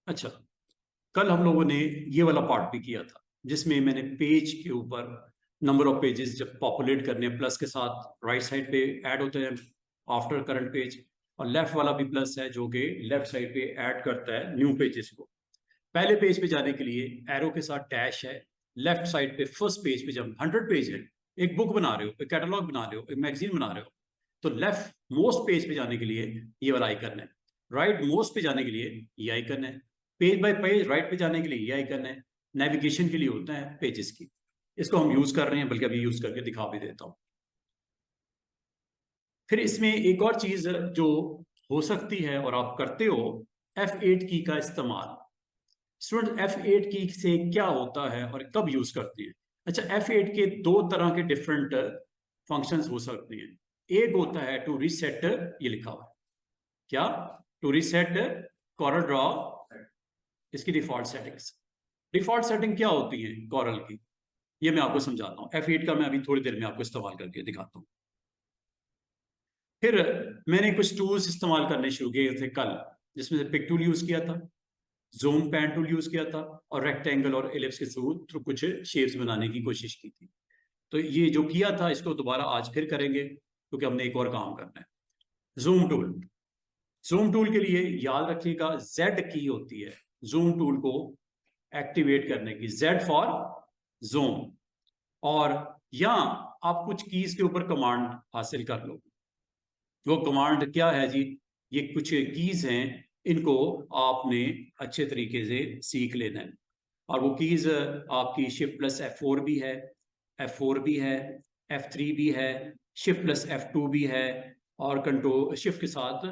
अच्छा, कल हम लोगों ने ये वाला पार्ट भी किया था जिसमें मैंने पेज के ऊपर नंबर ऑफ पेजेस जब पॉपुलेट करने प्लस के साथ राइट साइड पे ऐड होते हैं आफ्टर करंट पेज, और लेफ्ट वाला भी प्लस है जो कि लेफ्ट साइड पे ऐड करता है न्यू पेजेस को। पहले पेज पे जाने के लिए एरो के साथ डैश है। लेफ्ट साइड पे फर्स्ट पेज पे जब 100 पेज है, एक बुक बना रहे हो, एक कैटलॉग बना रहे हो, एक मैगजीन बना रहे हो, तो लेफ्ट मोस्ट पेज पे जाने के लिए ये वाला आइकन है। राइट मोस्ट पे जाने के लिए ये आइकन है। पेज बाय पेज राइट पे जाने के लिए ये आइकन है। नेविगेशन के लिए होता है पेजेस की। इसको हम यूज कर रहे हैं, बल्कि अभी यूज करके दिखा भी देता हूं। फिर इसमें एक और चीज जो हो सकती है और आप करते हो, F8 की का इस्तेमाल। स्टूडेंट F8 की से क्या होता है और कब यूज करती है? अच्छा, F8 के दो तरह के डिफरेंट फंक्शंस हो सकते हैं। एक होता है टू रीसेट, ये लिखा हुआ है क्या, टू रीसेट कॉरल ड्रॉ इसकी डिफॉल्ट सेटिंग्स। डिफॉल्ट सेटिंग क्या होती है कॉरल की, ये मैं आपको समझाता हूँ। F8 का मैं अभी थोड़ी देर में आपको इस्तेमाल करके दिखाता हूँ। फिर मैंने कुछ टूल्स इस्तेमाल करने शुरू किए थे कल, जिसमें से पिक टूल यूज किया था, जूम पैन टूल यूज किया था, और रेक्टेंगल और एलिप्स के थ्रू कुछ शेप्स बनाने की कोशिश की थी। तो ये जो किया था इसको दोबारा आज फिर करेंगे क्योंकि हमने एक और काम करना है। जूम टूल, जूम टूल के लिए याद रखिएगा जेड की होती है जूम टूल को एक्टिवेट करने की, जेड फॉर जूम। और यहां आप कुछ कीज के ऊपर कमांड हासिल कर लो। वो कमांड क्या है जी? ये कुछ कीज हैं, इनको आपने अच्छे तरीके से सीख लेना है। और वो कीज आपकी शिफ्ट प्लस F4 भी है, F4 भी है, F3 भी है, शिफ्ट प्लस F2 भी है, और कंट्रोल शिफ्ट के साथ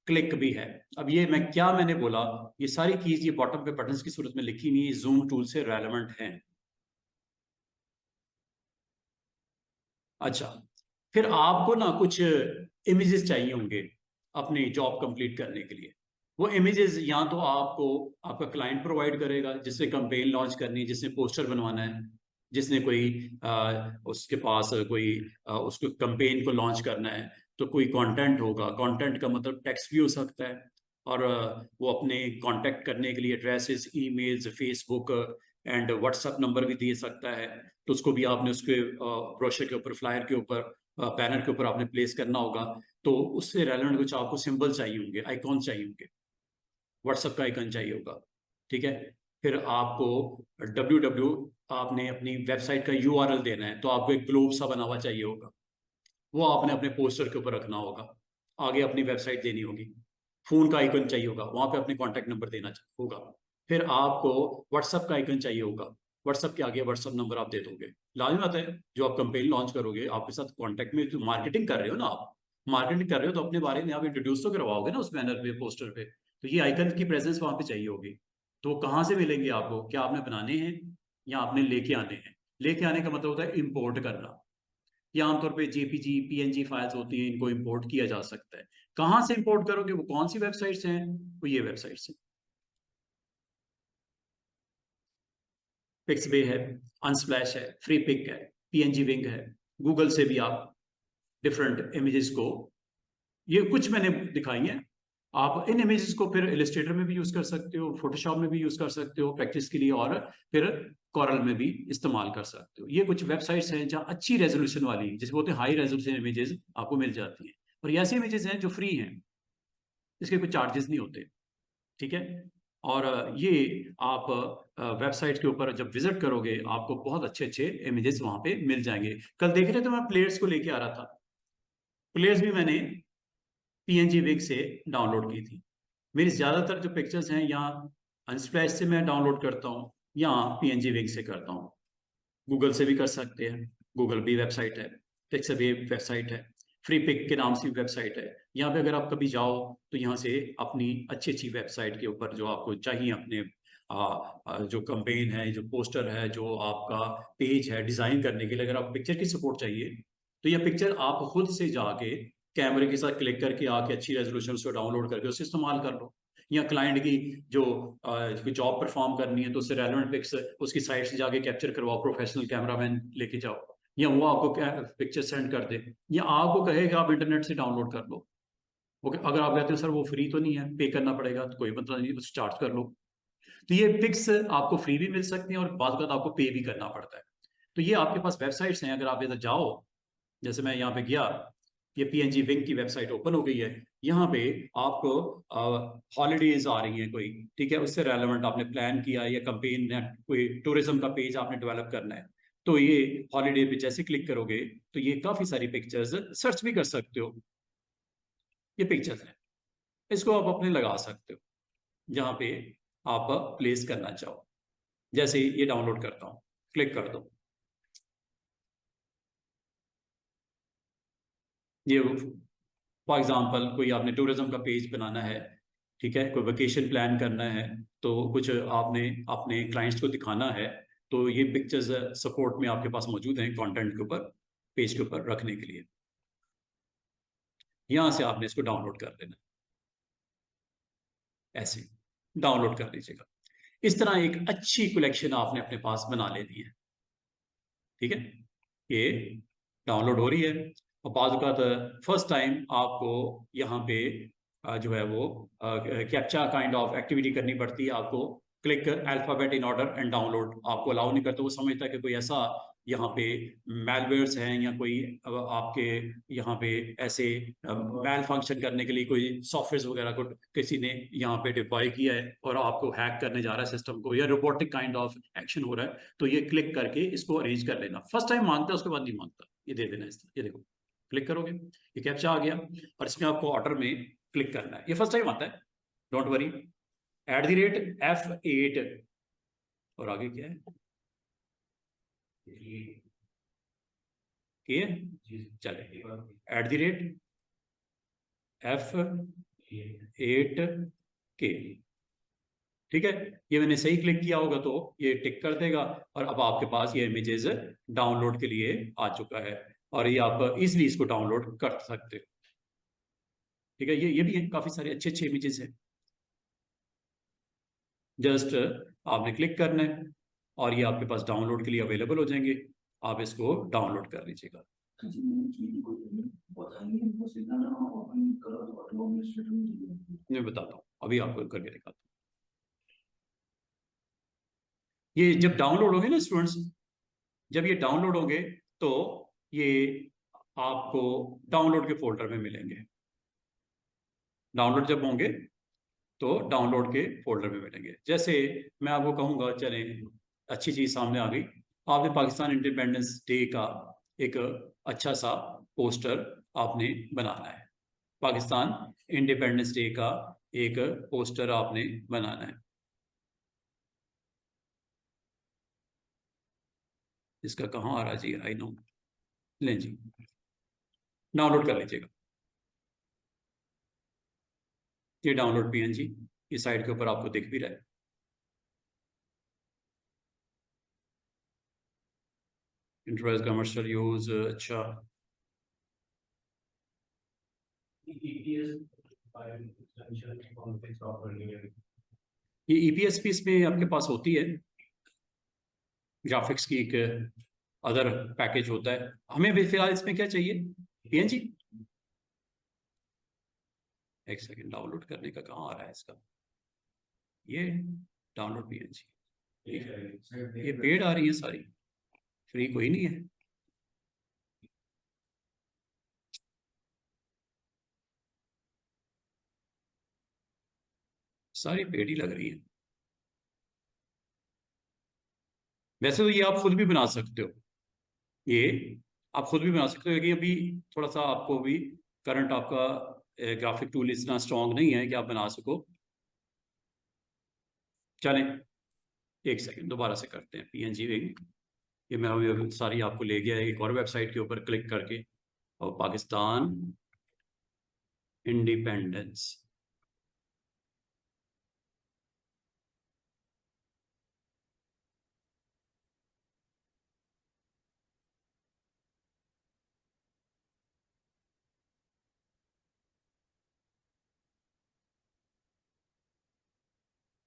क्लिक भी है। अब ये मैंने बोला, ये सारी कीज ये बॉटम पे बटन्स की सूरत में लिखी हुई जूम टूल से रेलेवेंट हैं। अच्छा, फिर आपको ना कुछ इमेजेस चाहिए होंगे अपनी जॉब कंप्लीट करने के लिए। वो इमेजेस या तो आपको आपका क्लाइंट प्रोवाइड करेगा, जिससे कंपेन लॉन्च करनी है, जिसने पोस्टर बनवाना है, जिसने कोई उसके पास कोई उसको कंपेन को लॉन्च करना है, तो कोई कंटेंट होगा। कंटेंट का मतलब टेक्स्ट भी हो सकता है, और वो अपने कांटेक्ट करने के लिए addresses, emails, Facebook and WhatsApp number भी दे सकता है। तो उसको भी आपने उसके ब्रोशर के ऊपर, फ्लायर के ऊपर, बैनर के ऊपर आपने प्लेस करना होगा। तो उससे रेलेवेंट कुछ आपको सिंबल चाहिए होंगे, आइकॉन चाहिए होंगे, व्हाट्सएप का आइकन चाहिए होगा। ठीक है। फिर आपको डब्ल्यू आपने अपनी वेबसाइट का URL देना है, तो आपको एक ग्लोब सा बना हुआ चाहिए होगा, वो आपने अपने पोस्टर के ऊपर रखना होगा। आगे अपनी वेबसाइट देनी होगी। फोन का आइकन चाहिए होगा, वहां पे अपने कॉन्टैक्ट नंबर देना होगा। फिर आपको व्हाट्सएप का आइकन चाहिए होगा, व्हाट्सएप के आगे व्हाट्सएप नंबर आप दे दोगे। लाजमी बात है, जो आप कंपेन लॉन्च करोगे आपके साथ कॉन्टैक्ट में, जो मार्केटिंग कर रहे हो ना, आप मार्केटिंग कर रहे हो तो अपने बारे में आप इंट्रोड्यूस तो करवाओगे ना उस बैनर पे, पोस्टर पे। तो ये आइकन की प्रेजेंस वहां पे चाहिए होगी। तो कहाँ से मिलेंगे आपको? क्या आपने बनाने हैं या आपने लेके आने हैं? लेके आने का मतलब होता है इंपोर्ट करना। या आमतौर पे JPG PNG फाइल्स होती हैं, इनको इंपोर्ट किया जा सकता है। कहाँ से इंपोर्ट करोगे? वो कौन सी वेबसाइट्स हैं? वो ये वेबसाइट्स हैं, पिक्सबे है, अनस्प्लैश है, फ्री पिक है, PNG विंग है। गूगल से भी आप डिफरेंट इमेजेस को, ये कुछ मैंने दिखाई हैं, आप इन इमेजेस को फिर इलस्ट्रेटर में भी यूज कर सकते हो, फोटोशॉप में भी यूज कर सकते हो प्रैक्टिस के लिए, और फिर कॉरल में भी इस्तेमाल कर सकते हो। ये कुछ वेबसाइट्स हैं जहाँ अच्छी रेजोल्यूशन वाली, जिसे बोलते हैं हाई रेजोल्यूशन इमेजेस, आपको मिल जाती हैं। और ये ऐसी इमेजेस हैं जो फ्री हैं, इसके कोई चार्जेस नहीं होते। ठीक है। और ये आप वेबसाइट के ऊपर जब विजिट करोगे आपको बहुत अच्छे अच्छे इमेजेस वहां पे मिल जाएंगे। कल देख रहे थे मैं प्लेयर्स को लेके आ रहा था, प्लेयर्स भी मैंने PNG विग से डाउनलोड की थी। मेरी ज्यादातर जो पिक्चर्स हैं यहाँ अनस्प्लैश से मैं डाउनलोड करता हूँ, या PNG विग से करता हूँ। गूगल से भी कर सकते हैं, गूगल भी वेबसाइट है, पिक्सबे वेबसाइट है, फ्री पिक के नाम से वेबसाइट है। यहाँ पे अगर आप कभी जाओ तो यहाँ से अपनी अच्छी अच्छी वेबसाइट के ऊपर जो आपको चाहिए, अपने जो कंपेन है, जो पोस्टर है, जो आपका पेज है डिजाइन करने के लिए, अगर आप पिक्चर की सपोर्ट चाहिए तो यह पिक्चर आप खुद से जाके कैमरे के साथ क्लिक करके आके अच्छी रेजोल्यूशन से डाउनलोड करके उसे इस्तेमाल कर लो। या क्लाइंट की जो जॉब परफॉर्म करनी है तो उससे रेलेवेंट पिक्स उसकी साइट से जाके कैप्चर करवाओ, प्रोफेशनल कैमरामैन लेके जाओ, या वो आपको पिक्चर सेंड कर दे, या आपको कहेगा आप इंटरनेट से डाउनलोड कर लो। ओके, अगर आप कहते हो सर वो फ्री तो नहीं है, पे करना पड़ेगा, तो कोई मतलब नहीं, बस चार्ज कर लो। तो ये पिक्स आपको फ्री भी मिल सकती हैं और बाद में आपको पे भी करना पड़ता है। तो ये आपके पास वेबसाइट्स हैं, अगर आप इधर जाओ, जैसे मैं यहाँ पे गया, ये PNG विंग की वेबसाइट ओपन हो गई है। यहाँ पे आपको हॉलीडेज आ रही हैं कोई, ठीक है, उससे रेलेवेंट आपने प्लान किया या कंपेन या कोई टूरिज्म का पेज आपने डेवलप करना है, तो ये हॉलीडे पे जैसे क्लिक करोगे तो ये काफी सारी पिक्चर्स सर्च भी कर सकते हो। ये पिक्चर्स हैं, इसको आप अपने लगा सकते हो जहाँ पे आप प्लेस करना चाहो। जैसे ये डाउनलोड करता हूँ, क्लिक कर दो, ये फॉर एग्जांपल कोई आपने टूरिज्म का पेज बनाना है, ठीक है, कोई वेकेशन प्लान करना है, तो कुछ आपने अपने क्लाइंट्स को दिखाना है, तो ये पिक्चर्स सपोर्ट में आपके पास मौजूद हैं कंटेंट के ऊपर, पेज के ऊपर रखने के लिए। यहां से आपने इसको डाउनलोड कर लेना, ऐसे डाउनलोड कर लीजिएगा। इस तरह एक अच्छी कलेक्शन आपने अपने पास बना लेनी है, ठीक है। ये डाउनलोड हो रही है, और बाद का फर्स्ट टाइम आपको यहाँ पे जो है वो कैप्चा काइंड ऑफ एक्टिविटी करनी पड़ती है। आपको click alphabet in order and download आपको अलाउ नहीं करता, वो समझता है कि कोई ऐसा यहाँ पे मैलवेयर्स हैं या कोई आपके यहाँ पे ऐसे मैल फंक्शन करने के लिए कोई सॉफ्टवेयर वगैरह को किसी ने यहाँ पे डिप्लॉय किया है और आपको हैक करने जा रहा है सिस्टम को, या रोबोटिक काइंड ऑफ एक्शन हो रहा है, तो ये क्लिक करके इसको अरेंज कर लेना। फर्स्ट टाइम मांगता है, उसके बाद नहीं मांगता, ये दे देना इस तरह। ये देखो, क्लिक करोगे, ये कैप्चा आ गया, और इसमें आपको ऑर्डर में क्लिक करना है। ये फर्स्ट टाइम आता है, डोंट वरी। @F8 और आगे क्या है, चले @F8K, ठीक है। ये मैंने सही क्लिक किया होगा तो ये टिक कर देगा, और अब आपके पास ये इमेजेस डाउनलोड के लिए आ चुका है, और ये आप इजीली इसको डाउनलोड कर सकते हो, ठीक है। ये भी है, काफी सारे अच्छे अच्छे इमेजेस हैं। जस्ट आपने क्लिक करना है और ये आपके पास डाउनलोड के लिए अवेलेबल हो जाएंगे, आप इसको डाउनलोड कर लीजिएगा। मैं बताता हूँ, अभी आपको करके दिखाता हूँ। ये जब डाउनलोड होंगे ना स्टूडेंट्स, जब ये डाउनलोड होंगे तो ये आपको डाउनलोड के फोल्डर में मिलेंगे। डाउनलोड जब होंगे तो डाउनलोड के फोल्डर में मिलेंगे। जैसे मैं आपको कहूँगा, चलें, अच्छी चीज़ सामने आ गई, आपने पाकिस्तान इंडिपेंडेंस डे का एक अच्छा सा पोस्टर आपने बनाना है। पाकिस्तान इंडिपेंडेंस डे का एक पोस्टर आपने बनाना है। इसका कहाँ आ रहा जी, आई नो, लें जी, डाउनलोड कर लीजिएगा। ये डाउनलोड PNG इस साइड के ऊपर आपको दिख भी रहा है। इंटरप्राइज कमर्शियल यूज, अच्छा, ये EPS भी इसमें आपके पास होती है, ग्राफिक्स की एक अदर पैकेज होता है। हमें भी फिलहाल इसमें क्या चाहिए, PNG। एक सेकंड, डाउनलोड करने का कहाँ आ रहा है इसका, ये डाउनलोड PNG, ये पेड आ रही है सारी, फ्री कोई नहीं है। सारी पेड ही लग रही है। वैसे तो ये आप खुद भी बना सकते हो, ये आप खुद भी बना सकते हो, कि अभी थोड़ा सा आपको भी करंट आपका ग्राफिक टूल इतना स्ट्रांग नहीं है कि आप बना सको। चलें, एक सेकंड, दोबारा से करते हैं PNG विंग। ये मैं अभी सारी आपको ले गया है एक और वेबसाइट के ऊपर क्लिक करके, और पाकिस्तान इंडिपेंडेंस,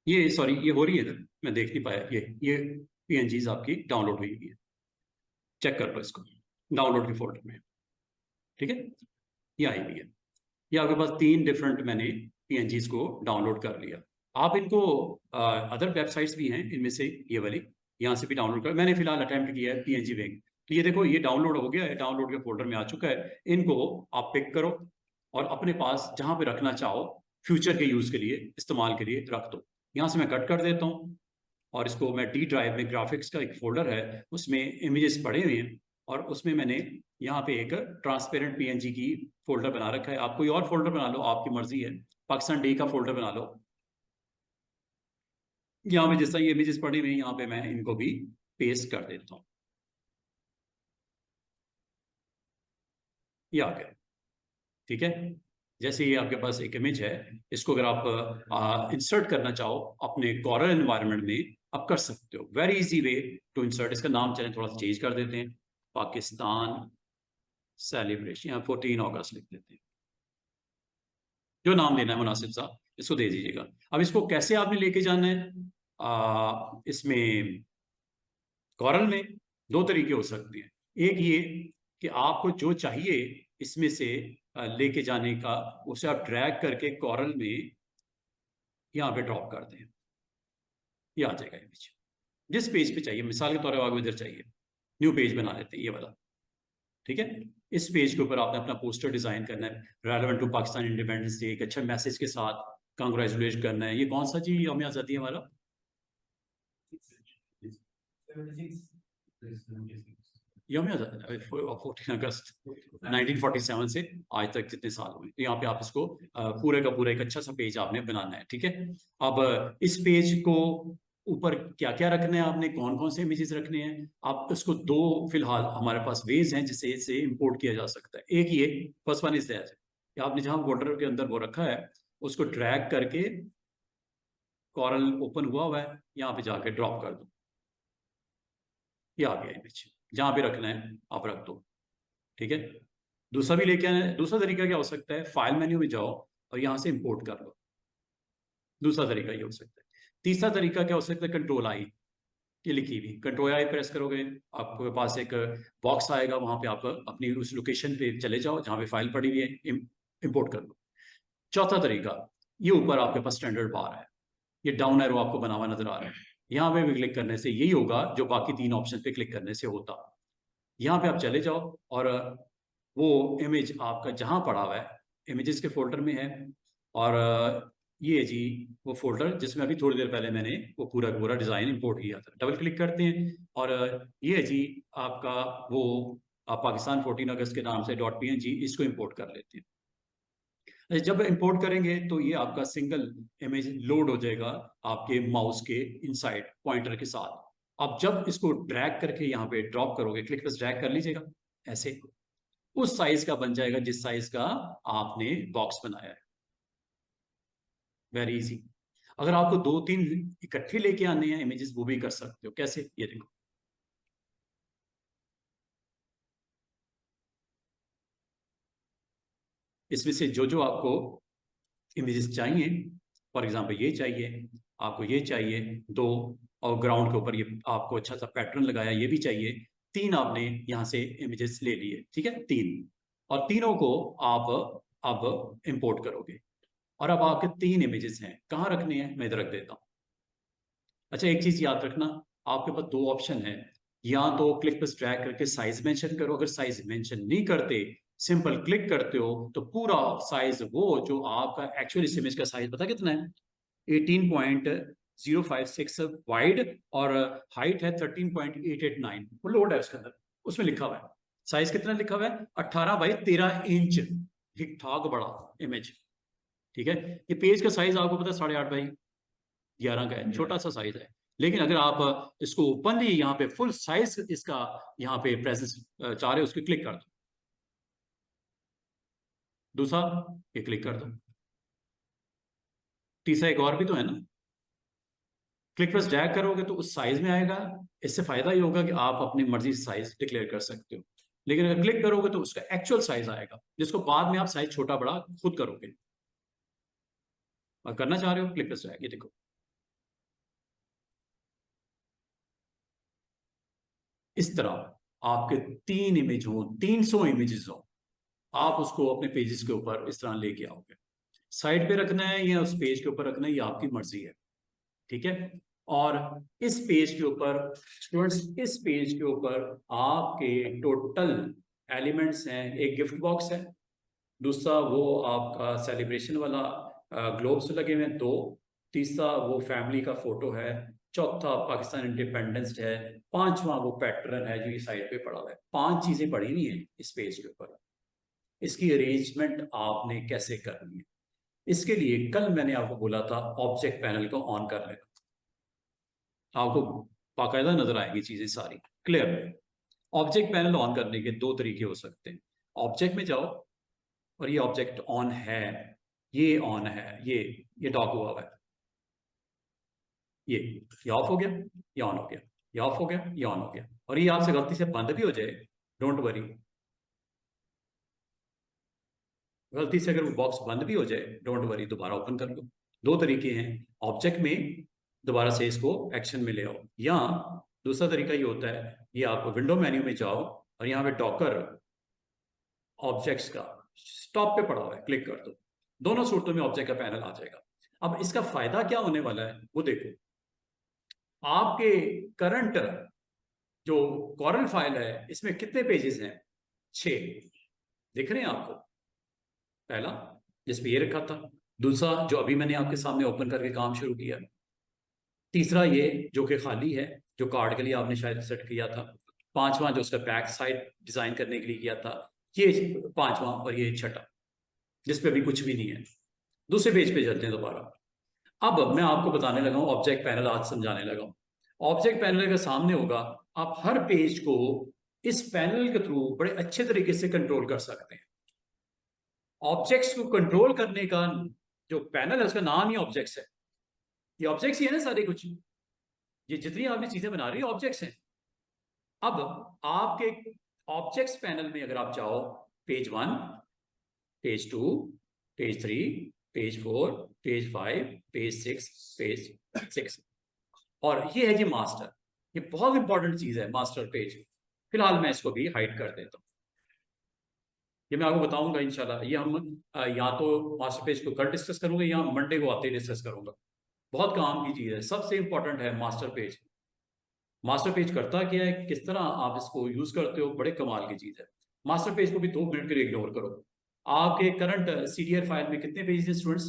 ये सॉरी, ये हो रही है इधर, मैं देख नहीं पाया। ये PNGs आपकी डाउनलोड हुई है, चेक कर लो इसको डाउनलोड के फोल्डर में, ठीक है। ये आई हुई है, ये आपके पास 3 डिफरेंट मैंने PNGs को डाउनलोड कर लिया। आप इनको अदर वेबसाइट्स भी हैं इनमें से, ये वाली यहाँ से भी डाउनलोड कर, मैंने फिलहाल अटेम्प्ट किया है PNG विंग। तो ये देखो, ये डाउनलोड हो गया है, डाउनलोड के फोल्डर में आ चुका है। इनको आप पिक करो और अपने पास जहाँ पे रखना चाहो फ्यूचर के यूज के लिए, इस्तेमाल के लिए रख दो। यहाँ से मैं कट कर देता हूँ और इसको मैं डी ड्राइव में, ग्राफिक्स का एक फोल्डर है उसमें इमेजेस पड़े हुए हैं, और उसमें मैंने यहाँ पे एक ट्रांसपेरेंट PNG की फोल्डर बना रखा है। आप कोई और फोल्डर बना लो, आपकी मर्जी है। पाकिस्तान डे का फोल्डर बना लो। यहाँ पे जैसा ये इमेजेस पड़ी हुई हैं, यहाँ पे मैं इनको भी पेस्ट कर देता हूँ। ये आ गया, ठीक है। जैसे ये आपके पास एक इमेज है, इसको अगर आप इंसर्ट करना चाहो अपने कॉरल एनवायरनमेंट में, आप कर सकते हो। Very easy way to insert. इसका नाम चलें थोड़ा सा चेंज कर देते हैं, पाकिस्तान सेलिब्रेशन, यहाँ 14 अगस्त लिख देते हैं। जो नाम देना है मुनासिब सा, इसको दे दीजिएगा। अब इसको कैसे आपने लेके जाना है, इसमें कॉरल में दो तरीके हो सकते हैं। एक ये कि आपको जो चाहिए इसमें से लेके जाने का, उसे आप ड्रैग करके कॉरल में यहाँ पे ड्रॉप कर दें, ये आ जाएगा इमेज। जिस पेज पे चाहिए, मिसाल के तौर पर आपको इधर चाहिए, न्यू पेज बना लेते हैं ये वाला, ठीक है। इस पेज के ऊपर आपने अपना पोस्टर डिजाइन करना है, relevant to Pakistan independence day, एक अच्छा मैसेज के साथ कांग्रेचुलेट करना है। ये कौन सा जी यौम आज़ादी है हमारा? यौम आज़ादी 14 अगस्त 1947 से आज तक जितने साल हुए, तो यहाँ पे आप इसको पूरे का पूरा एक अच्छा सा पेज आपने बनाना है, ठीक है। अब इस पेज को ऊपर क्या क्या रखना है आपने, कौन कौन से इमेजेस रखने हैं, आप इसको दो फिलहाल हमारे पास वेज हैं जिससे इसे इंपोर्ट किया जा सकता है। एक ये, फर्स्ट वन इज दैट कि आपने जहां फोल्डर के अंदर वो रखा है उसको ड्रैग करके, कॉरल ओपन हुआ है, यहाँ पे जाके ड्रॉप कर दो, ये आ गया इमेज। जहां पे रखना है आप रख दो, ठीक है। दूसरा भी लेके आना है। दूसरा तरीका क्या हो सकता है, फाइल मेन्यू में जाओ और यहाँ से इंपोर्ट कर लो, दूसरा तरीका ये हो सकता है। तीसरा तरीका क्या हो सकता है, कंट्रोल आई, ये लिखी हुई कंट्रोल आई प्रेस करोगे, आपके पास एक बॉक्स आएगा, वहां पे आप अपनी उस लोकेशन पे चले जाओ जहां पे फाइल पड़ी हुई है, इंपोर्ट कर लो। चौथा तरीका, ये ऊपर आपके पास स्टैंडर्ड बार है, ये डाउन एरो आपको बना हुआ नजर आ रहा है, यहाँ पे भी क्लिक करने से यही होगा जो बाकी तीन ऑप्शन पे क्लिक करने से होता। यहाँ पे आप चले जाओ और वो इमेज आपका जहां पड़ा हुआ है इमेजेस के फोल्डर में है, और ये जी वो फोल्डर जिसमें अभी थोड़ी देर पहले मैंने वो पूरा पूरा डिजाइन इंपोर्ट किया था। डबल क्लिक करते हैं और ये जी आपका वो पाकिस्तान 14 अगस्त के नाम से .png, इसको इंपोर्ट कर लेते हैं। जब इंपोर्ट करेंगे तो ये आपका सिंगल इमेज लोड हो जाएगा आपके माउस के इनसाइड पॉइंटर के साथ। आप जब इसको ड्रैग करके यहाँ पे ड्रॉप करोगे, क्लिक बस ड्रैग कर लीजिएगा, ऐसे उस साइज का बन जाएगा जिस साइज का आपने बॉक्स बनाया है। Very easy. अगर आपको दो तीन इकट्ठे लेके आने हैं इमेजेस, वो भी कर सकते हो। कैसे, ये देखो, इसमें से जो जो आपको इमेजेस चाहिए, फॉर एग्जांपल ये चाहिए आपको, ये चाहिए दो, और ग्राउंड के ऊपर ये आपको अच्छा सा पैटर्न लगाया, ये भी चाहिए, तीन आपने यहाँ से इमेजेस ले लिए, ठीक है, तीन, और तीनों को आप अब इंपोर्ट करोगे। और अब आपके तीन इमेजेस हैं, कहाँ रखने हैं मैं इधर रख देता हूँ। अच्छा, एक चीज याद रखना, आपके पास दो ऑप्शन है, या तो क्लिक पर ड्रैग करके साइज मेंशन करो, अगर साइज मेंशन नहीं करते, सिंपल क्लिक करते हो, तो पूरा साइज वो जो आपका एक्चुअल इस इमेज का साइज पता कितना है, 18.056 वाइड, और हाइट है 13.889, वो लोड है उसके अंदर, उसमें लिखा हुआ है साइज कितना लिखा हुआ है, 18 बाई 13 इंच, ठीक ठाक बड़ा इमेज, ठीक है। ये पेज का साइज आपको पता है 8.5 बाई 11 का है, छोटा सा साइज है। लेकिन अगर आप इसको ओपनली यहाँ पे फुल साइज इसका यहाँ पे प्रेजेंस चाह रहे हो, उसको क्लिक कर दो, दूसरा ये क्लिक कर दो, तीसरा एक और भी तो है ना, क्लिक प्रेस ड्रैग करोगे तो उस साइज में आएगा। इससे फायदा ये होगा कि आप अपनी मर्जी से साइज डिक्लेयर कर सकते हो, लेकिन अगर क्लिक करोगे तो उसका एक्चुअल साइज आएगा, जिसको बाद में आप साइज छोटा बड़ा खुद करोगे। और करना चाह रहे हो, क्लिक प्रेस ड्रैग, ये देखो इस तरह आपके तीन इमेज हो, 300 इमेजेस हो, आप उसको अपने पेजेस के ऊपर इस तरह लेके आओगे। साइड पे रखना है या उस पेज के ऊपर रखना है, ये आपकी मर्जी है, ठीक है। और इस पेज के ऊपर स्टूडेंट्स, इस पेज के ऊपर आपके टोटल एलिमेंट्स हैं। एक गिफ्ट बॉक्स है, दूसरा वो आपका सेलिब्रेशन वाला ग्लोब्स लगे हुए हैं 2, तीसरा वो फैमिली का फोटो है, चौथा पाकिस्तान इंडिपेंडेंस है, पांचवा वो पैटर्न है जो ये साइड पे पड़ा हुआ है। 5 चीजें पड़ी हुई हैं इस पेज के ऊपर। इसकी अरेंजमेंट आपने कैसे करनी है, इसके लिए कल मैंने आपको बोला था ऑब्जेक्ट पैनल को ऑन कर लेना, आपको बाकायदा नजर आएंगी चीजें सारी क्लियर। ऑब्जेक्ट पैनल ऑन करने के 2 तरीके हो सकते हैं। ऑब्जेक्ट में जाओ और ये ऑब्जेक्ट ऑन है, ये ऑन है, ये डॉक हुआ हुआ है, ये ऑफ हो गया, ये ऑन हो गया, ये ऑफ हो गया, ये ऑन हो गया। और ये आपसे गलती से बंद भी हो जाए, डोंट वरी, गलती से अगर वो बॉक्स बंद भी हो जाए, डोंट वरी, दोबारा ओपन कर लो। 2 तरीके हैं ऑब्जेक्ट में, दोबारा से इसको एक्शन में ले आओ। या दूसरा तरीका ये होता है, ये आप विंडो मेन्यू में जाओ और यहाँ पे डॉकर ऑब्जेक्ट्स का स्टॉप पे पड़ा हुआ है, क्लिक कर दो, दोनों सूरतों में ऑब्जेक्ट का पैनल आ जाएगा। अब इसका फायदा क्या होने वाला है वो देखो। आपके करंट जो कॉरल फाइल है इसमें कितने पेजेस हैं? 6 दिख रहे हैं आपको? पहला जिसपे ये रखा था, दूसरा जो अभी मैंने आपके सामने ओपन करके काम शुरू किया, तीसरा ये जो कि खाली है, जो कार्ड के लिए आपने शायद सेट किया था, पांचवा जो उसका बैक साइड डिजाइन करने के लिए किया था, ये पांचवा, और ये छठा जिसपे अभी कुछ भी नहीं है। दूसरे पेज पे चलते हैं दोबारा। अब मैं आपको बताने लगा हूं ऑब्जेक्ट पैनल, आज समझाने लगा हूं। ऑब्जेक्ट पैनल का सामने होगा, आप हर पेज को इस पैनल के थ्रू बड़े अच्छे तरीके से कंट्रोल कर सकते हैं। ऑब्जेक्ट्स को कंट्रोल करने का जो पैनल है उसका नाम ही ऑब्जेक्ट्स है। ये ऑब्जेक्ट्स ही है ना सारे कुछ, ये जितनी आपने चीजें बना रही है ऑब्जेक्ट्स हैं। अब आपके ऑब्जेक्ट्स पैनल में अगर आप चाहो, page 1, page 2, page 3, page 4, page 5, page 6, page 6, और ये है जी मास्टर। ये बहुत इंपॉर्टेंट चीज है मास्टर पेज। फिलहाल मैं इसको भी हाइड कर देता हूं, ये मैं आपको बताऊंगा इंशाल्लाह। ये हम या तो मास्टर पेज को कल डिस्कस करूंगा या मंडे को आते ही डिस्कस करूंगा। बहुत काम की चीज है, सबसे इंपॉर्टेंट है मास्टर पेज। मास्टर पेज करता क्या है, किस तरह आप इसको यूज करते हो, बड़े कमाल की चीज है। मास्टर पेज को भी 2 मिनट के लिए इग्नोर करो। आपके करंट सीडीआर फाइल में कितने पेजेस हैं स्टूडेंट्स?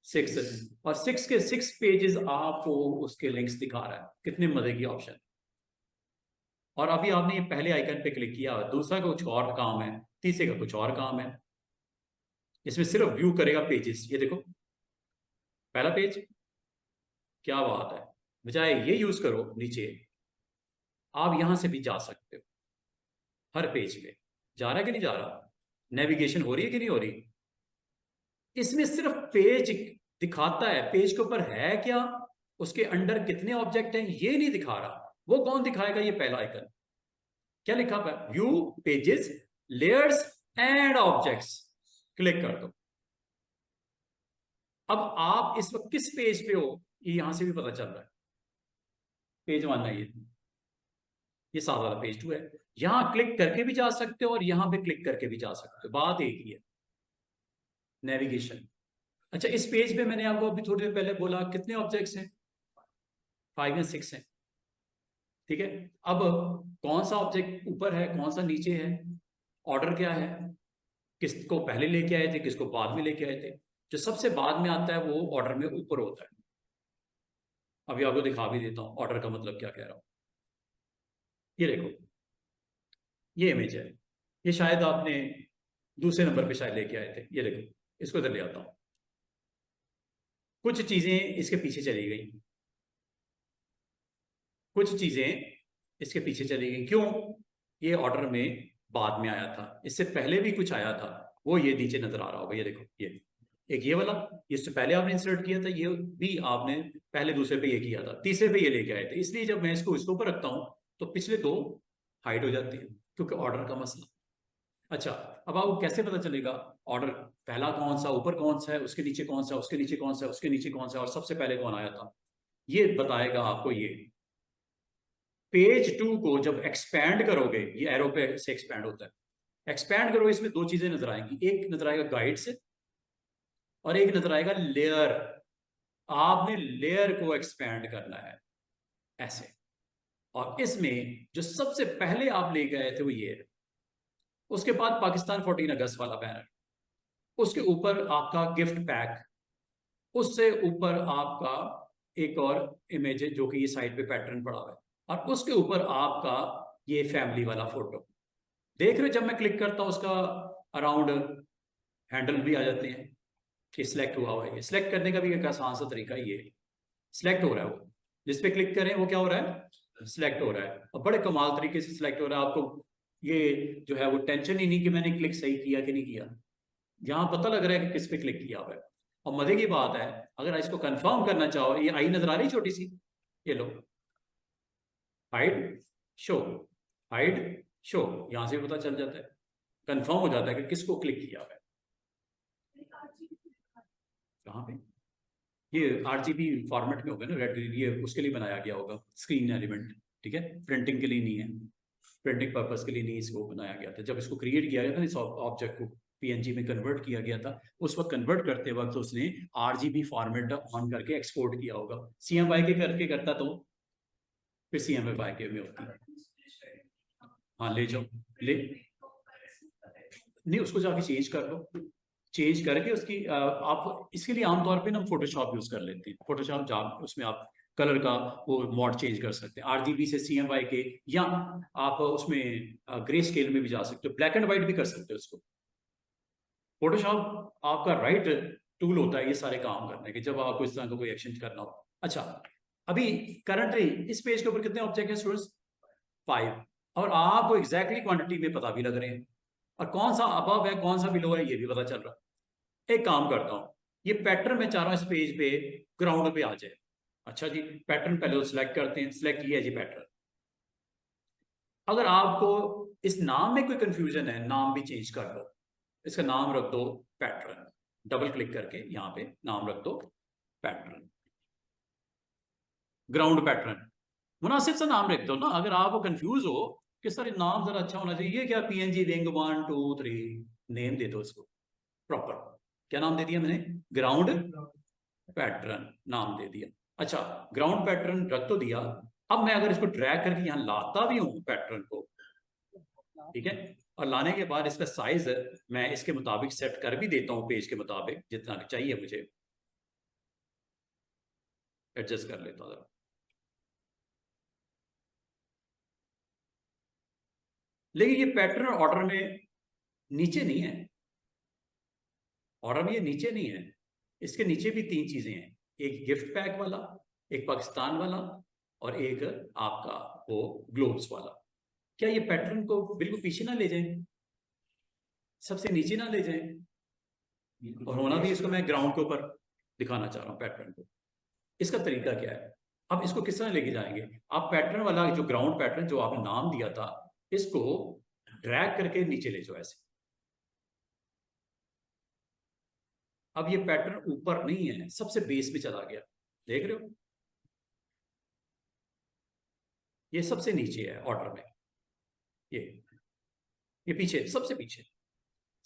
6, और 6 के 6 पेजेस आपको उसके लिंक्स दिखा रहा है। कितने मजे की ऑप्शन। और अभी आपने ये पहले आइकन पे क्लिक किया, दूसरा का कुछ और काम है, तीसरे का कुछ और काम है। इसमें सिर्फ व्यू करेगा पेजेस। ये देखो पहला पेज, क्या बात है। बजाय ये यूज करो नीचे, आप यहां से भी जा सकते हो। हर पेज पे जा रहा है कि नहीं जा रहा, नेविगेशन हो रही है कि नहीं हो रही। इसमें सिर्फ पेज दिखाता है, पेज के ऊपर है क्या, उसके अंडर कितने ऑब्जेक्ट हैं ये नहीं दिखा रहा। वो कौन दिखाएगा? ये पहला आइकन क्या लिखा हुआ है? View pages layers and objects, click कर दो। अब आप इस वक्त किस पेज पे हो ये यहां से भी पता चल रहा है। पेज 1 है ये 7 वाला, पेज 2 है। यहां क्लिक करके भी जा सकते हो और यहां पे क्लिक करके भी जा सकते हो, बात एक ही है, नेविगेशन। अच्छा, इस पेज पे मैंने आपको अभी थोड़ी देर पहले बोला कितने ऑब्जेक्ट्स हैं? 5 या 6 हैं, ठीक है। अब कौन सा ऑब्जेक्ट ऊपर है, कौन सा नीचे है, ऑर्डर क्या है, किसको पहले लेके आए थे, किसको बाद में लेके आए थे। जो सबसे बाद में आता है वो ऑर्डर में ऊपर होता है। अभी आपको दिखा भी देता हूं ऑर्डर का मतलब क्या कह रहा हूं। ये देखो, ये इमेज है, ये शायद आपने दूसरे नंबर पे शायद लेके आए थे। ये देखो, इसको इधर ले आता हूं। कुछ चीजें इसके पीछे चली गई, कुछ चीजें इसके पीछे चली गई। क्यों? ये ऑर्डर में बाद में आया था, इससे पहले भी कुछ आया था, वो ये नीचे नजर आ रहा होगा। ये देखो, ये एक ये वाला, इससे पहले आपने इंसर्ट किया था, ये भी आपने पहले दूसरे पे ये किया था, तीसरे पे ये लेके आए थे। इसलिए जब मैं इसको ऊपर रखता हूं तो पिछले 2 हाइड हो जाते हैं, क्योंकि ऑर्डर का मसला। अच्छा, अब आपको कैसे पता चलेगा ऑर्डर पहला कौन सा, ऊपर कौन सा है, उसके नीचे कौन सा, उसके नीचे कौन सा, उसके नीचे कौन सा, और सबसे पहले कौन आया था? ये बताएगा आपको ये। पेज 2 को जब एक्सपैंड करोगे, ये एरो पे से एक्सपैंड होता है, एक्सपैंड करोगे, इसमें 2 चीजें नजर आएंगी। एक नजर आएगा गाइड से, और एक नजर आएगा लेयर। आपने लेयर को एक्सपेंड करना है ऐसे। और इसमें जो सबसे पहले आप ले गए थे वो ये है। उसके बाद पाकिस्तान 14 अगस्त वाला बैनर, उसके ऊपर आपका गिफ्ट पैक, उससे ऊपर आपका एक और इमेज है जो कि ये साइड पे पैटर्न पड़ा हुआ है, और उसके ऊपर आपका ये फैमिली वाला फोटो। देख रहे हो जब मैं क्लिक करता हूं उसका अराउंड हैंडल भी आ जाते हैं कि सिलेक्ट हुआ हुआ है। सिलेक्ट करने का भी एक आसान सा तरीका ये है, सिलेक्ट हो रहा है वो, जिस पे क्लिक करें वो क्या हो रहा है, सिलेक्ट हो रहा है। और बड़े कमाल तरीके से सिलेक्ट हो रहा है। आपको ये जो है वो टेंशन ही नहीं कि मैंने क्लिक सही किया कि नहीं किया, यहाँ पता लग रहा है कि किस पे क्लिक किया हुआ है। और मजे की बात है, अगर इसको कंफर्म करना चाहो, ये आई नजर आ रही छोटी सी, ये लो, हाइड शो, हाइड शो, यहां से पता चल जाता है, कंफर्म हो जाता है कि किसको क्लिक किया हुआ है। कहाँ पे ये आरजीबी फॉर्मेट में होगा ना, रेड, ये उसके लिए बनाया गया होगा स्क्रीन एलिमेंट, ठीक है, प्रिंटिंग के लिए नहीं है, प्रिंटिंग पर्पस के लिए नहीं इसको बनाया गया था। जब इसको क्रिएट किया गया था इस ऑब्जेक्ट को पीएनजी में कन्वर्ट किया गया था, उस वक्त कन्वर्ट करते वक्त उसने आरजीबी फॉर्मेट ऑन करके एक्सपोर्ट किया होगा। सीएमवाई के करके करता तो फिर सीएमवाई के में होती है। हाँ ले जाओ, ले नहीं, उसको जाके चेंज कर लो, चेंज करके उसकी आप इसके लिए आमतौर पे ना हम फोटोशॉप यूज कर लेते हैं। फोटोशॉप जा उसमें आप कलर का वो मॉड चेंज कर सकते हैं, आरजीबी से सीएमवाई के, या आप उसमें ग्रे स्केल में भी जा सकते हो, ब्लैक एंड व्हाइट भी कर सकते हो उसको। फोटोशॉप आपका राइट टूल होता है ये सारे काम करने के, जब आपको इस तरह का कोई एक्शन करना हो। अच्छा, अभी करंटली इस पेज के ऊपर कितने ऑब्जेक्ट हैं स्टूडेंट्स, 5, और आपको एग्जैक्टली क्वांटिटी में पता भी लग रहे हैं, और कौन सा अबव है कौन सा बिलो है ये भी पता चल रहा है। एक काम करता हूं, ये पैटर्न में चाह रहा हूं इस पेज पे ग्राउंड पे आ जाए। अच्छा जी, पैटर्न पहले सिलेक्ट करते हैं, सिलेक्ट किया जी पैटर्न। अगर आपको इस नाम में कोई कंफ्यूजन है, नाम भी चेंज कर दो, इसका नाम रख दो पैटर्न, डबल क्लिक करके यहां पे नाम रख दो पैटर्न, ग्राउंड पैटर्न, मुनासिब सा नाम रख दो ना। अगर आपको कंफ्यूज हो कि सर नाम जरा अच्छा होना चाहिए, ये क्या पीएनजी विंग 1 2 3, नेम दे दो इसको प्रॉपर। क्या नाम दे दिया मैंने, ग्राउंड पैटर्न नाम दे दिया। अच्छा, ग्राउंड पैटर्न रख तो दिया। अब मैं अगर इसको ड्रैग करके यहां लाता भी हूं पैटर्न को, ठीक है, और लाने के बाद इसका साइज मैं इसके मुताबिक सेट कर भी देता हूं, पेज के मुताबिक जितना चाहिए मुझे एडजस्ट कर लेता हूं। लेकिन ये पैटर्न ऑर्डर में नीचे नहीं है, ऑर्डर में ये नीचे नहीं है, इसके नीचे भी 3 चीजें हैं, एक गिफ्ट पैक वाला, एक पाकिस्तान वाला, और एक आपका वो ग्लोब्स वाला। क्या ये पैटर्न को बिल्कुल पीछे ना ले जाए, सबसे नीचे ना ले जाए, और होना भी इसको मैं ग्राउंड के ऊपर दिखाना चाह रहा हूँ पैटर्न को। इसका तरीका क्या है, अब इसको किस तरह लेके जाएंगे, आप पैटर्न वाला जो ग्राउंड पैटर्न जो आपने नाम दिया था, इसको ड्रैग करके नीचे ले जाओ ऐसे। अब ये पैटर्न ऊपर नहीं है, सबसे बेस पे चला गया, देख रहे हो, ये सबसे नीचे है ऑर्डर में, ये पीछे, सबसे पीछे।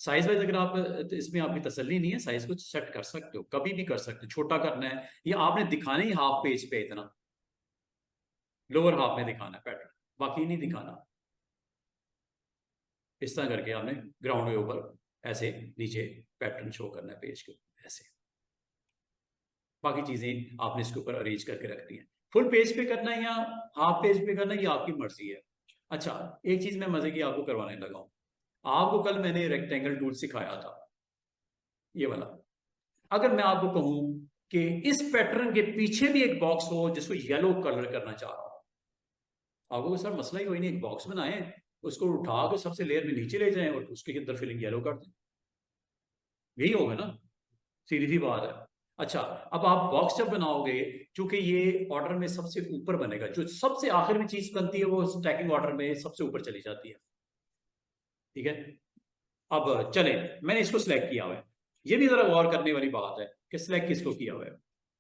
साइज वाइज अगर आप इसमें आपकी तसल्ली नहीं है, साइज को सेट कर सकते हो, कभी भी कर सकते हो, छोटा करना है या आपने दिखाना ही हाफ पेज पे इतना, लोअर हाफ में दिखाना है पैटर्न, बाकी नहीं दिखाना। इस तरह करके आपने ग्राउंड के ऊपर ऐसे नीचे पैटर्न शो करना है पेज के ऊपर ऐसे, बाकी चीजें आपने इसके ऊपर अरेंज करके रख दी है। फुल पेज पे करना है या हाफ पेज पे करना है, ये आपकी मर्जी है। अच्छा, एक चीज मैं मजे की आपको करवाने लगा हूं, आपको कल मैंने रेक्टेंगल टूल सिखाया था, ये वाला। अगर मैं आपको कहूं कि इस पैटर्न के पीछे भी एक बॉक्स हो जिसको येलो कलर करना चाह रहा हूं, आपको सर मसला ही कोई नहीं, एक बॉक्स बनाए, उसको उठा के सबसे लेयर में नीचे ले जाएं और उसके अंदर फिलिंग येलो कर दें, यही होगा ना, सीधी सी बात है। अच्छा, अब आप बॉक्स जब बनाओगे, चूंकि ये ऑर्डर में सबसे ऊपर बनेगा, जो सबसे आखिर में चीज बनती है वो स्टैकिंग ऑर्डर में सबसे ऊपर चली जाती है, ठीक है। अब चले, मैंने इसको सिलेक्ट किया हुआ है, ये भी जरा गौर करने वाली बात है कि सिलेक्ट किसको किया हुआ है।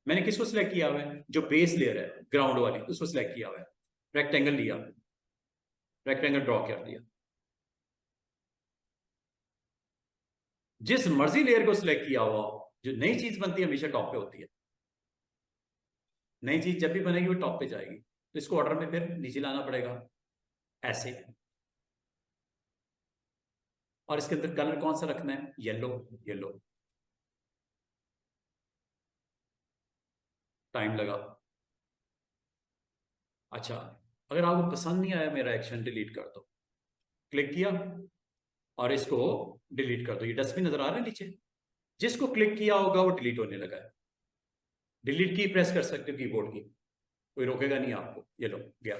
मैंने किसको सिलेक्ट किया हुआ है, जो बेस लेयर है ग्राउंड वाली, उसको सिलेक्ट किया हुआ है, रेक्टेंगल लिया, रेक्टेंगल ड्रॉ कर दिया। जिस मर्जी लेयर को सिलेक्ट किया हुआ, जो नई चीज बनती है हमेशा टॉप पे होती है, नई चीज जब भी बनेगी वो टॉप पे जाएगी, तो इसको ऑर्डर में फिर नीचे लाना पड़ेगा ऐसे। और इसके अंदर कलर कौन सा रखना है, येलो, येलो। टाइम लगा। अच्छा, अगर आपको पसंद नहीं आया मेरा एक्शन, डिलीट कर दो। क्लिक किया और इसको डिलीट कर दो। ये डस्टबिन नजर आ रहा है नीचे, जिसको क्लिक किया होगा वो डिलीट होने लगा है। डिलीट की प्रेस कर सकते हो कीबोर्ड की, कोई रोकेगा नहीं आपको। ये लो गया।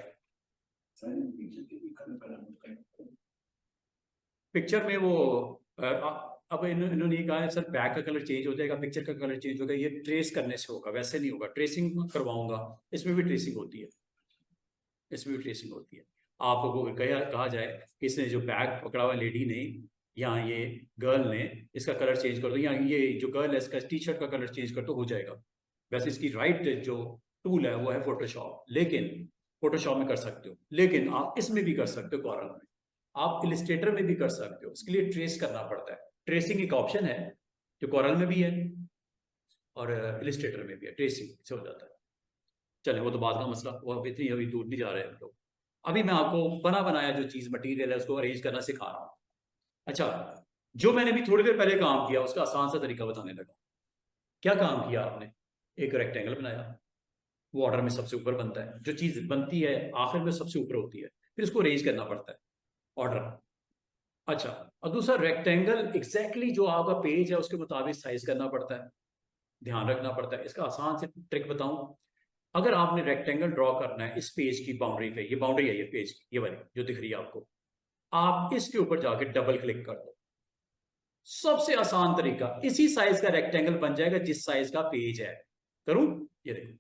पिक्चर में वो अब इन्होंने कहा है सर बैक का कलर चेंज हो जाएगा, पिक्चर का कलर चेंज होगा। ये ट्रेस करने से होगा, वैसे नहीं होगा। ट्रेसिंग करवाऊंगा, इसमें भी ट्रेसिंग होती है, इसमें भी ट्रेसिंग होती है। आपको कहा जाए कि इसने जो बैग पकड़ा हुआ लेडी ने या ये गर्ल ने, इसका कलर चेंज कर दो, या ये जो गर्ल है इसका टी शर्ट का कलर चेंज कर दो, हो जाएगा। वैसे इसकी राइट जो टूल है वो है फोटोशॉप, लेकिन फोटोशॉप में कर सकते हो, लेकिन आप इसमें भी कर सकते हो, कॉरल में, आप इलिस्ट्रेटर में भी कर सकते हो। इसके लिए ट्रेस करना पड़ता है। ट्रेसिंग एक ऑप्शन है जो कॉरल में भी है और इलिस्ट्रेटर में भी है, ट्रेसिंग से हो जाता है। चले वो तो बात का मसला, वो अभी दूर नहीं जा रहे हैं हम लोग। अभी मैं आपको बना बनाया जो चीज मटेरियल है उसको अरेंज करना सिखा रहा हूँ। अच्छा, जो मैंने भी थोड़ी देर पहले काम किया उसका आसान सा तरीका बताने लगा। क्या काम किया आपने, एक रेक्टेंगल बनाया, वो ऑर्डर में सबसे ऊपर बनता है। जो चीज बनती है आखिर में सबसे ऊपर होती है, फिर उसको अरेंज करना पड़ता है, ऑर्डर। अच्छा, और दूसरा रेक्टेंगल एग्जैक्टली जो आपका पेज है उसके मुताबिक साइज करना पड़ता है, ध्यान रखना पड़ता है। इसका आसान से ट्रिक बताऊं, अगर आपने रेक्टेंगल ड्रॉ करना है इस पेज की बाउंड्री पे, ये बाउंड्री है, ये पेज की, ये वाली जो दिख रही है आपको, आप इसके ऊपर जाके डबल क्लिक कर दो। सबसे आसान तरीका, इसी साइज का रेक्टेंगल बन जाएगा जिस साइज का पेज है। करूं, ये देखो।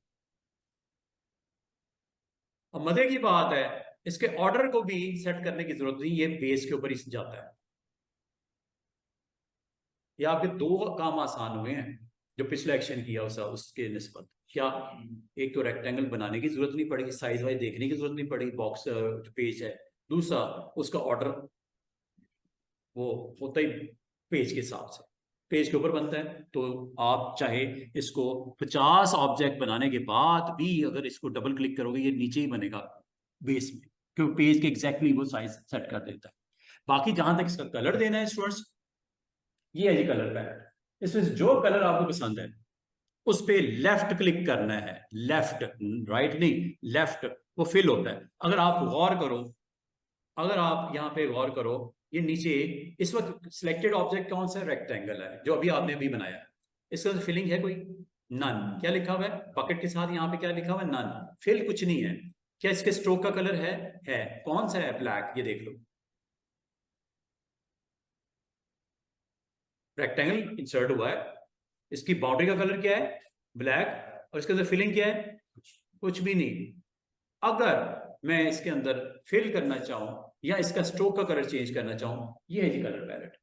अब मजे की बात है, इसके ऑर्डर को भी सेट करने की जरूरत नहीं, ये बेस के ऊपर ही जाता है। ये आपके दो काम आसान हुए हैं जो पिछले एक्शन किया उसके निस्बत। क्या, एक तो रेक्टेंगल बनाने की जरूरत नहीं पड़ेगी, साइज वाइज देखने की जरूरत नहीं पड़ेगी, बॉक्स जो पेज है। दूसरा, उसका ऑर्डर वो होता ही पेज के हिसाब से, पेज के ऊपर बनता है। तो आप चाहे इसको 50 ऑब्जेक्ट बनाने के बाद भी अगर इसको डबल क्लिक करोगे ये नीचे ही बनेगा बेस में, क्योंकि पेज के एग्जैक्टली वो साइज सेट कर देता है। बाकी जहां तक इसका कलर देना है स्टूडेंट्स, ये है जी कलर पैलेट। इसमें जो कलर आपको पसंद है उस पे लेफ्ट क्लिक करना है, लेफ्ट, राइट नहीं, लेफ्ट। वो फिल होता है। अगर आप गौर करो, अगर आप यहाँ पे गौर करो, ये नीचे इस वक्त सिलेक्टेड ऑब्जेक्ट कौन सा, रेक्टेंगल है जो अभी आपने अभी बनाया है। इसका फिलिंग है कोई, नन। क्या लिखा हुआ है बकेट के साथ, यहाँ पे क्या लिखा हुआ है, नन। फिल कुछ नहीं है। क्या इसके स्ट्रोक का कलर है कौन सा है, ब्लैक। ये देख लो, रेक्टेंगल इंसर्ट हुआ है, इसकी बाउंड्री का कलर क्या है, ब्लैक, और इसके अंदर फिलिंग क्या है, कुछ भी नहीं। अगर मैं इसके अंदर फिल करना चाहूं या इसका स्ट्रोक का कलर चेंज करना चाहूं, ये है जी कलर पैलेट।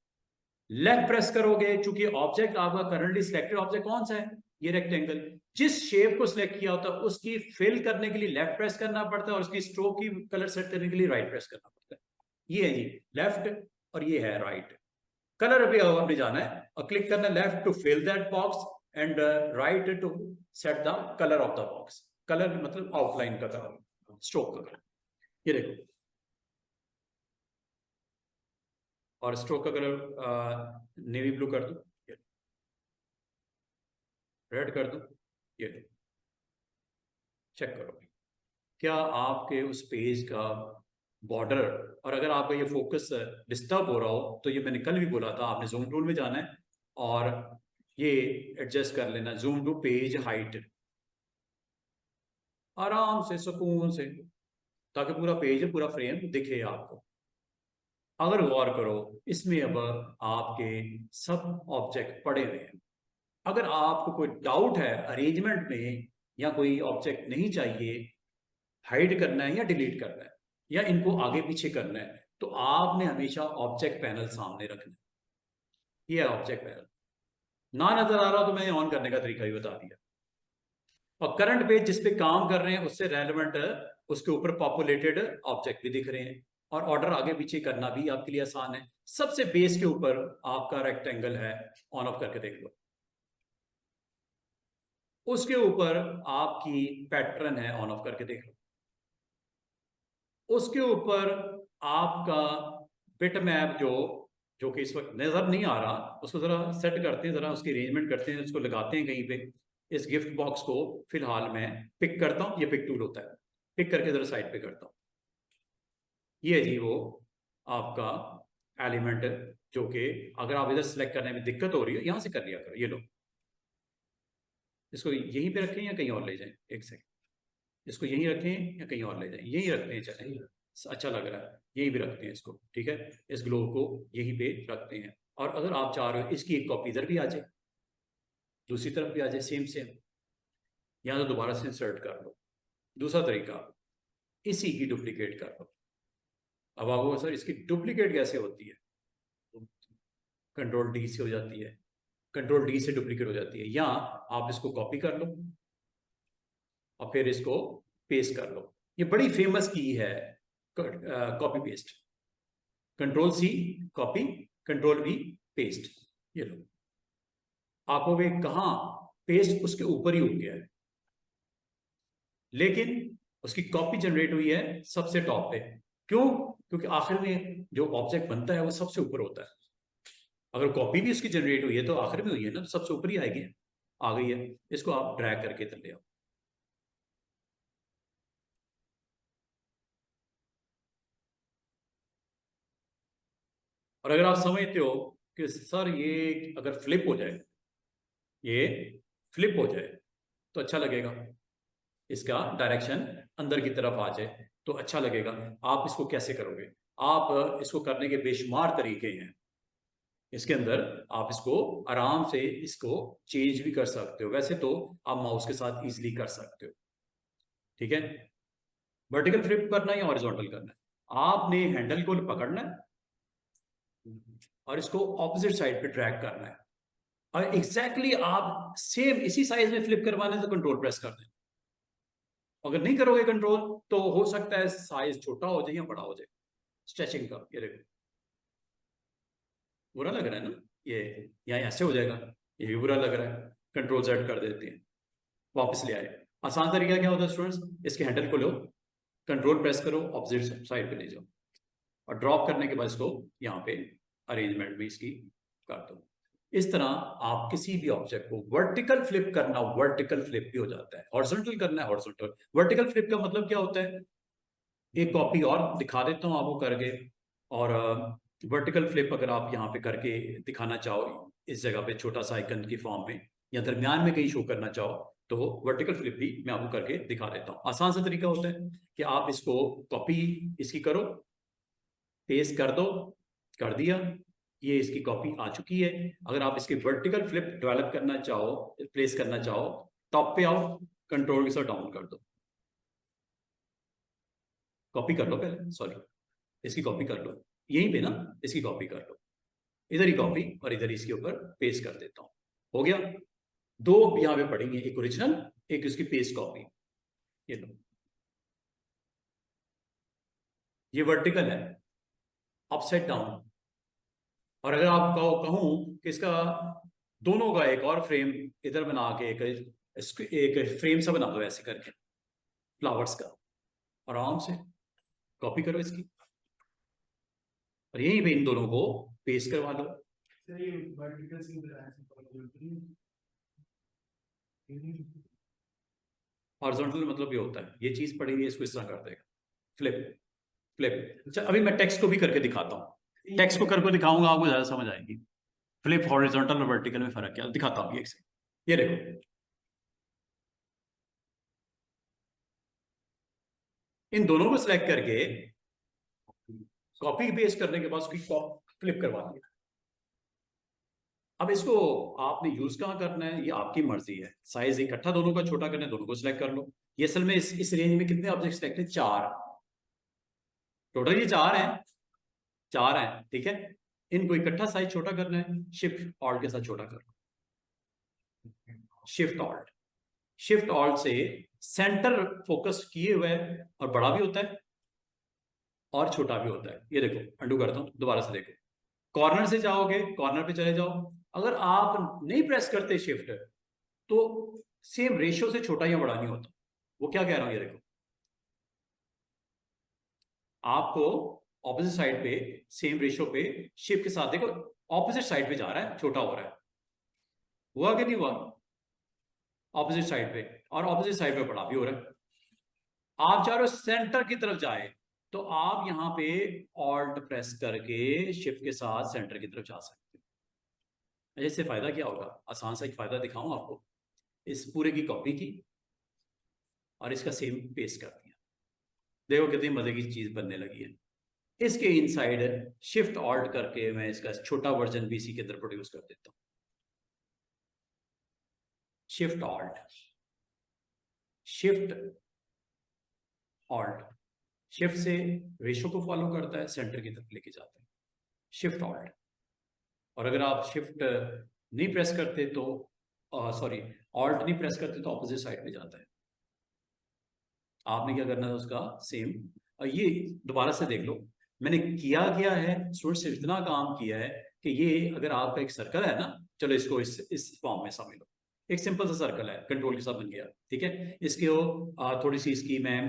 लेफ्ट प्रेस करोगे, चूंकि ऑब्जेक्ट आपका करंटली सिलेक्टेड ऑब्जेक्ट कौन सा है, ये रेक्टेंगल, जिस शेप को सिलेक्ट किया होता है उसकी फिल करने के लिए लेफ्ट प्रेस करना पड़ता है, और उसकी स्ट्रोक की कलर सेट करने के लिए राइट प्रेस करना पड़ता है। ये है जी लेफ्ट और ये है राइट। कलर भी आपने जाना है और क्लिक करना left to fill that box and right to set the colour of the box. Colour मतलब आउटलाइन का कलर, स्ट्रोक का कलर। ये देखो, और स्ट्रोक का कलर नेवी ब्लू कर दो, रेड कर दो, ये चेक करो क्या आपके उस पेज का बॉर्डर। और अगर आपका ये फोकस डिस्टर्ब हो रहा हो तो ये मैंने कल भी बोला था, आपने जूम टूल में जाना है और ये एडजस्ट कर लेना, जूम टू पेज हाइट, आराम से सुकून से, ताकि पूरा पेज पूरा फ्रेम दिखे आपको। अगर गौर करो, इसमें अब आपके सब ऑब्जेक्ट पड़े हुए हैं। अगर आपको कोई डाउट है अरेंजमेंट में, या कोई ऑब्जेक्ट नहीं चाहिए, हाइड करना है या डिलीट करना है या इनको आगे पीछे करना है, तो आपने हमेशा ऑब्जेक्ट पैनल सामने रखना है। ये है ऑब्जेक्ट पैनल। ना नजर आ रहा तो मैंने ऑन करने का तरीका ही बता दिया। और करंट पेज जिस पे काम कर रहे हैं उससे रेलेवेंट उसके ऊपर पॉपुलेटेड ऑब्जेक्ट भी दिख रहे हैं, और ऑर्डर आगे पीछे करना भी आपके लिए आसान है। सबसे बेस के ऊपर आपका रेक्टेंगल है, ऑन ऑफ करके देख लो। उसके ऊपर आपकी पैटर्न है, ऑन ऑफ करके देख लो। उसके ऊपर आपका बिट मैप जो कि इस वक्त नजर नहीं आ रहा, उसको जरा सेट करते हैं, जरा उसकी अरेंजमेंट करते हैं, उसको लगाते हैं कहीं पे। इस गिफ्ट बॉक्स को फिलहाल मैं पिक करता हूँ, ये पिक टूल होता है, पिक करके जरा साइड पे करता हूँ। ये जी वो आपका एलिमेंट, जो कि अगर आप इधर सेलेक्ट करने में दिक्कत हो रही है, यहां से कर लिया करो। ये लो, इसको यहीं पे रखें या कहीं और ले जाएं, एक सेकंड। इसको यहीं रखें या कहीं और ले जाएं, यहीं रखते हैं, चलें, अच्छा लग रहा है, यहीं भी रखते हैं इसको, ठीक है। इस ग्लोब को यहीं पे रखते हैं, और अगर आप चाह रहे हो इसकी एक कॉपी इधर भी आ जाए, दूसरी तरफ भी आ जाए, सेम सेम, यहाँ तो दोबारा से इंसर्ट कर लो। दूसरा तरीका, इसी की डुप्लीकेट कर लो। अब आपको सर इसकी डुप्लीकेट कैसे होती है, कंट्रोल डी से हो जाती है, कंट्रोल डी से डुप्लीकेट हो जाती है, या आप इसको कॉपी कर लो और फिर इसको पेस्ट कर लो। ये बड़ी फेमस की है copy paste, control C copy, control V paste. ये लो, आपको वे कहा पेस्ट उसके ऊपर ही हो गया है, लेकिन उसकी कॉपी जनरेट हुई है सबसे टॉप पे। क्यों? क्योंकि आखिर में जो ऑब्जेक्ट बनता है वो सबसे ऊपर होता है। अगर कॉपी भी उसकी जनरेट हुई है तो आखिर में हुई है ना, सबसे ऊपर ही आएगी, आ गई है। इसको आप ड्रैग करके इधर ले आओ। और अगर आप समझते हो कि सर ये अगर फ्लिप हो जाए, ये फ्लिप हो जाए तो अच्छा लगेगा, इसका डायरेक्शन अंदर की तरफ आ जाए तो अच्छा लगेगा, आप इसको कैसे करोगे? आप इसको करने के बेशुमार तरीके हैं। इसके अंदर आप इसको आराम से इसको चेंज भी कर सकते हो, वैसे तो आप माउस के साथ इजीली कर सकते हो, ठीक है। वर्टिकल फ्लिप करना है या हॉरिजॉन्टल करना है, आपने हैंडल को पकड़ना है और इसको ऑपोजिट साइड पे ड्रैग करना है, और एग्जैक्टली आप सेम इसी साइज में फ्लिप करवाने से कंट्रोल प्रेस कर दें। अगर नहीं करोगे कंट्रोल तो हो सकता है साइज छोटा हो जाए या बड़ा हो जाए, स्ट्रेचिंग का। ये देखो, बुरा लग रहा है ना, ये यहाँ ऐसे हो जाएगा, ये भी बुरा लग रहा है। कंट्रोल जेड कर देते हैं, वापस ले आए। आसान तरीका क्या होता है स्टूडेंट्स, इसके हैंडल को लो, कंट्रोल प्रेस करो, ऑपोजिट साइड पे ले जाओ, और ड्रॉप करने के बाद इसको यहाँ पे अरेंजमेंट भी इसकी कर दो। इस तरह आप किसी भी ऑब्जेक्ट को वर्टिकल फ्लिप करना, वर्टिकल फ्लिप भी हो जाता है। हॉरिजॉन्टल करना है, हॉरिजॉन्टल। वर्टिकल फ्लिप का मतलब क्या होता है, एक कॉपी और दिखा देता हूँ आपको करके। और वर्टिकल फ्लिप अगर आप यहाँ पे करके दिखाना चाहो, इस जगह पे छोटा सा आइकन की फॉर्म में, या दरमियान में कहीं शो करना चाहो, तो वर्टिकल फ्लिप भी मैं आपको करके दिखा देता हूँ। आसान सा तरीका होता है कि आप इसको कॉपी इसकी करो, पेस्ट कर दो, कर दिया, ये इसकी कॉपी आ चुकी है। अगर आप इसकी वर्टिकल फ्लिप डेवलप करना चाहो, प्लेस करना चाहो, टॉप पे आओ, कंट्रोल के साथ डाउन कर दो, कॉपी कर लो पहले, सॉरी, इसकी कॉपी कर लो, यहीं पे ना, इसकी कॉपी कर लो, इधर ही कॉपी और इधर इसके ऊपर पेस्ट कर देता हूं, हो गया। दो यहां पे पड़ेंगे, एक ओरिजिनल, एक इसकी पेस्ट कॉपी। ये लो, ये वर्टिकल है, अपसाइड डाउन। और अगर आप कहूं कि इसका दोनों का एक और फ्रेम इधर बना के एक फ्रेम सा बना दो ऐसे करके, फ्लावर्स का, आराम से कॉपी करो इसकी, और यहीं पे इन दोनों को पेस्ट करवा लो। हॉरिजॉन्टल मतलब ये होता है, ये चीज पड़ी है, इसको इस तरह कर देगा, फ्लिप फ्लिप। अच्छा, अभी मैं टेक्स्ट को भी करके दिखाता हूँ, टेक्स्ट को करके दिखाऊंगा, आपको ज्यादा समझ आएगी। फ्लिप हॉरिजॉन्टल और वर्टिकल में फर्क क्या दिखाता हूँ, एक से, ये देखो, इन दोनों को सिलेक्ट करके कॉपी पेस्ट करने के बाद उसकी फ्लिप करवा दिया। अब इसको आपने यूज कहाँ करना है, ये आपकी मर्जी है। साइज इकट्ठा दोनों का छोटा करना है, दोनों को सिलेक्ट कर लो। ये असल में इस रेंज में कितने ऑब्जेक्ट सिलेक्ट है, 4 टोटल, ये 4 हैं, 4 हैं, ठीक है। इनको इकट्ठा साइज छोटा करना है, शिफ्ट ऑल्ट के साथ छोटा कर लो, शिफ्ट ऑल्ट से सेंटर फोकस किए हुए, और बड़ा भी होता है और छोटा भी होता है। ये देखो, अंडू करता हूं, दोबारा से देखो, कॉर्नर से जाओगे, कॉर्नर पे चले जाओ। अगर आप नहीं प्रेस करते शिफ्ट, तो सेम रेशियो से छोटा या बड़ा नहीं होता। वो क्या कह रहा हूं, ये देखो, आपको ऑपोजिट साइड पे सेम रेशियो पे शिफ्ट के साथ देखो ऑपोजिट साइड पे जा रहा है, छोटा हो रहा है, हुआ कि नहीं हुआ ऑपोजिट साइड पे, और ऑपोजिट साइड पे बड़ा भी हो रहा है। आप चाह रहे हो सेंटर की तरफ जाए, तो आप यहां पे ऑल्ट प्रेस करके शिफ्ट के साथ सेंटर की तरफ जा सकते हो। इससे फायदा क्या होगा, आसान सा एक फायदा दिखाऊं आपको। इस पूरे की कॉपी की और इसका सेम पेस्ट कर दिया, देखो कितनी मजे की चीज बनने लगी है। इसके इनसाइड शिफ्ट ऑल्ट करके मैं इसका छोटा वर्जन भी इसी के अंदर प्रोड्यूस कर देता हूं। Shift alt, shift alt, shift से रेशो को फॉलो करता है, सेंटर की तरफ लेके जाता है, शिफ्ट ऑल्ट। और अगर आप शिफ्ट नहीं प्रेस करते तो सॉरी ऑल्ट नहीं प्रेस करते तो ऑपोजिट साइड पे जाता है। आपने क्या करना है उसका सेम, और ये दोबारा से देख लो मैंने किया क्या है, स्टूडेंट्स इतना काम किया है कि ये अगर आपका एक सर्कल है ना, चलो इसको इस फॉर्म में समझ लो, एक सिंपल सा सर्कल है कंट्रोल के साथ बन गया, ठीक है। इसके थोड़ी सी इसकी मैं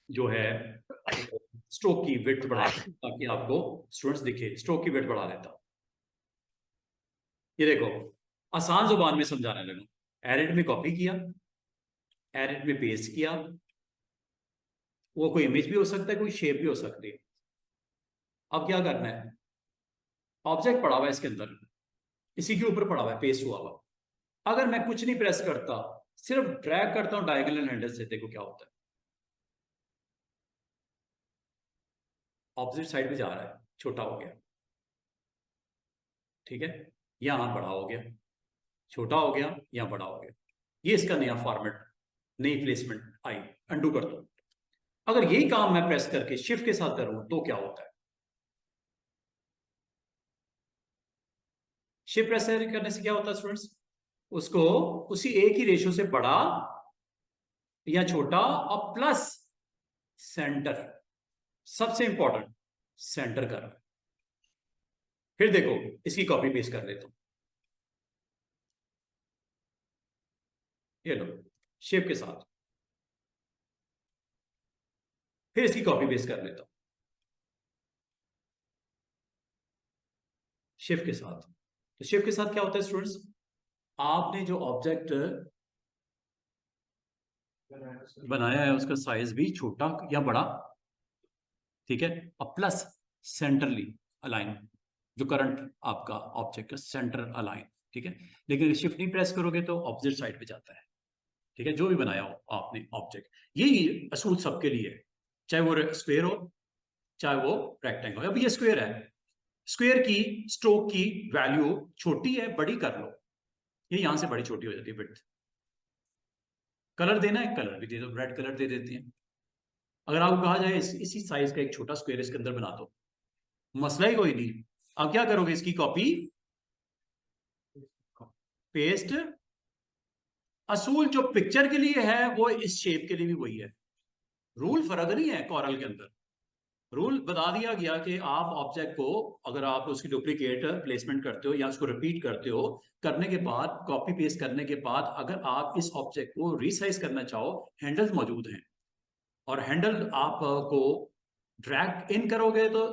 जो है स्ट्रोक की विड्थ बढ़ा ताकि आपको स्टूडेंट्स दिखे, स्ट्रोक की विड्थ बढ़ा देता। ये देखो आसान जुबान में समझाने लगा, एडिट में कॉपी किया, एडिट में पेस्ट किया, वो कोई इमेज भी हो सकता है, कोई शेप भी हो सकती है। अब क्या करना है, ऑब्जेक्ट पड़ा हुआ है इसके अंदर, इसी के ऊपर पड़ा हुआ है, पेस्ट हुआ हुआ। अगर मैं कुछ नहीं प्रेस करता, सिर्फ ड्रैग करता हूं डायगोनल हैंडल से, देखो क्या होता है, ऑपोजिट साइड पे जा रहा है, छोटा हो गया, ठीक है, यहां बड़ा हो गया, छोटा हो गया, यहां बड़ा हो गया। ये इसका नया फॉर्मेट, नई प्लेसमेंट आई, अंडू कर दो। अगर यही काम मैं प्रेस करके शिफ्ट के साथ करूं तो क्या होता है, शिफ्ट प्रेस करने से क्या होता है स्टूडेंट्स, उसको उसी एक ही रेशियो से बड़ा या छोटा और प्लस सेंटर, सबसे इंपॉर्टेंट सेंटर कर। फिर देखो इसकी कॉपी पेस्ट कर लेता हूं, ये लो शेप के साथ, फिर इसकी कॉपी पेस्ट कर लेता हूं शिफ्ट के साथ। तो शिफ्ट के साथ क्या होता है स्टूडेंट्स, आपने जो ऑब्जेक्ट बनाया है उसका साइज भी छोटा या बड़ा, ठीक है, और प्लस सेंटरली अलाइन, जो करंट आपका ऑब्जेक्ट का सेंटर अलाइन, ठीक है। लेकिन शिफ्ट नहीं प्रेस करोगे तो ऑपोजिट साइड पे जाता है, ठीक है, जो भी बनाया हो आपने ऑब्जेक्ट। यही असूल सबके लिए है, चाहे वो स्क्वायर हो चाहे वो रेक्टेंगल हो। अब ये स्क्वायर है, स्क्वायर की स्ट्रोक की वैल्यू छोटी है, बड़ी कर लो, ये यहां से बड़ी छोटी हो जाती है विड्थ। कलर देना है, कलर भी दे दो, रेड कलर दे देते हैं। अगर आपको कहा जाए इसी साइज का एक छोटा स्क्वायर इसके अंदर बना दो, मसला ही कोई नहीं। अब क्या करोगे, इसकी कॉपी पेस्ट, असूल जो पिक्चर के लिए है वो इस शेप के लिए भी वही है, रूल फर्क नहीं है कॉरल के अंदर। रूल बता दिया गया कि आप ऑब्जेक्ट को अगर आप उसकी डुप्लीकेट प्लेसमेंट करते हो या उसको रिपीट करते हो, करने के बाद कॉपी पेस्ट करने के बाद अगर आप इस ऑब्जेक्ट को रिसाइज करना चाहो, हैंडल्स मौजूद हैं, और हैंडल आपको ड्रैग इन करोगे तो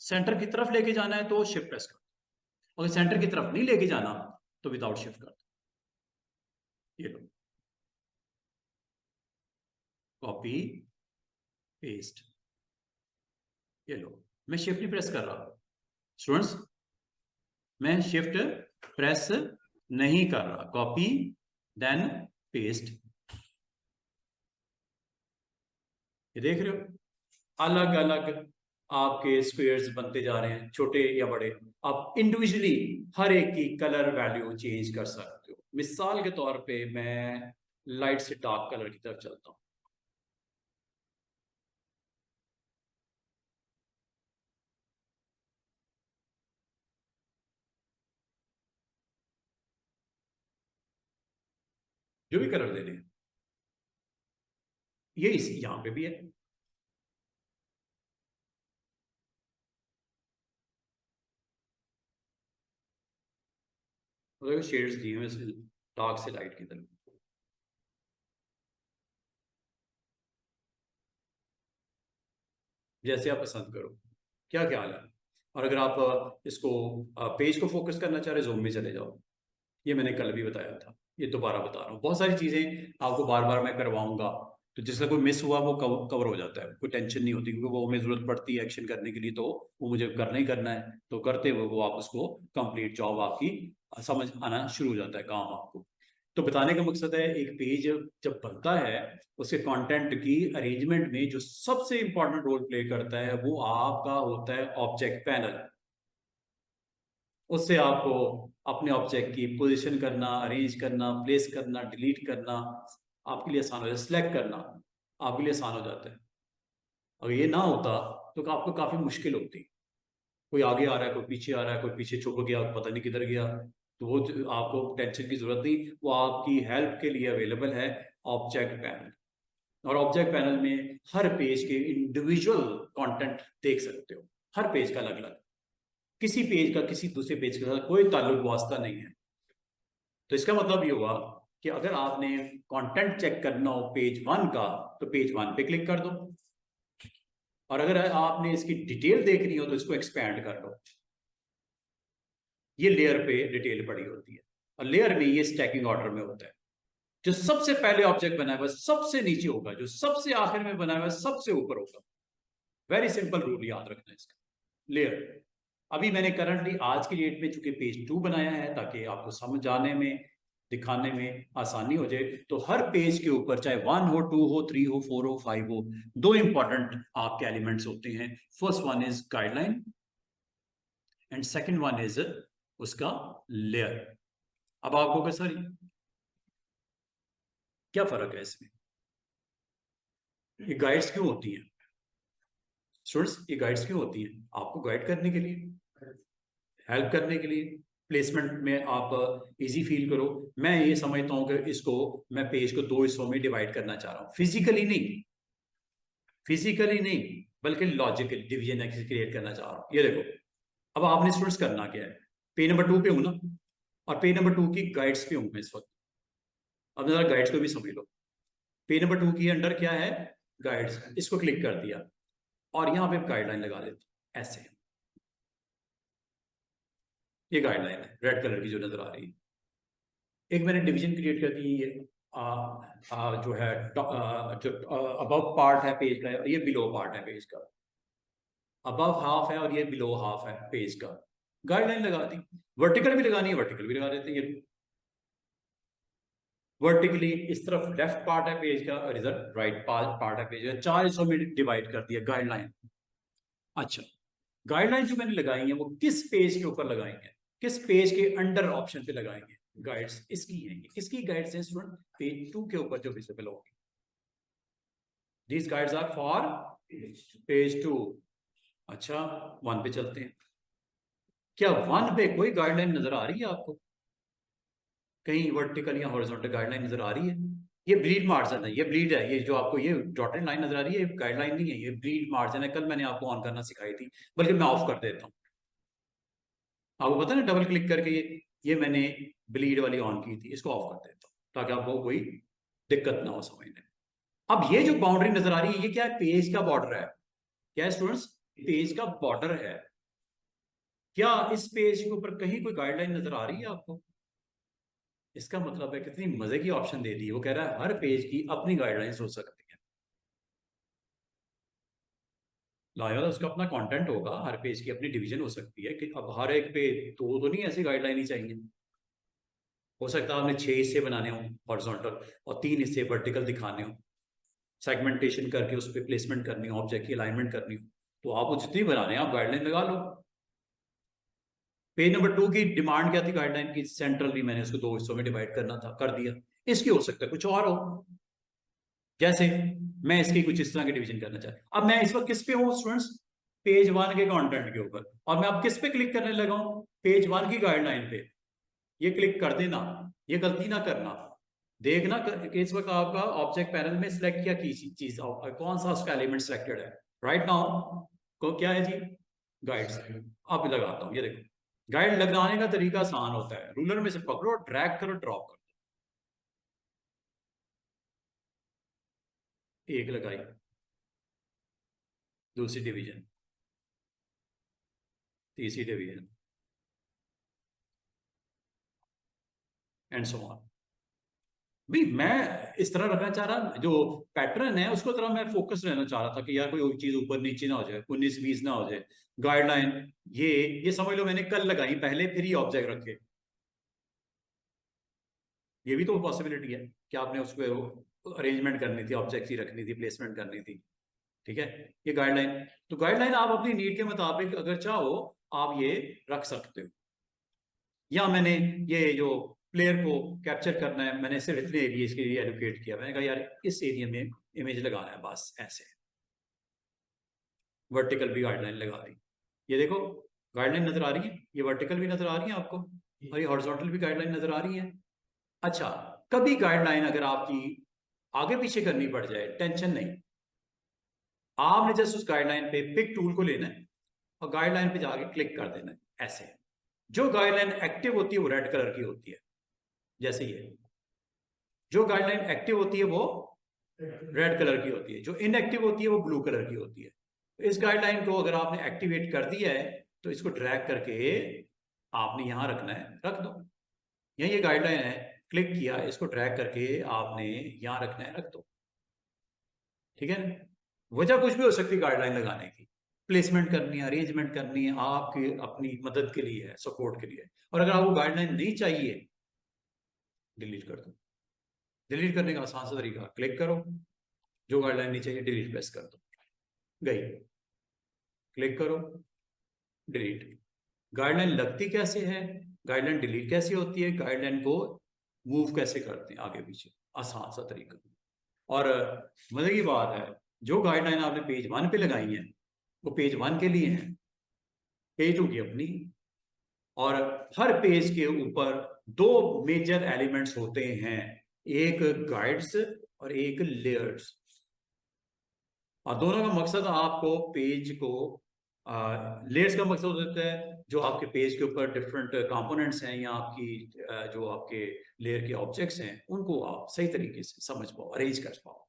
सेंटर की तरफ लेके जाना है तो शिफ्ट प्रेस करो, अगर सेंटर की तरफ नहीं लेके जाना तो विदाउट शिफ्ट कर दो। ये लो कॉपी पेस्ट, ये लो, मैं शिफ्ट नहीं प्रेस कर रहा स्टूडेंट्स, मैं शिफ्ट प्रेस नहीं कर रहा, कॉपी देन पेस्ट, ये देख रहे हो अलग अलग आपके स्क्वेयर्स बनते जा रहे हैं, छोटे या बड़े। आप इंडिविजुअली हर एक की कलर वैल्यू चेंज कर सकते हो। मिसाल के तौर पे मैं लाइट से डार्क कलर की तरफ चलता हूं, जो भी कलर देने हैं, ये इस यहां पे भी है, शेड्स दिए हुए डार्क से लाइट की तरफ। जैसे आप पसंद करो, क्या ख्याल है? और अगर आप इसको पेज को फोकस करना चाह रहे जूम में चले जाओ, ये मैंने कल भी बताया था, ये दोबारा बता रहा हूँ। बहुत सारी चीजें आपको बार बार मैं करवाऊंगा, तो जिसका कोई मिस हुआ वो कवर हो जाता है, कोई टेंशन नहीं होती, क्योंकि वो हमें जरूरत पड़ती है एक्शन करने के लिए, तो वो मुझे करना ही करना है, तो करते हुए वो आप उसको कंप्लीट जॉब आपकी समझ आना शुरू हो जाता है काम आपको। तो बताने का मकसद है, एक पेज जब बनता है, उसके कंटेंट की अरेंजमेंट में जो सबसे इंपॉर्टेंट रोल प्ले करता है वो आपका होता है ऑब्जेक्ट पैनल। उससे आपको अपने ऑब्जेक्ट की पोजीशन करना, अरेंज करना, प्लेस करना, डिलीट करना आपके लिए आसान हो जाता है, सिलेक्ट करना आपके लिए आसान हो जाता है। अगर ये ना होता तो आपको काफी मुश्किल होती। कोई आगे आ रहा है, कोई पीछे आ रहा है, कोई पीछे छुप गया, पता नहीं किधर गया, तो वो आपको टेंशन की जरूरत नहीं, वो आपकी हेल्प के लिए अवेलेबल है ऑब्जेक्ट पैनल। और ऑब्जेक्ट पैनल में हर पेज के इंडिविजुअल कंटेंट देख सकते हो, हर पेज का अलग अलग, किसी पेज का किसी दूसरे पेज के साथ कोई ताल्लुक वास्ता नहीं है। तो इसका मतलब ये हुआ कि अगर आपने कंटेंट चेक करना हो पेज 1 का, तो पेज 1 पे क्लिक कर दो, और अगर आपने इसकी डिटेल देखनी हो तो इसको एक्सपैंड कर लो। ये लेयर पे डिटेल पड़ी होती है, और लेयर में ये स्टैकिंग ऑर्डर में होता है। जो सबसे पहले ऑब्जेक्ट बनाया हुआ सबसे नीचे होगा, जो सबसे आखिर में बनाया हुआ सबसे ऊपर होगा। वेरी सिंपल रूल याद रखना है इसका। लेयर, अभी मैंने करंटली आज की डेट में चूंकि पेज 2 बनाया है ताकि आपको समझ आने में, दिखाने में आसानी हो जाए, तो हर पेज के ऊपर चाहे 1 हो, 2 हो, 3 हो, 4 हो, 5 हो, दो इंपॉर्टेंट आपके एलिमेंट्स होते हैं। First one is guideline and second one is उसका लेयर। अब आपको क्या सर, क्या फर्क है इसमें? ये गाइड्स क्यों होती हैं स्टूडेंट्स? ये गाइड्स क्यों होती हैं? आपको गाइड करने के लिए, हेल्प करने के लिए, प्लेसमेंट में आप इजी फील करो। मैं ये समझता हूं कि इसको मैं पेज को दो हिस्सों में डिवाइड करना चाह रहा हूं, फिजिकली नहीं, बल्कि लॉजिकली डिवीजन क्रिएट करना चाह रहा हूं। ये देखो, अब आपने स्टूडेंट्स करना क्या है, पेज नंबर 2 पे हूं ना, और पेज नंबर 2 की गाइड्स पे हूं मैं इस वक्त। अब जरा गाइड्स को भी समझ लो। पेज नंबर 2 के अंडर क्या है, गाइड्स, इसको क्लिक कर दिया, और यहां पे गाइडलाइन लगा देते ऐसे। ये गाइडलाइन है रेड कलर की जो नजर आ रही है। एक मैंने डिवीजन क्रिएट कर दी, ये जो है जो अबव पार्ट है पेज का, ये बिलो पार्ट है पेज का। अबव हाफ है और ये बिलो हाफ है पेज का। गाइडलाइन लगा दी। वर्टिकल भी लगानी है, वर्टिकल भी लगा देते हैं। ये वर्टिकली इस तरफ लेफ्ट पार्ट है पेज का, और इधर राइट पार्ट है पेज का। 4 हिस्सों में डिवाइड कर दिया गाइडलाइन। अच्छा, गाइडलाइन जो मैंने लगाई है वो किस पेज के ऊपर लगाएंगे, किस पेज के अंडर ऑप्शन पे लगाएंगे? गाइड्स इसकी है, किसकी गाइड्स हैं स्टूडेंट? पेज 2 के ऊपर जो विजिबल होगी। These guides are for page 2। अच्छा, 1 पे चलते हैं। क्या 1 पे कोई गाइडलाइन नजर आ रही है आपको? कहीं वर्टिकल या हॉरिजॉन्टल गाइडलाइन नजर आ रही है? ये ब्लीड मार्जिन है, ये ब्लीड है, ये जो आपको ये डॉटेड लाइन नजर आ रही है, ये गाइडलाइन नहीं है, ये ब्लीड मार्जिन है। कल मैंने आपको ऑन करना सिखाई थी, बल्कि मैं ऑफ कर देता हूँ। आपको पता है ना, डबल क्लिक करके ये मैंने ब्लीड वाली ऑन की थी, इसको ऑफ कर देता हूँ ताकि आपको कोई दिक्कत ना हो समझने में। अब ये जो बाउंड्री नजर आ रही है, ये क्या है? पेज का बॉर्डर है। क्या है स्टूडेंट्स? पेज का बॉर्डर है। क्या इस पेज के ऊपर कहीं कोई गाइडलाइन नजर आ रही है आपको? इसका मतलब है कितनी मजे की ऑप्शन दे दी, वो कह रहा है हर पेज की अपनी गाइडलाइंस हो सकती है। लाया उसका अपना कंटेंट होगा, हर पेज की अपनी डिवीजन हो सकती है, कि अब हर एक पे तो नहीं ऐसी गाइडलाइन ही चाहिए। हो सकता है आपने 6 हिस्से बनाने हो हॉरिजॉन्टल, और 3 हिस्से वर्टिकल दिखाने हो, सेगमेंटेशन करके उस पर प्लेसमेंट करनी हो, ऑब्जेक्ट की अलाइनमेंट करनी हो, तो आप जितनी बनाने हैं आप गाइडलाइन लगा लो। पेज नंबर 2 की डिमांड क्या थी गाइडलाइन की? सेंट्रली मैंने उसको 2 हिस्सों में डिवाइड करना था, कर दिया। इसकी हो सकता है कुछ और हो, जैसे मैं इसकी कुछ इस तरह की डिवीजन करना चाहता। अब मैं इस वक्त किस पे हूँ स्टूडेंट्स? पेज 1 के कंटेंट के ऊपर, और मैं अब किस पे क्लिक करने लगा हूँ? पेज 1 की गाइडलाइन पे। ये क्लिक कर देना, ये गलती ना करना। देखना कि इस वक्त आपका ऑब्जेक्ट पैनल में सिलेक्ट किया की चीज, कौन सा उसका एलिमेंट सिलेक्टेड है। राइट नाउ को क्या है जी? गाइड्स। अब लगाता हूं, ये देखो, गाइड लगाने का तरीका आसान होता है, रूलर में से पकड़ो, ड्रैग करो, ड्रॉप करो। एक लगाई, दूसरी डिवीजन, तीसरी डिवीजन एंड सो ऑन। भाई मैं इस तरह रखना चाह रहा, जो पैटर्न है उसको तरह मैं फोकस रहना चाह रहा था कि यार कोई चीज ऊपर नीचे ना हो जाए, 19-20 ना हो जाए। गाइडलाइन ये समझ लो मैंने कल लगाई पहले, फिर ही ऑब्जेक्ट रखे। ये भी तो पॉसिबिलिटी है कि आपने उसको अरेंजमेंट करनी थी, ऑब्जेक्ट ही रखनी थी, प्लेसमेंट करनी थी। ठीक है, ये गाइडलाइन। तो गाइडलाइन आप अपनी नीड के मुताबिक अगर चाहो आप ये रख सकते हो। या मैंने ये जो प्लेयर को कैप्चर करना है, मैंने सिर्फ इतने एरिया के लिए एलोकेट किया। मैंने कहा यार इस एरिया में इमेज लगाना है, बस ऐसे। वर्टिकल भी गाइडलाइन लगा दी। ये देखो गाइडलाइन नजर आ रही है, ये वर्टिकल भी नजर आ रही है आपको, और ये हॉरिजॉन्टल भी गाइडलाइन नजर आ रही है। अच्छा, कभी गाइडलाइन अगर आपकी आगे पीछे करनी पड़ जाए, टेंशन नहीं। आपने जस्ट उस गाइडलाइन पे पिक टूल को लेना है और गाइडलाइन पे जाके क्लिक कर देना है ऐसे। जो गाइडलाइन एक्टिव होती है वो रेड कलर की होती है, जैसे ये। जो गाइडलाइन एक्टिव होती है वो रेड कलर की होती है, जो इनएक्टिव होती है वो ब्लू कलर की होती है। तो इस गाइडलाइन को अगर आपने एक्टिवेट कर दिया है तो इसको ड्रैग करके आपने यहां रखना है, रख दो। यहां ये गाइडलाइन है, क्लिक किया, इसको ड्रैग करके आपने यहां रखना है, रख दो। ठीक है, वजह कुछ भी हो सकती है गाइडलाइन लगाने की। प्लेसमेंट करनी है, अरेंजमेंट करनी है, आपकी अपनी मदद के लिए है, सपोर्ट के लिए। और अगर आपको गाइडलाइन नहीं चाहिए, डिलीट कर दो। डिलीट करने का आसान सा तरीका, क्लिक करो, जो गाइडलाइन नहीं चाहिए डिलीट प्रेस कर दो, गई। क्लिक करो, डिलीट। गाइडलाइन लगती कैसे है, गाइडलाइन डिलीट कैसे होती है, गाइडलाइन को मूव कैसे करते हैं आगे पीछे, आसान सा तरीका। और मजे की बात है, जो गाइडलाइन आपने पेज 1 पे लगाई है वो पेज 1 के लिए है, पेज 2 की अपनी। और हर पेज के ऊपर 2 मेजर एलिमेंट्स होते हैं, एक गाइड्स और एक लेयर्स। और दोनों का मकसद आपको पेज को, लेयर्स का मकसद होता है जो आपके पेज के ऊपर डिफरेंट कंपोनेंट्स हैं या आपकी जो आपके लेयर के ऑब्जेक्ट्स हैं उनको आप सही तरीके से समझ पाओ, अरेंज कर पाओ,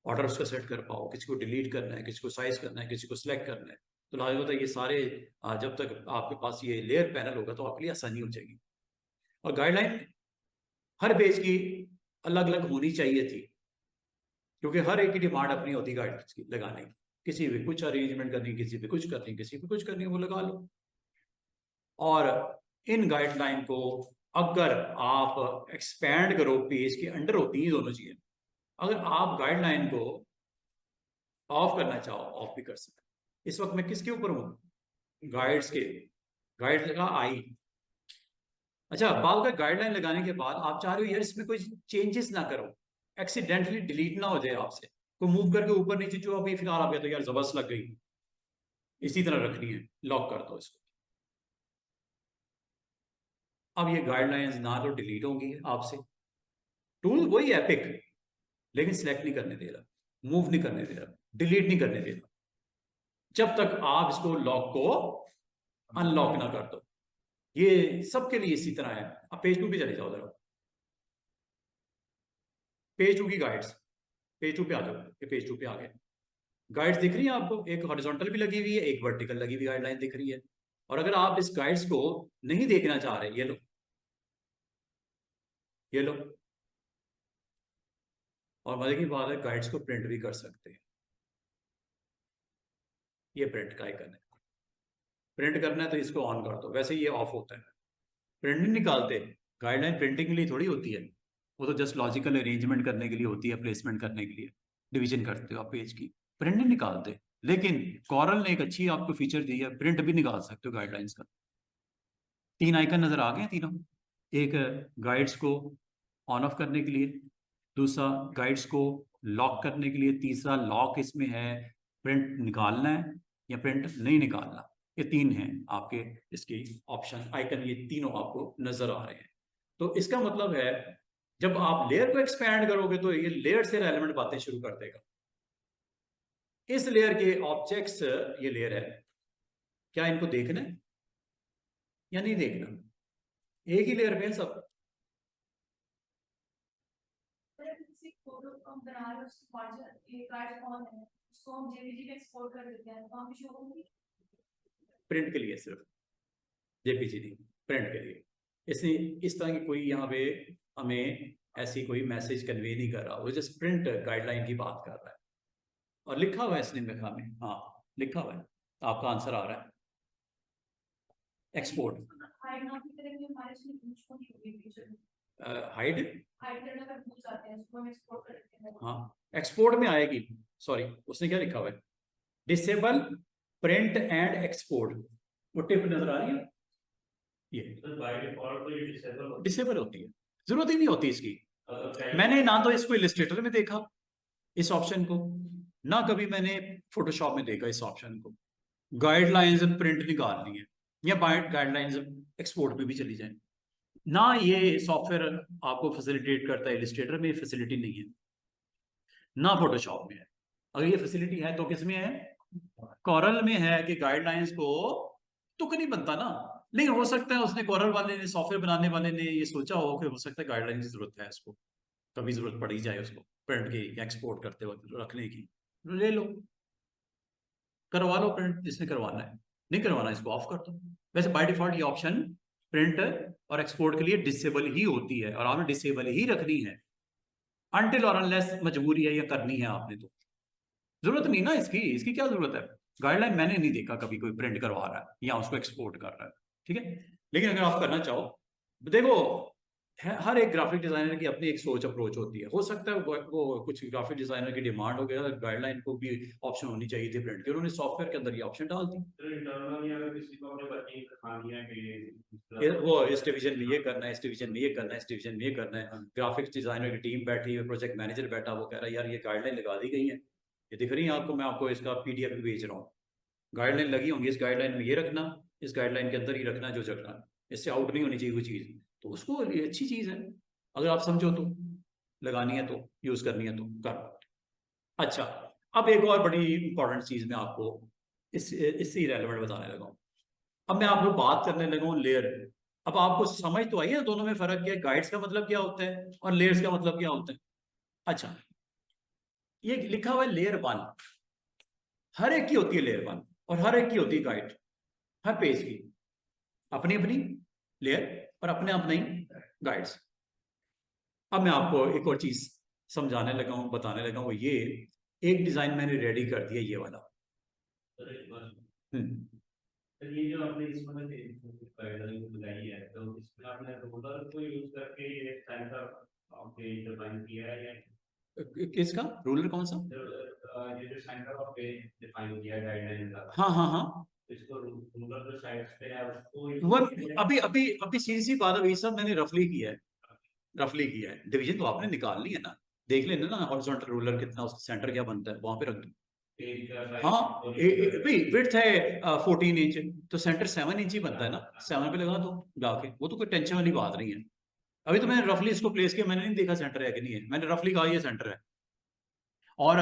ऑर्डर उसका सेट कर पाओ, किसी को डिलीट करना है, किसी को साइज करना है, किसी को सिलेक्ट करना है। तो लाजिम होता है ये सारे, जब तक आपके पास ये लेयर पैनल होगा तो आपके लिए आसानी हो जाएगी। और गाइडलाइन हर पेज की अलग अलग होनी चाहिए थी, क्योंकि हर एक की डिमांड अपनी होती है गाइडलाइंस की लगाने की। किसी भी कुछ अरेंजमेंट करनी, किसी भी कुछ करनी, किसी भी कुछ करनी, वो लगा लो। और इन गाइडलाइन को अगर आप एक्सपैंड करो, पेज के अंडर होती हैं दोनों चीजें। अगर आप गाइडलाइन को ऑफ करना चाहो, ऑफ भी कर सकते। इस वक्त मैं किसके ऊपर हूं, गाइड्स के। गाइड लगा आई। अच्छा, बाल का गाइडलाइन लगाने के बाद आप चाह रहे हो यार इसमें कोई चेंजेस ना करो, एक्सीडेंटली डिलीट ना हो जाए आपसे, कोई मूव करके ऊपर नीचे जो अभी फिलहाल आप कहते हो यार जबरदस्त लग गई, इसी तरह रखनी है, लॉक कर दो इसको। अब ये गाइडलाइंस ना तो डिलीट होंगी आपसे, टूल वही है पिक, लेकिन सिलेक्ट नहीं करने दे रहा, मूव नहीं करने दे रहा, डिलीट नहीं करने दे रहा, जब तक आप इसको लॉक को अनलॉक ना कर दो। ये सबके लिए इसी तरह है। अब पेज 2 पे चले जाओ जरा, पेज 2 की गाइड्स, पेज 2 पे आ जाओ, ये पेज 2 पे आ गए। गाइड्स दिख रही है आपको, एक हॉरिजॉन्टल भी लगी हुई है, एक वर्टिकल लगी हुई गाइडलाइन दिख रही है। और अगर आप इस गाइड्स को नहीं देखना चाह रहे, ये लो, ये लो। और मजे की बात है, गाइड्स को प्रिंट भी कर सकते हैं। ये प्रिंट का आइकन है, प्रिंट करना है तो इसको ऑन कर दो, वैसे ये ऑफ होता है। प्रिंट नहीं निकालते, गाइडलाइन प्रिंटिंग के लिए थोड़ी होती है, वो तो जस्ट लॉजिकल अरेंजमेंट करने के लिए होती है, प्लेसमेंट करने के लिए, डिवीजन करते हो आप पेज की, प्रिंट नहीं निकालते। लेकिन कॉरल ने एक अच्छी आपको फीचर दी है, प्रिंट भी निकाल सकते हो गाइडलाइंस का। 3 आइकन नजर आ गए तीनों, एक गाइड्स को ऑन ऑफ करने के लिए, दूसरा गाइड्स को लॉक करने के लिए, तीसरा लॉक इसमें है, प्रिंट निकालना है या प्रिंट नहीं निकालना। ये 3 हैं आपके इसकी ऑप्शन आइकन, ये तीनों आपको नजर आ रहे हैं। तो इसका मतलब है जब आप लेयर को एक्सपैंड करोगे तो ये लेयर से रेलेवेंट बातें शुरू कर देगा। इस लेयर के ऑब्जेक्ट्स, ये लेयर है, क्या इनको देखना है या नहीं देखना, एक ही लेयर पे है सब। हम बना रहे हैं उसको ये कार्ड कौन है उसको हम जेपीजी में एक्सपोर्ट कर देते हैं तो हम शो होंगी प्रिंट के लिए, सिर्फ जेपीजी नहीं, प्रिंट के लिए। इसलिए इस तरह की कोई यहाँ पे हमें ऐसी कोई मैसेज कन्वे नहीं कर रहा, वो जस्ट प्रिंट गाइडलाइन की बात कर रहा है। और लिखा हुआ है इसने मेरे में, हाँ लिखा हुआ है, आपका आंसर आ रहा है एक्सपोर्ट। हाइड ना भी करेंगे हमारे इसमें कुछ नहीं होगी फीचर हाइड करना कर भूल जाते हैं उसको हम एक्सपोर्ट कर देते हैं। हाँ एक्सपोर्ट में आएगी, सॉरी उसने क्या लिखा हुआ है, डिसेबल प्रिंट एंड एक्सपोर्ट, वो टिप नजर आ रही है, ये बाय डिफॉल्ट तो ये डिसेबल होती है, जरूरत ही नहीं होती इसकी। मैंने ना तो इसको इलस्ट्रेटर में देखा इस ऑप्शन को, ना कभी मैंने फोटोशॉप में देखा इस ऑप्शन को। गाइडलाइंस प्रिंट निकालनी है या गाइडलाइंस एक्सपोर्ट में भी चली जाए, ना ये सॉफ्टवेयर आपको फैसिलिटेट करता है, इलस्ट्रेटर में फैसिलिटी नहीं है, ना फोटोशॉप में है। अगर ये फैसिलिटी है तो किसमें है, कोरल में है कि गाइडलाइंस को तुक नहीं बनता ना। लेकिन हो सकता है उसने कोरल वाले ने, सॉफ्टवेयर बनाने वाले ने ये सोचा हो कि हो सकता है गाइडलाइन की जरूरत है, इसको कभी जरूरत पड़ ही जाए उसको प्रिंट की एक्सपोर्ट करते वक्त रखने की, ले लो करवा लो प्रिंट, जिसने करवाना है, नहीं करवाना इसको ऑफ कर दो। वैसे बाय डिफॉल्ट ये ऑप्शन प्रिंट और एक्सपोर्ट के लिए डिसेबल ही होती है, और आपने डिसेबल ही रखनी है अनटिल और अनलेस मजबूरी है या करनी है आपने, तो जरूरत नहीं ना इसकी, इसकी क्या जरूरत है। गाइडलाइन मैंने नहीं देखा कभी कोई प्रिंट करवा रहा है या उसको एक्सपोर्ट कर रहा है, ठीक है। लेकिन अगर आप करना चाहो, देखो हर एक ग्राफिक डिजाइनर की अपनी एक सोच अप्रोच होती है। हो सकता है वो कुछ ग्राफिक डिजाइनर की डिमांड हो गया गाइडलाइन को भी ऑप्शन होनी चाहिए थी प्रिंट की, उन्होंने सॉफ्टवेयर के अंदर ये ऑप्शन डाल दी। वो इस डिवीजन में ये करना है, इस डिवीजन में ये करना है, इस डिवीजन में ये करना है, ग्राफिक्स डिजाइनर की टीम बैठी है, प्रोजेक्ट मैनेजर बैठा, वो कह रहा है यार ये गाइडलाइन लगा दी गई है, ये दिख रही है आपको, मैं आपको इसका पीडीएफ भी भेज रहा हूँ, गाइडलाइन लगी होंगी, इस गाइडलाइन में ये रखना, इस गाइडलाइन के अंदर ही रखना जो रखना, इससे आउट नहीं होनी चाहिए वो चीज़, तो उसको ये अच्छी चीज़ है, अगर आप समझो तो, लगानी है तो, यूज करनी है तो कर। अच्छा, अब एक और बड़ी इंपॉर्टेंट चीज़ मैं आपको इससे रेलेवेंट बताने लगा हूँ। अब मैं आपको बात करने लगा हूँ लेयर। अब आपको समझ तो आई है दोनों में फर्क क्या है, गाइड्स का मतलब क्या होता है और लेयर्स का मतलब क्या होता है। अच्छा, ये लिखा हुआ है लेयर 1, हर एक की होती है लेयर 1 और हर एक की होती है गाइड, हर पेज की अपनी अपनी लेयर और अपने अपने गाइड्स। अब मैं आपको एक और चीज समझाने लगा हूँ, बताने लगा हूँ, ये एक डिजाइन मैंने रेडी कर दिया ये वाला। ये जो आपने इसमें लगाई है तो इसमें आपने रोलर को यूज करके ये सेंटर आपके डिफाइन किया है या किसका रूलर, कौन सा, ये जो सेंटर ऑफ पेज डिफाइन किया है गाइडलाइन का, हाँ हाँ हाँ, इसको रूलर जो साइड्स पे है उसको वो अभी अभी अभी सीधी सी बात है, ये सब मैंने रफली किया है, रफली किया है। डिवीजन तो आपने निकालनी है ना, देख लेना ना हॉरिजॉन्टल रूलर कितना, उसका सेंटर क्या बनता है, वहां पे रख दो। हाँ भाई विड्थ है 14 इंच, तो सेंटर 7 इंच ही बनता है ना, 7 पे लगा दो जाके, वो तो कोई टेंशन वाली बात नहीं है। अभी तो मैंने रफली इसको प्लेस किया, मैंने नहीं देखा सेंटर है कि नहीं है, मैंने रफली कहा ये सेंटर है। और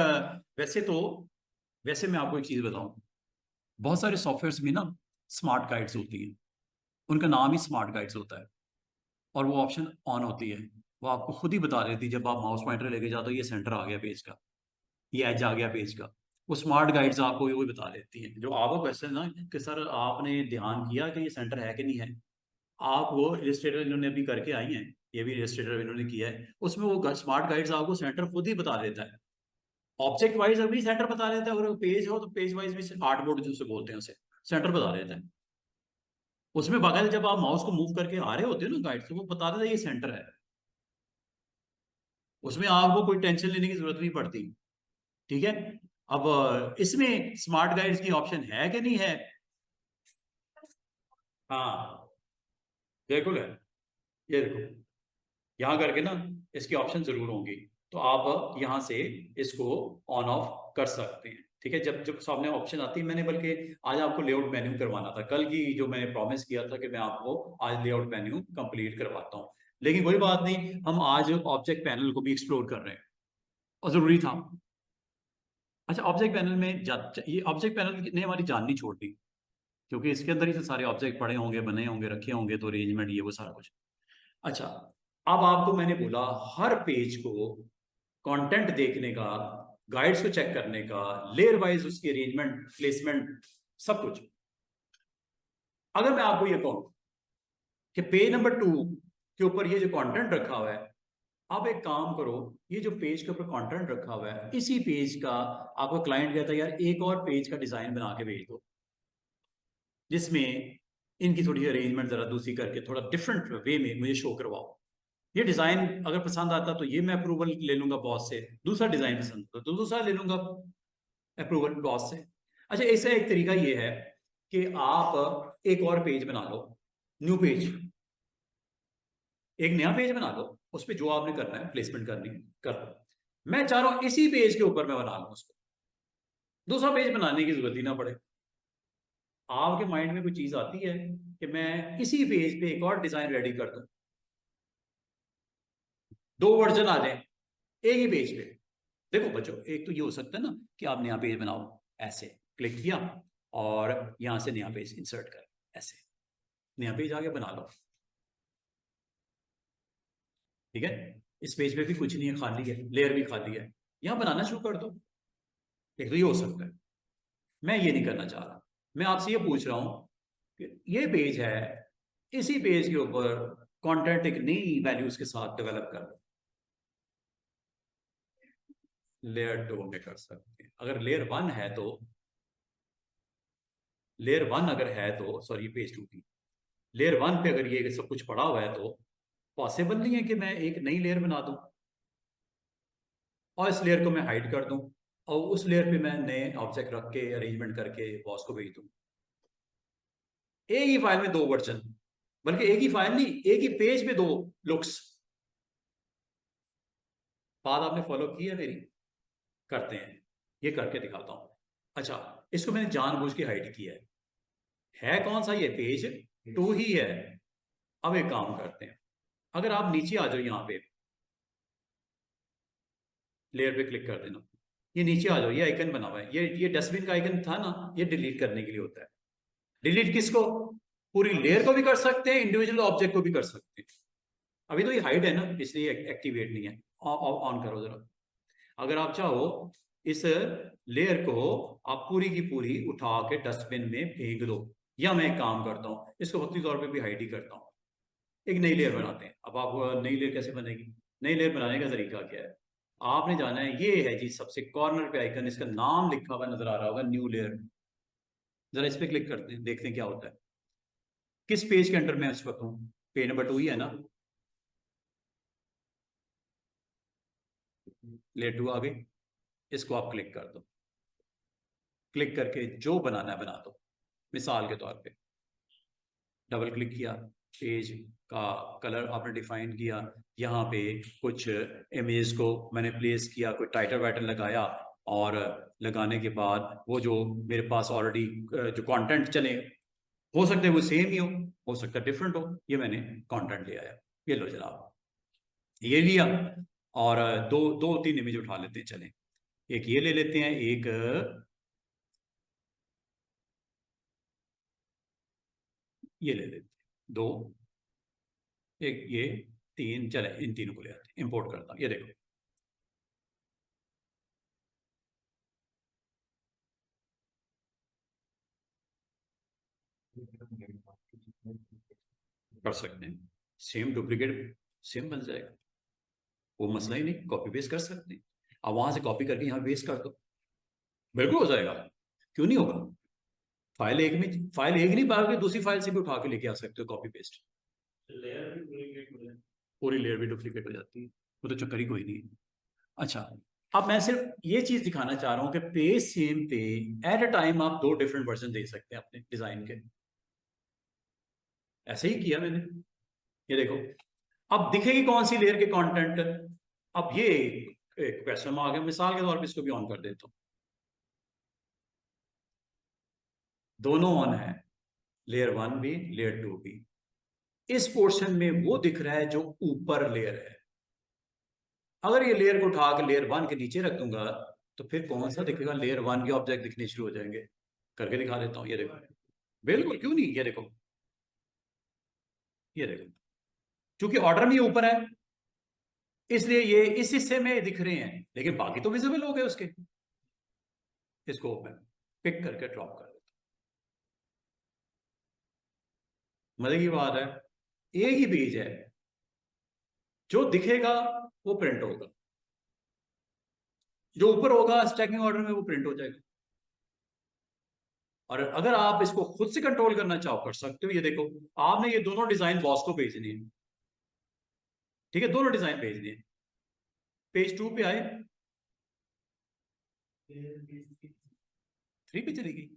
वैसे तो, वैसे मैं आपको एक चीज बताऊं, बहुत सारे सॉफ्टवेयर्स में ना स्मार्ट गाइड्स होती है, उनका नाम ही स्मार्ट गाइड्स होता है, और वो ऑप्शन ऑन होती है, वो आपको खुद ही बता देती है जब आप माउस पॉइंटर लेके जाते हो ये सेंटर आ गया पेज का, ये एज आ गया पेज का, वो स्मार्ट गाइड्स आपको वो बता देती हैं। जो आपका क्वेश्चन ना कि सर आपने ध्यान किया कि ये सेंटर है कि नहीं है, आप वो इलस्ट्रेटर इन्होंने अभी करके आई हैं, ये भी इलस्ट्रेटर इन्होंने किया है, उसमें वो स्मार्ट गाइड्स आपको सेंटर खुद ही बता देता है, ऑब्जेक्ट वाइज अभी सेंटर बता देता है, और पेज हो तो पेज वाइज भी आर्टबोर्ड जिसे बोलते हैं उसे सेंटर बता देता है। उसमें बाकायदा जब आप माउस को मूव करके आ रहे होते हो ना गाइड से, वो बता देता है ये सेंटर है, उसमें आपको कोई टेंशन लेने की जरूरत नहीं पड़ती, ठीक है। अब इसमें स्मार्ट गाइड्स की ऑप्शन है कि नहीं है, हाँ बिल्कुल है, ये देखो यहाँ करके ना इसकी ऑप्शन जरूर होंगी, तो आप यहाँ से इसको ऑन ऑफ कर सकते हैं, ठीक है। जब जब सामने ऑप्शन आती है, मैंने बल्कि आज आपको लेआउट मेन्यू करवाना था, कल की जो मैंने प्रॉमिस किया था कि मैं आपको आज लेआउट मेन्यू कंप्लीट करवाता हूँ, लेकिन कोई बात नहीं, हम आज ऑब्जेक्ट पैनल को भी एक्सप्लोर कर रहे हैं और जरूरी था। अच्छा, ऑब्जेक्ट पैनल में ये ऑब्जेक्ट पैनल ने हमारी जान नहीं छोड़ दी, क्योंकि इसके अंदर ही तो सारे ऑब्जेक्ट पड़े होंगे, बने होंगे, रखे होंगे, तो अरेंजमेंट ये वो सारा कुछ। अच्छा, अब आपको मैंने बोला हर पेज को कंटेंट देखने का, गाइड्स को चेक करने का, लेयर वाइज उसकी अरेंजमेंट, प्लेसमेंट, सब कुछ। अगर मैं आपको ये कहूं कि पेज नंबर 2 के ऊपर ये जो कंटेंट रखा हुआ है, आप एक काम करो, ये जो पेज के ऊपर कंटेंट रखा हुआ है, इसी पेज का आपका क्लाइंट कहता है यार एक और पेज का डिजाइन बना के भेज दो, जिसमें इनकी थोड़ी अरेंजमेंट जरा दूसरी करके थोड़ा डिफरेंट वे में मुझे शो करवाओ। ये डिजाइन अगर पसंद आता तो ये मैं अप्रूवल ले लूंगा बॉस से, दूसरा डिजाइन पसंद आता तो दूसरा ले लूंगा अप्रूवल बॉस से। अच्छा, ऐसा एक तरीका ये है कि आप एक और पेज बना लो, न्यू पेज, एक नया पेज बना लो, उस पर जो आपने करना है प्लेसमेंट करनी है कर लो। मैं चाह रहा हूं इसी पेज के ऊपर मैं बना लूं उसको, दूसरा पेज बनाने की जरूरत ही ना पड़े। आपके माइंड में कोई चीज आती है कि मैं इसी पेज पे एक और डिजाइन रेडी कर दूं, दो वर्जन आ जाए एक ही पेज पे। देखो बच्चों, एक तो ये हो सकता है ना कि आप नया पेज बनाओ, ऐसे क्लिक किया और यहां से नया पेज इंसर्ट कर, ऐसे नया पेज आगे बना लो, ठीक है। इस पेज पे भी कुछ नहीं है, खाली है, लेयर भी खाली है, यहां बनाना शुरू कर दो। एक तो ये हो सकता है, मैं ये नहीं करना चाह रहा। मैं आपसे ये पूछ रहा हूं कि ये पेज है, इसी पेज के ऊपर कंटेंट एक नई वैल्यूज के साथ डेवलप कर दो। लेयर 2 में कर सकते हैं। अगर लेयर 1 है तो, लेयर 1 अगर है तो, सॉरी पेज 2 की लेयर 1 पे अगर ये सब कुछ पड़ा हुआ है तो पॉसिबल नहीं है कि मैं एक नई लेयर बना दूं और इस लेयर को मैं हाइड कर दूं और उस लेयर पे मैं नए ऑब्जेक्ट रख के अरेंजमेंट करके बॉस को भेज दूं। एक ही फाइल में दो वर्जन, बल्कि एक ही फाइल नहीं, एक ही पेज में दो लुक्स। बात आपने फॉलो की है मेरी? करते हैं, ये करके दिखाता हूं। अच्छा, इसको मैंने जानबूझ के हाइड किया है कौन सा, ये पेज 2 ही है। अब एक काम करते हैं, अगर आप नीचे आ जाओ, यहां पे लेयर पे क्लिक कर देना, ये नीचे आ जाओ, ये आइकन बना हुआ है, ये डस्टबिन का आइकन था ना, ये डिलीट करने के लिए होता है। डिलीट किसको? पूरी लेयर को भी कर सकते हैं, इंडिविजुअल ऑब्जेक्ट को भी कर सकते हैं। अभी तो ये हाइड है ना, इसलिए एक्टिवेट नहीं है। ऑन करो जरा। अगर आप चाहो इस लेयर को आप पूरी की पूरी उठा के डस्टबिन में फेंक दो, या मैं एक काम करता हूँ, इसको वक्ती तौर पे भी हाइड ही करता हूँ, एक नई लेयर बनाते हैं। अब आप नई लेयर कैसे बनेगी? नई लेयर बनाने का तरीका क्या है? आपने जाना है, ये है जी सबसे कॉर्नर पे आइकन, इसका नाम लिखा हुआ नजर आ रहा होगा, न्यू लेयर। जरा इस पे क्लिक करते हैं, देखते हैं क्या होता है। किस पेज के अंडर में इस वक्त हूँ? पेज नंबर 2 ही है ना, लेयर 2 आ गई। इसको आप क्लिक कर दो, क्लिक करके जो बनाना है बना दो। मिसाल के तौर पे डबल क्लिक किया, पेज का कलर आपने डिफाइन किया, यहाँ पे कुछ इमेज को मैंने प्लेस किया, कोई टाइटल वाइटल लगाया, और लगाने के बाद वो जो मेरे पास ऑलरेडी जो कंटेंट चले, हो सकता है वो सेम ही हो सकता है डिफरेंट हो, ये मैंने कंटेंट ले आया। ये लो जनाब, ये लिया, और दो दो तीन इमेज उठा लेते हैं, चलें। एक ये ले लेते हैं, एक ये ले लेते हैं, दो, एक ये, तीन, चले इन तीनों को ले आते हैं, इंपोर्ट करता हूं। ये देखो, कर सकते हैं, सेम डुप्लीकेट सेम बन जाएगा, वो मसला ही नहीं, कॉपी पेस्ट कर सकते हैं। अब वहां से कॉपी करके यहाँ पेस्ट कर दो, बिल्कुल हो जाएगा, क्यों नहीं होगा। फाइल एक में, फाइल एक नहीं पाओगे, दूसरी फाइल से भी उठा के लेके आ सकते हो, कॉपी पेस्ट। लेयर भी डुप्लीकेट हो जाती है, पूरी लेयर भी डुप्लीकेट हो जाती है, वो तो चक्कर ही कोई नहीं है। अच्छा, अब मैं सिर्फ ये चीज दिखाना चाह रहा हूँ कि पेज सेम पे एट अ टाइम आप दो डिफरेंट वर्जन दे सकते हैं अपने डिजाइन के। ऐसे ही किया मैंने, ये देखो। अब दिखेगी कौन सी लेयर के कंटेंट? अब ये एक क्वेश्चन आ गया, मिसाल के तौर पे इसको भी ऑन कर देता हूं, दोनों ऑन है, लेयर 1 भी लेयर 2 भी। इस पोर्शन में वो दिख रहा है जो ऊपर लेयर है। अगर ये लेयर को उठा के लेयर 1 के नीचे रख दूंगा तो फिर कौन सा दिखेगा? लेयर 1 के ऑब्जेक्ट दिखने शुरू हो जाएंगे। करके दिखा देता हूं, ये देखो, बिल्कुल क्यों नहीं, ये देखो, ये देखो, क्योंकि ऑर्डर में ये ऊपर है, इसलिए ये इस हिस्से में दिख रहे हैं, लेकिन बाकी तो विजिबल हो गए उसके। इसको मैं पिक करके ड्रॉप कर देता हूं। मजे की बात है, एक ही पेज है, जो दिखेगा वो प्रिंट होगा, जो ऊपर होगा स्टैकिंग ऑर्डर में वो प्रिंट हो जाएगा। और अगर आप इसको खुद से कंट्रोल करना चाहो कर सकते हो। ये देखो, आपने ये दोनों डिजाइन बॉस को भेजनी है, ठीक है, दोनों डिजाइन भेजनी है। पेज 2 पे आए, 3 पे चली गई,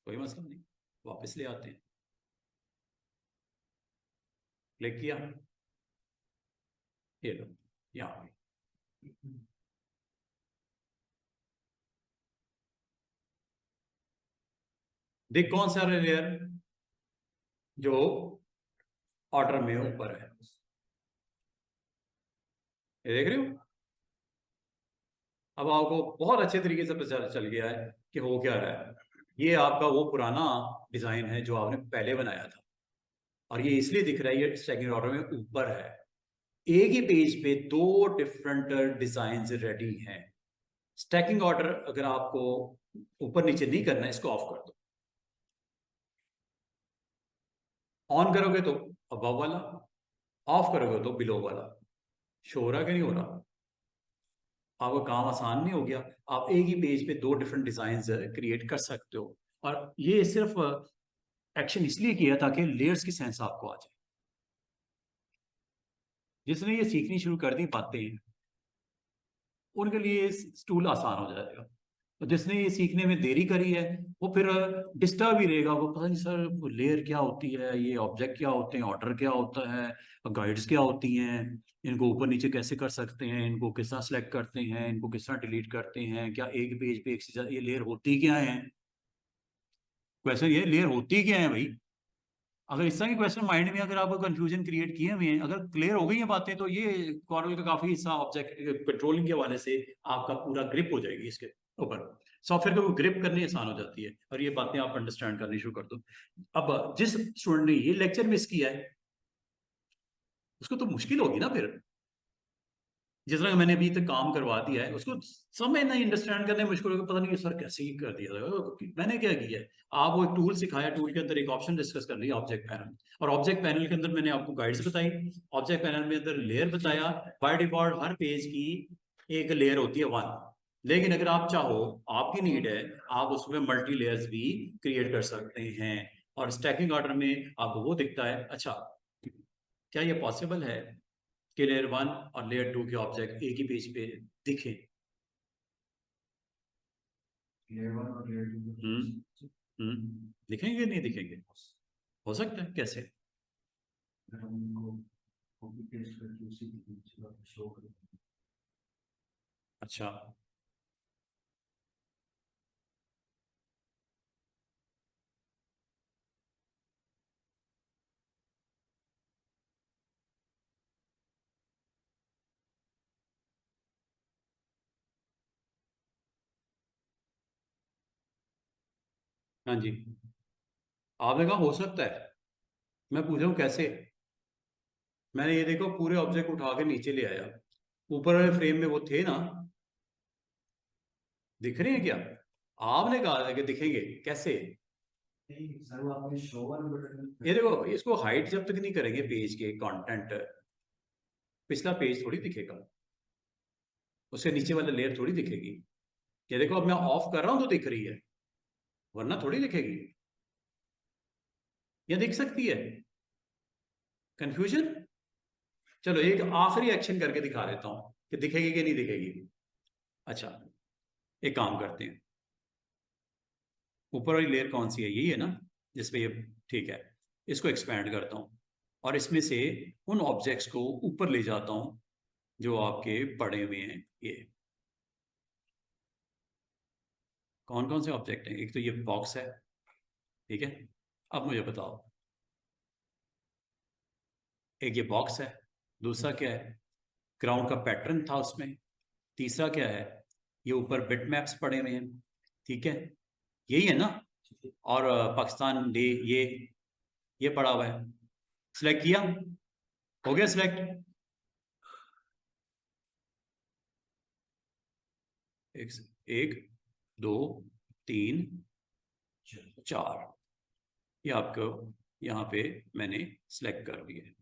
कोई मसला नहीं, वापस ले आते हैं। क्लिक किया, ये लो यहाँ पे। देख कौन सा लेयर जो ऑर्डर में ऊपर है, ये देख रहे हो। अब आपको बहुत अच्छे तरीके से पता चल गया है कि हो क्या रहा है। ये आपका वो पुराना डिजाइन है जो आपने पहले बनाया था, और ये इसलिए दिख रहा है ये स्टैकिंग ऑर्डर में ऊपर है। एक ही पेज पे दो डिफरेंट डिजाइन रेडी हैं। स्टैकिंग ऑर्डर अगर आपको ऊपर नीचे नहीं करना है, इसको ऑफ कर दो। ऑन करोगे तो अबव वाला, ऑफ करोगे तो बिलो वाला। शो हो रहा कि नहीं हो रहा? आपका काम आसान नहीं हो गया? आप एक ही पेज पे दो डिफरेंट डिजाइन क्रिएट कर सकते हो। और ये सिर्फ एक्शन इसलिए किया ताकि लेयर्स की सेंस आपको आ जाए। जिसने ये सीखनी शुरू कर दी बातें, उनके लिए टूल आसान हो जाएगा। और जिसने ये सीखने में देरी करी है वो फिर डिस्टर्ब ही रहेगा। वो पता नहीं सर लेयर क्या होती है, ये ऑब्जेक्ट क्या होते हैं, ऑर्डर क्या होता है, गाइड्स क्या होती हैं, इनको ऊपर नीचे कैसे कर सकते हैं, इनको किस तरह सेलेक्ट करते हैं, इनको किस तरह डिलीट करते हैं, क्या एक पेज पे एक से ज्यादा ये लेयर होती क्या है, वैसे ये लेयर होती क्या है भाई। अगर इस तरह के क्वेश्चन माइंड में अगर आपको कंफ्यूजन क्रिएट किए हुए हैं, अगर क्लियर हो गई है बातें, तो ये कॉरल का काफी हिस्सा ऑब्जेक्ट कंट्रोलिंग के हवाले से आपका पूरा ग्रिप हो जाएगी इसके ऊपर। सॉफ्टवेयर को ग्रिप करनी आसान हो जाती है, और ये बातें आप अंडरस्टैंड करनी शुरू कर दो। अब जिस स्टूडेंट ने ये लेक्चर मिस किया है उसको तो मुश्किल होगी ना फिर। जिस तरह मैंने अभी तक काम करवा दिया है उसको समझ नहीं, अंडरस्टैंड करने में मुश्किल होगा, पता नहीं सर कैसे ही कर दिया था। मैंने क्या किया है, आपको एक टूल सिखाया, टूल के अंदर एक ऑप्शन डिस्कस कर लिया ऑब्जेक्ट पैनल, और ऑब्जेक्ट पैनल के अंदर मैंने आपको गाइड्स बताई, ऑब्जेक्ट पैनल में अंदर लेयर बताया। बाय डिफॉल्ट हर पेज की एक लेयर होती है 1, लेकिन अगर आप चाहो, आपकी नीड है, आप उसमें मल्टी लेयर्स भी क्रिएट कर सकते हैं। और स्टैकिंग ऑर्डर में आपको वो दिखता है। अच्छा, क्या ये पॉसिबल है कि लेयर 1 और लेयर 2 के ऑब्जेक्ट एक ही पेज पे दिखे? लेयर 1 और लेयर 2 दिखेंगे नहीं दिखेंगे? हो सकता है, कैसे? अगर हम उनको कॉपी पेस्ट करके उसी को शो करें। अच्छा, हाँ जी, आपने कहा हो सकता है, मैं पूछ रहा हूँ कैसे। मैंने ये देखो पूरे ऑब्जेक्ट उठा के नीचे ले आया, ऊपर वाले फ्रेम में वो थे ना, दिख रहे हैं क्या? आपने कहा था कि दिखेंगे, कैसे? नहीं सर, वो आपने शो वाला बटन ये देखो, इसको हाइट जब तक नहीं करेंगे पेज के कंटेंट, पिछला पेज थोड़ी दिखेगा, उससे नीचे वाला लेयर थोड़ी दिखेगी। ये देखो अब मैं ऑफ कर रहा हूं तो दिख रही है, वरना थोड़ी दिखेगी। या दिख सकती है? कंफ्यूजन? चलो एक आखिरी एक्शन करके दिखा देता हूं कि दिखेगी कि नहीं दिखेगी। अच्छा, एक काम करते हैं, ऊपर वाली लेयर कौन सी है, यही है ना जिसपे ये, ठीक है, इसको एक्सपैंड करता हूं और इसमें से उन ऑब्जेक्ट्स को ऊपर ले जाता हूं जो आपके पड़े हुए हैं। ये कौन कौन से ऑब्जेक्ट हैं? एक तो ये बॉक्स है, ठीक है, अब मुझे बताओ, एक ये बॉक्स है, दूसरा क्या है, ग्राउंड का पैटर्न था उसमें, तीसरा क्या है, ये ऊपर बिट मैप्स पड़े हुए हैं, ठीक है, यही है ना। और पाकिस्तान डे ये पड़ा हुआ है, सिलेक्ट किया, हो गया सिलेक्ट। एक 2 3 4, ये आपको यहाँ पे मैंने सिलेक्ट कर दिया है।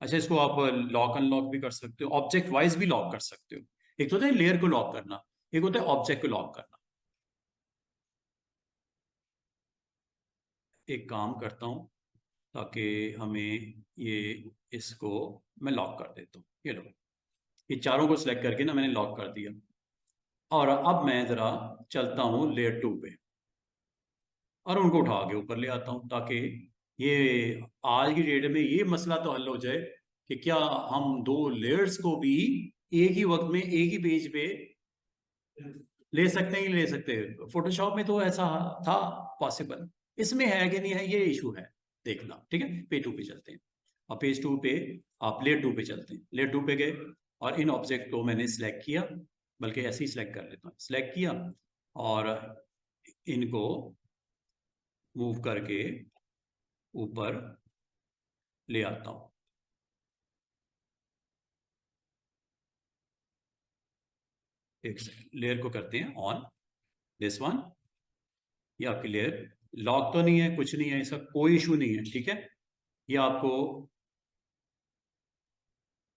अच्छा, इसको आप लॉक अनलॉक भी कर सकते हो, ऑब्जेक्ट वाइज भी लॉक कर सकते हो। एक तो होता है लेयर को लॉक करना, एक होता है ऑब्जेक्ट को लॉक करना। एक काम करता हूं ताकि हमें ये, इसको मैं लॉक कर देता हूँ। ये लो, ये चारों को सिलेक्ट करके ना मैंने लॉक कर दिया। और अब मैं जरा चलता हूँ लेयर 2 पे और उनको उठा के ऊपर ले आता हूँ, ताकि ये आज की डेट में ये मसला तो हल हो जाए कि क्या हम दो लेयर्स को भी एक ही वक्त में एक ही पेज पे ले सकते हैं कि ले सकते हैं। फोटोशॉप में तो ऐसा था पॉसिबल, इसमें है कि नहीं है ये इशू है देखना। ठीक है, पेज 2 पे चलते हैं। और पेज 2 पे आप लेयर 2 पे चलते हैं। लेयर 2 पे गए और इन ऑब्जेक्ट को मैंने सिलेक्ट किया, बल्कि ऐसे ही सिलेक्ट कर लेता हूँ। सिलेक्ट किया और इनको मूव करके ऊपर ले आता हूँ। एक सेकंड, लेयर को करते हैं ऑन, दिस वन। ये आपकी लेयर लॉक तो नहीं है, कुछ नहीं है, इसका कोई इशू नहीं है। ठीक है, ये आपको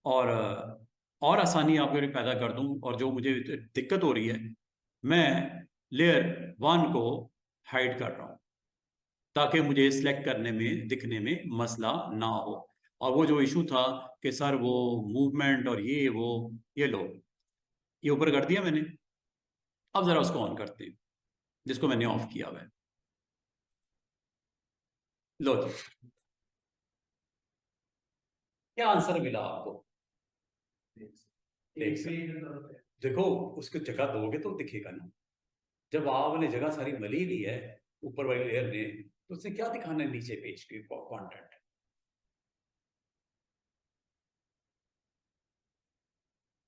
और आसानी आपके लिए पैदा कर दूं। और जो मुझे दिक्कत हो रही है, मैं लेयर 1 को हाइड कर रहा हूं ताकि मुझे सिलेक्ट करने में, दिखने में मसला ना हो। और वो जो इशू था कि सर वो मूवमेंट और ये वो, ये लो, ये ऊपर कर दिया मैंने। अब जरा उसको ऑन करते हैं, जिसको मैंने ऑफ किया हुआ है। लो जी, क्या आंसर मिला आपको? देखो, उसको जगह दोगे तो दिखेगा ना। जब आपने जगह सारी मली ली है ऊपर वाली लेयर ने, तो उससे क्या दिखाना है नीचे पेज के कंटेंट?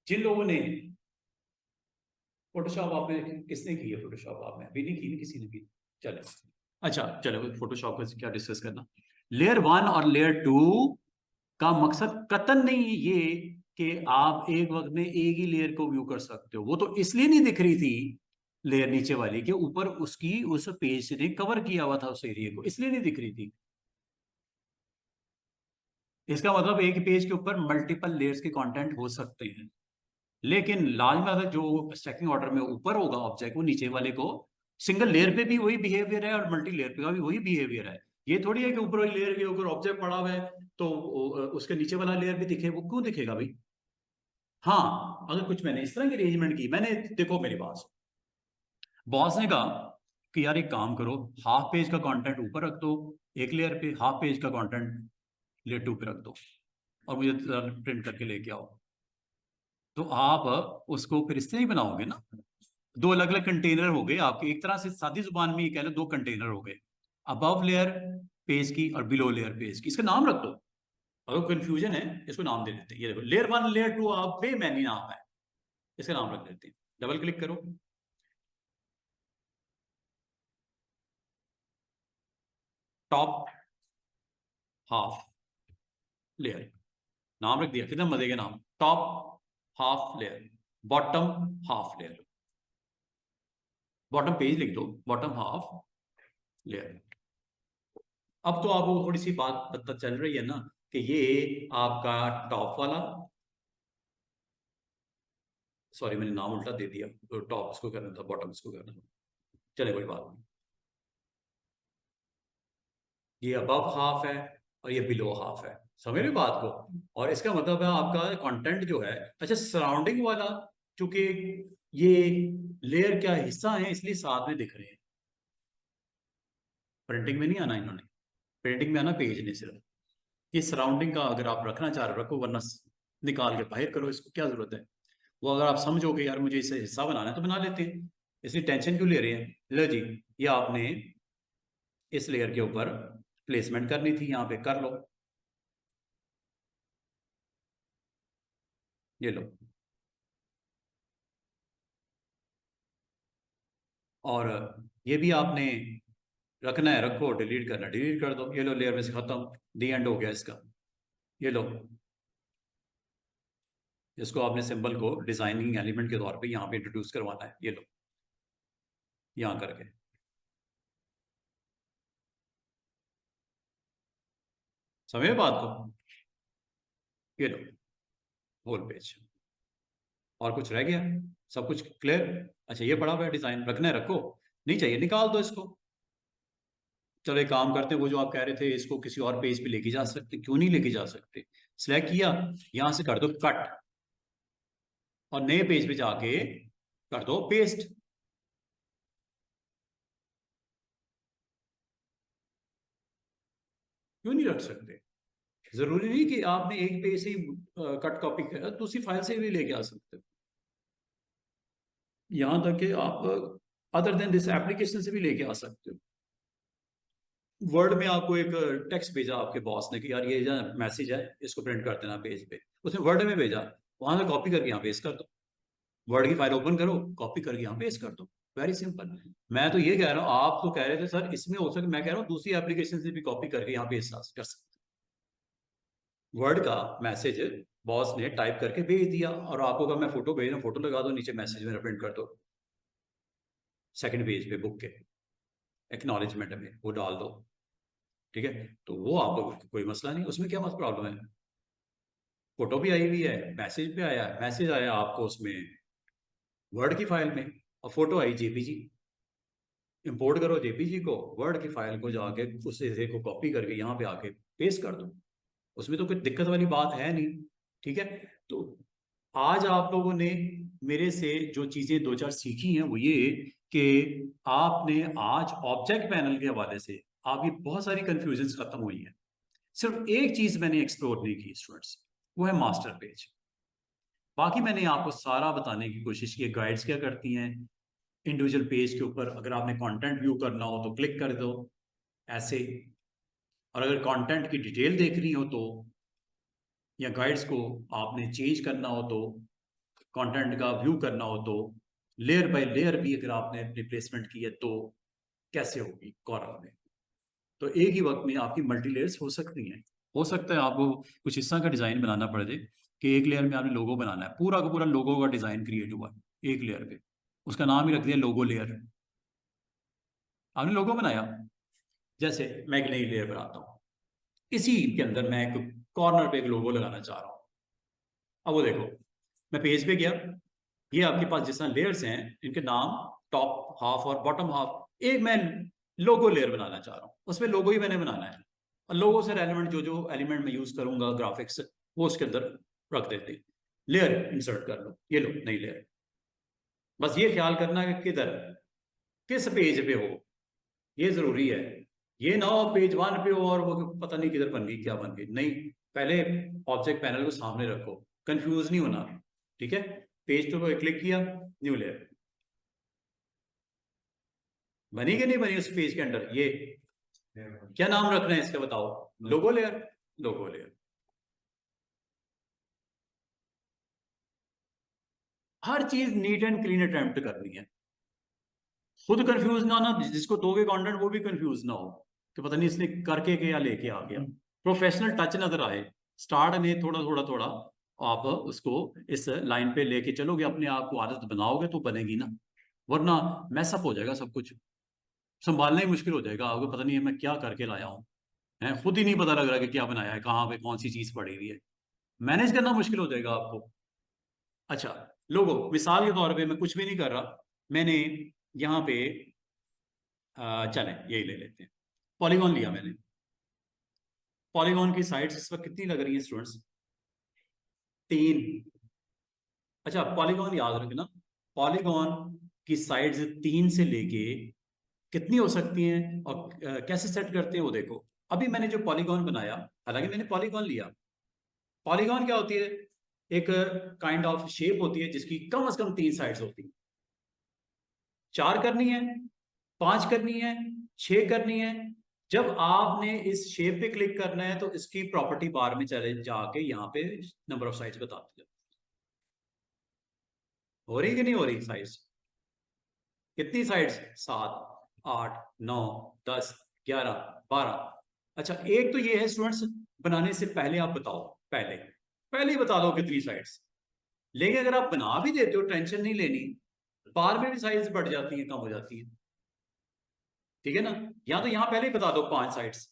जिन लोगों ने फोटोशॉप, आपने किसने की है फोटोशॉप? आपने अभी नहीं की, किसी ने की? चलो अच्छा, चलो फोटोशॉप का क्या डिस्कस करना। लेयर 1 और लेयर 2 का मकसद कतन नहीं ये कि आप एक वक्त में एक ही लेयर को व्यू कर सकते हो। वो तो इसलिए नहीं दिख रही थी लेयर नीचे वाली के ऊपर, उसकी उस पेज ने कवर किया हुआ था उस एरिया को, इसलिए नहीं दिख रही थी। इसका मतलब एक पेज के ऊपर मल्टीपल लेयर्स के कंटेंट हो सकते हैं, लेकिन लाजमी बात है जो स्टैकिंग ऑर्डर में ऊपर होगा ऑब्जेक्ट, वो नीचे वाले को सिंगल लेयर पे भी वही बिहेवियर है और मल्टी लेयर पे का भी वही बिहेवियर है। ये थोड़ी है कि ऊपर वाली लेयर के ऊपर ऑब्जेक्ट पड़ा हुआ है तो उसके नीचे वाला लेयर भी दिखे, वो क्यों दिखेगा भाई? हाँ, अगर कुछ मैंने इस तरह की अरेंजमेंट की, मैंने, देखो मेरी बात, बॉस ने कहा कि यार एक काम करो, हाफ पेज का कंटेंट ऊपर रख दो एक लेयर पे, हाफ पेज का कंटेंट लेयर 2 पे रख दो और मुझे प्रिंट करके लेके आओ। तो आप उसको फिर इस तरह ही बनाओगे ना। दो अलग अलग कंटेनर हो गए आपके, एक तरह से सादी जुबान में ये कह लो दो कंटेनर हो गए, अबव लेयर पेज की और बिलो लेयर पेज की। इसका नाम रख दो, अगर कंफ्यूजन है इसको नाम दे देते हैं। ये देखो, लेयर 1 लेयर 2 आप वे मैनी नाम है, इसका नाम रख देते हैं। डबल क्लिक करो, टॉप हाफ लेयर, नाम रख दिया, कितना मजे के नाम। Top half layer, bottom half layer, bottom page लिख दो, बॉटम हाफ लेयर। अब तो आपको थोड़ी सी बात पता चल रही है ना कि ये आपका टॉप वाला, सॉरी मैंने नाम उल्टा दे दिया, तो टॉप इसको करना था, बॉटम इसको करना था। चले कोई बात नहीं, ये अबव हाफ है और ये बिलो हाफ है, समझ रहे बात को? और इसका मतलब है आपका कंटेंट जो है, अच्छा सराउंडिंग वाला, चूंकि ये लेयर का हिस्सा है इसलिए साथ में दिख रहे हैं। प्रिंटिंग में नहीं आना इन्होंने, प्रिंटिंग में आना पेज ने सिर्फ। ये सराउंडिंग का अगर आप रखना चाह रहे हो रखो, वरना निकाल के बाहर करो, इसको क्या जरूरत है। वो अगर आप समझोगे यार मुझे इसे हिस्सा बनाना है तो बना लेते हैं, इसलिए टेंशन क्यों ले रहे हैं। लो जी, ये आपने इस लेयर के ऊपर प्लेसमेंट करनी थी, यहाँ पे कर लो, ये लो। और ये भी आपने रखना है, रखो, डिलीट करना डिलीट कर दो। ये लो, लेयर में से खत्म, दी एंड हो गया इसका। ये लो, इसको आपने सिंबल को डिजाइनिंग एलिमेंट के तौर पे यहाँ पे इंट्रोड्यूस करवाना है। ये लो यहाँ करके, समझे बात को? ये लो होल पेज। और कुछ रह गया? सब कुछ क्लियर? अच्छा ये पड़ा हुआ है डिजाइन, रखना है रखो, नहीं चाहिए निकाल दो इसको। चलो एक काम करते हैं, वो जो आप कह रहे थे इसको किसी और पेज पे लेके जा सकते, क्यों नहीं लेके जा सकते? सिलेक्ट किया, यहां से कर दो कट, और नए पेज पे जाके कर दो पेस्ट। क्यों नहीं रख सकते? जरूरी नहीं कि आपने एक पेज से ही कट कॉपी किया, दूसरी फाइल से भी लेके आ सकते हो। यहां तक कि आप अदर देन दिस एप्लीकेशन से भी लेके आ सकते हो। वर्ड में आपको एक टेक्स्ट भेजा आपके बॉस ने कि यार ये जो मैसेज है इसको प्रिंट कर देना पेज पे, उसने वर्ड में भेजा, वहां से कॉपी करके यहाँ पेस्ट कर दो। वर्ड की फाइल ओपन करो, कॉपी करके यहाँ पेस्ट कर दो, वेरी सिंपल। मैं तो ये कह रहा हूँ, आप तो कह रहे थे सर इसमें हो सके, मैं कह रहा हूँ दूसरी एप्लीकेशन से भी कॉपी करके यहाँ पेस्ट कर सकते। वर्ड का मैसेज बॉस ने टाइप करके भेज दिया, और आपको कहा मैं फोटो भेज रहा हूँ, फोटो लगा दो नीचे, मैसेज में प्रिंट कर दो, सेकंड पेज पे बुक के एक्नॉलेजमेंट में वो डाल दो, ठीक है? तो वो आपको कोई मसला नहीं, उसमें क्या मत प्रॉब्लम है? फोटो भी आई हुई है, मैसेज पे आया, मैसेज आया आपको उसमें वर्ड की फाइल में, और फोटो आई जेपीजी। इंपोर्ट करो जेपीजी को, वर्ड की फाइल को जाके उस हिस्से को कॉपी करके यहाँ पे आके पेस्ट कर दो, उसमें तो कोई दिक्कत वाली बात है नहीं, ठीक है? तो आज आप लोगों ने मेरे से जो चीजें दो चार सीखी हैं वो ये कि आपने आज ऑब्जेक्ट पैनल के हवाले से आपकी बहुत सारी कंफ्यूजन खत्म हुई है। सिर्फ एक चीज मैंने एक्सप्लोर नहीं की स्टूडेंट्स, वो है मास्टर पेज। बाकी मैंने आपको सारा बताने की कोशिश की, गाइड्स क्या करती हैं इंडिविजुअल पेज के ऊपर। अगर आपने कंटेंट व्यू करना हो तो क्लिक कर दो ऐसे, और अगर कंटेंट की डिटेल देखनी हो तो, या गाइड्स को आपने चेंज करना हो तो, कंटेंट का व्यू करना हो तो, लेयर बाय लेयर भी अगर आपने रिप्लेसमेंट की है तो कैसे होगी कॉलम में। तो एक ही वक्त में आपकी मल्टी लेयर्स हो सकती हैं। हो सकता है आपको कुछ इस तरह का डिजाइन बनाना पड़ जाए कि एक लेयर में आपने लोगो बनाना है, पूरा का पूरा लोगो का डिजाइन क्रिएट हुआ एक लेयर पे, उसका नाम ही रख दिया लोगो लेयर। आपने लोगो बनाया, जैसे मैं एक नई लेयर बनाता हूँ, इसी के अंदर मैं एक कॉर्नर पे एक लोगो लगाना चाह रहा हूँ। अब वो देखो, मैं पेज पे गया, ये आपके पास जिस तरह लेयर्स हैं इनके नाम टॉप हाफ और बॉटम हाफ, एक मैं लोगो लेयर बनाना चाह रहा हूँ, उसमें लोगो ही मैंने बनाना है, और लोगो से रेलेवेंट जो जो एलिमेंट मैं यूज करूंगा ग्राफिक्स वो उसके अंदर रख देते, लेयर इंसर्ट कर लो, ये लो नई लेयर। बस ये ख्याल करना कि किधर किस पेज पे हो, ये जरूरी है। ये ना हो पेज 1 पे हो और वो पता नहीं किधर बन गई क्या बन गई, नहीं, पहले ऑब्जेक्ट पैनल को सामने रखो, कंफ्यूज नहीं होना, ठीक है? पेज पे क्लिक किया, न्यू लेयर बनी कि नहीं बनी उस पेज के अंदर? ये क्या नाम रखना है इसका बताओ? लोगो लेयर, लोगो लेयर। हर चीज नीट एंड क्लीन अटेम्प्ट करनी है, खुद कंफ्यूज ना होना, जिसको दोगे कंटेंट वो भी कंफ्यूज ना हो कि पता नहीं इसने करके क्या लेके आ गया। प्रोफेशनल टच नजर आए, स्टार्ट में थोड़ा थोड़ा थोड़ा आप उसको इस लाइन पे लेके चलोगे, अपने आप को आदत बनाओगे तो बनेगी ना, वरना मैसअप हो जाएगा, सब कुछ संभालना ही मुश्किल हो जाएगा आपको, पता नहीं है मैं क्या करके लाया हूँ, है खुद ही नहीं पता लग रहा कि क्या बनाया है, कहाँ पे कौन सी चीज पड़ी हुई है, मैनेज करना मुश्किल हो जाएगा आपको। अच्छा, लोगो मिसाल के तौर पे मैं कुछ भी नहीं कर रहा, मैंने यहाँ पे चलें यही ले लेते हैं, पॉलीगॉन लिया मैंने। पॉलीगॉन की साइड्स इस वक्त कितनी लग रही हैं स्टूडेंट्स? 3। अच्छा पॉलीगॉन याद रखना, पॉलीगॉन की साइड्स 3 से लेके कितनी हो सकती हैं, और कैसे सेट करते हैं वो देखो। अभी मैंने जो पॉलीगॉन बनाया, हालांकि मैंने पॉलीगॉन लिया, पॉलीगॉन क्या होती है? एक काइंड ऑफ शेप होती है जिसकी कम से कम 3 साइड्स होती हैं। 4 करनी है, 5 करनी है, 6 करनी है। जब आपने इस शेप पे क्लिक करना है तो इसकी प्रॉपर्टी बार में चले जाके यहाँ पे नंबर ऑफ साइड्स बताती है। हो रही कि नहीं हो रही साइड्स? कितनी साइड्स? 7, 8, 9, 10, 11, 12। अच्छा एक तो ये है स्टूडेंट्स, बनाने से पहले आप बताओ, पहले ही बता दो कितनी साइड्स। लेकिन अगर आप बना भी देते हो, टेंशन नहीं लेनी, बार में भी साइज बढ़ जाती है, कम हो जाती है, ठीक है ना। या तो यहाँ पहले ही बता दो 5 साइड्स,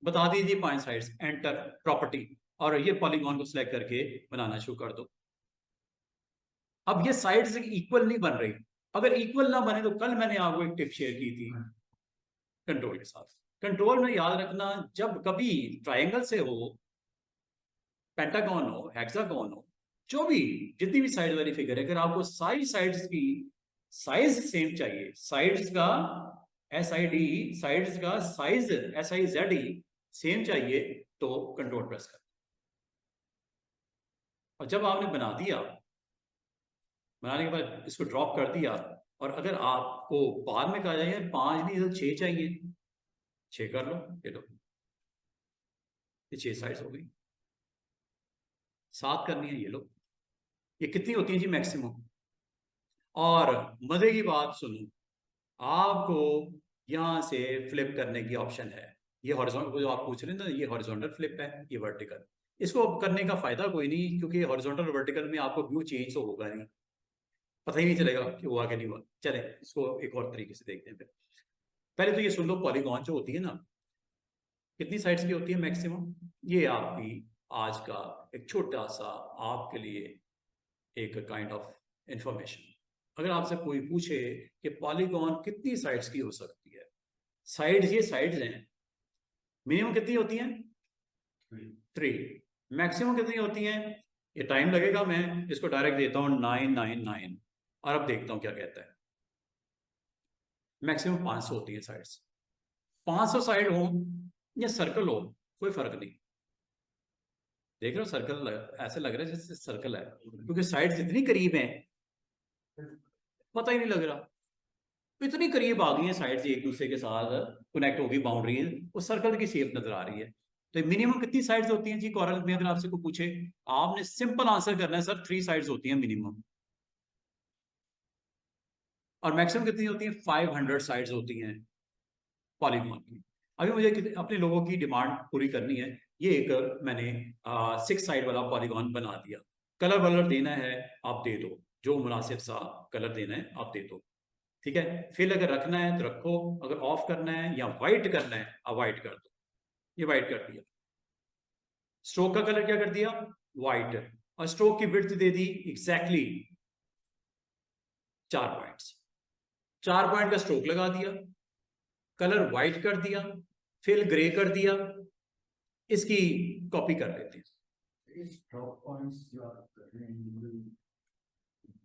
बता दीजिए 5 साइड्स, एंटर प्रॉपर्टी, और ये पॉलीगॉन को सिलेक्ट करके बनाना शुरू कर दो। अब ये साइड्स इक्वल नहीं बन रही, अगर इक्वल ना बने तो कल मैंने आपको एक टिप शेयर की थी कंट्रोल के साथ। कंट्रोल में याद रखना, जब कभी ट्रायंगल से हो, पेंटागन हो, हेक्सागन हो, जो भी जितनी भी साइड वाली फिगर है, अगर आपको सारी साइड्स की साइज सेम चाहिए, साइड्स का SID, साइड्स का साइज SIZE सेम चाहिए, तो कंट्रोल प्रेस कर। और जब आपने बना दिया, बनाने के बाद इसको ड्रॉप कर दिया, और अगर आपको बाद में कहा जाए 5 नहीं तो 6 चाहिए, 6 कर लो, ये लो, ये 6 साइड्स हो गई। 7 करनी है, ये लो। ये कितनी होती है जी मैक्सिमम? और मजे की बात सुनो, आपको यहां से फ्लिप करने की ऑप्शन है। ये हॉरिजॉन्टल जो आप पूछ रहे हैं ना, ये हॉरिजॉन्टल फ्लिप है, ये वर्टिकल। इसको करने का फायदा कोई नहीं, क्योंकि हॉरिजॉन्टल वर्टिकल में आपको व्यू चेंज तो होगा नहीं, पता ही नहीं चलेगा कि हुआ कि नहीं हुआ। चले इसको एक और तरीके से देखते हैं। फिर पहले तो ये सुन लो, पॉलीगॉन जो होती है ना, कितनी साइड्स की होती है मैक्सिमम? ये आपकी आज का एक छोटा सा आपके लिए एक काइंड ऑफ इंफॉर्मेशन। अगर आपसे कोई पूछे कि पॉलीगॉन कितनी साइड्स की हो सकती है, साइड्स, ये साइड्स हैं, मिनिमम कितनी होती हैं? 3। मैक्सिमम कितनी होती हैं? ये टाइम लगेगा, मैं इसको डायरेक्ट देता हूँ 999, और अब देखता हूँ क्या कहता है। मैक्सिमम 500 होती है साइड्स। 500 साइड हो या सर्कल हो, कोई फर्क नहीं। देख रहे हो सर्कल, ऐसे लग रहा है जैसे सर्कल है, क्योंकि साइड्स इतनी करीब हैं, पता ही नहीं लग रहा। इतनी करीब आ गई है साइड्स, एक दूसरे के साथ कनेक्ट होगी, बाउंड्री, वो सर्कल की शेप नजर आ रही है। तो मिनिमम कितनी साइड्स होती हैं जी कोरल में? अगर आपसे कोई पूछे, आपने सिंपल आंसर करना है, सर 3 साइड्स होती हैं मिनिमम। और मैक्सिमम कितनी होती है? 500 साइड्स होती हैं पॉलीगॉन की। अभी मुझे अपने लोगों की डिमांड पूरी करनी है। ये एक मैंने 6 साइड वाला पॉलीगॉन बना दिया। कलर वलर देना है आप दे दो, जो मुनासिब सा कलर देना है आप दे दो, ठीक है। फिल अगर रखना है तो रखो, अगर ऑफ करना है या व्हाइट करना है आप व्हाइट कर दो। ये व्हाइट कर दिया। स्ट्रोक का कलर क्या कर दिया? व्हाइट। और स्ट्रोक की विड्थ दे दी एग्जैक्टली 4 पॉइंट्स। 4 पॉइंट का स्ट्रोक लगा दिया, कलर व्हाइट कर दिया, फिल ग्रे कर दिया। इसकी कॉपी कर लेते हैं। ड्रॉप पॉइंट्स जो आप कर रहे हैं,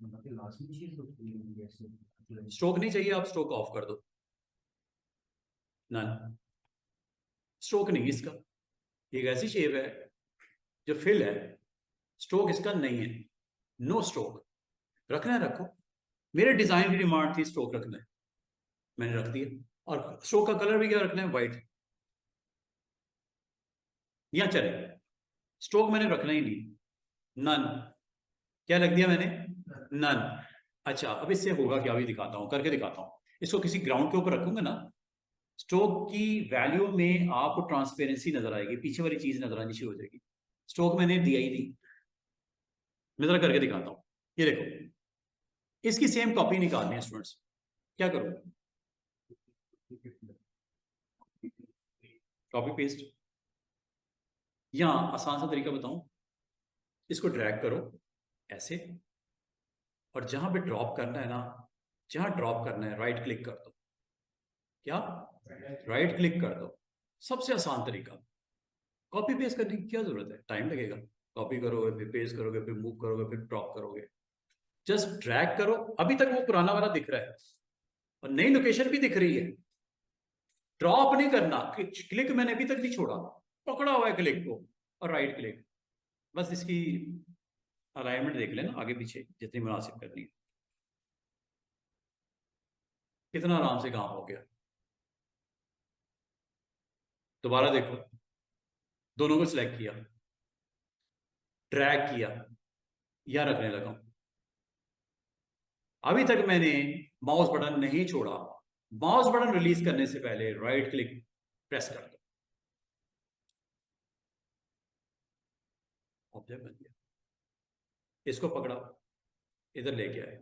मतलब लाजमी चीज होती है जैसे स्ट्रोक नहीं चाहिए, आप स्ट्रोक ऑफ कर दो। नन स्ट्रोक नहीं इसका, एक ऐसी शेप है जो फिल है, स्ट्रोक इसका नहीं है। No stroke. रखना है रखो, मेरे डिजाइन की डिमांड थी स्ट्रोक रखना है, मैंने रख दिया। और स्ट्रोक का कलर भी क्या रखना है? व्हाइट। या चले, स्ट्रोक मैंने रखना ही नहीं, नन। क्या लग दिया मैंने? नन। अच्छा, अब इससे होगा क्या, अभी दिखाता हूं, करके दिखाता हूं। इसको किसी ग्राउंड के ऊपर रखूंगा ना, स्ट्रोक की वैल्यू में आपको ट्रांसपेरेंसी नजर आएगी, पीछे वाली चीज नजर आनी शुरू हो जाएगी। स्ट्रोक मैंने दिया ही नहीं। मैं जरा करके दिखाता हूं, ये देखो, इसकी सेम कॉपी निकालनी है स्टूडेंट्स। क्या करो? Copy paste. यहां आसान सा तरीका बताऊं, इसको ड्रैग करो ऐसे, और जहां पे ड्रॉप करना है ना, जहां ड्रॉप करना है राइट क्लिक कर दो। क्या? राइट क्लिक कर दो। सबसे आसान तरीका। कॉपी पेस्ट करने की क्या जरूरत है, टाइम लगेगा। कॉपी करोगे, फिर पेस्ट करोगे, फिर मूव करोगे, फिर ड्रॉप करोगे। जस्ट ड्रैग करो। अभी तक वो पुराना वाला दिख रहा है और नई लोकेशन भी दिख रही है। ड्रॉप नहीं करना, क्लिक मैंने अभी तक नहीं छोड़ा, पकड़ा हुआ है क्लिक को, और राइट क्लिक। बस इसकी अलाइनमेंट देख लेना आगे पीछे जितनी मुनासिब करनी है। कितना आराम से काम हो गया। दोबारा देखो, दोनों को सिलेक्ट किया, ड्रैग किया, या रखने लगा। अभी तक मैंने माउस बटन नहीं छोड़ा। माउस बटन रिलीज करने से पहले राइट क्लिक प्रेस कर दो, ऑब्जेक्ट बन गया। इसको पकड़ा, इधर लेके आए,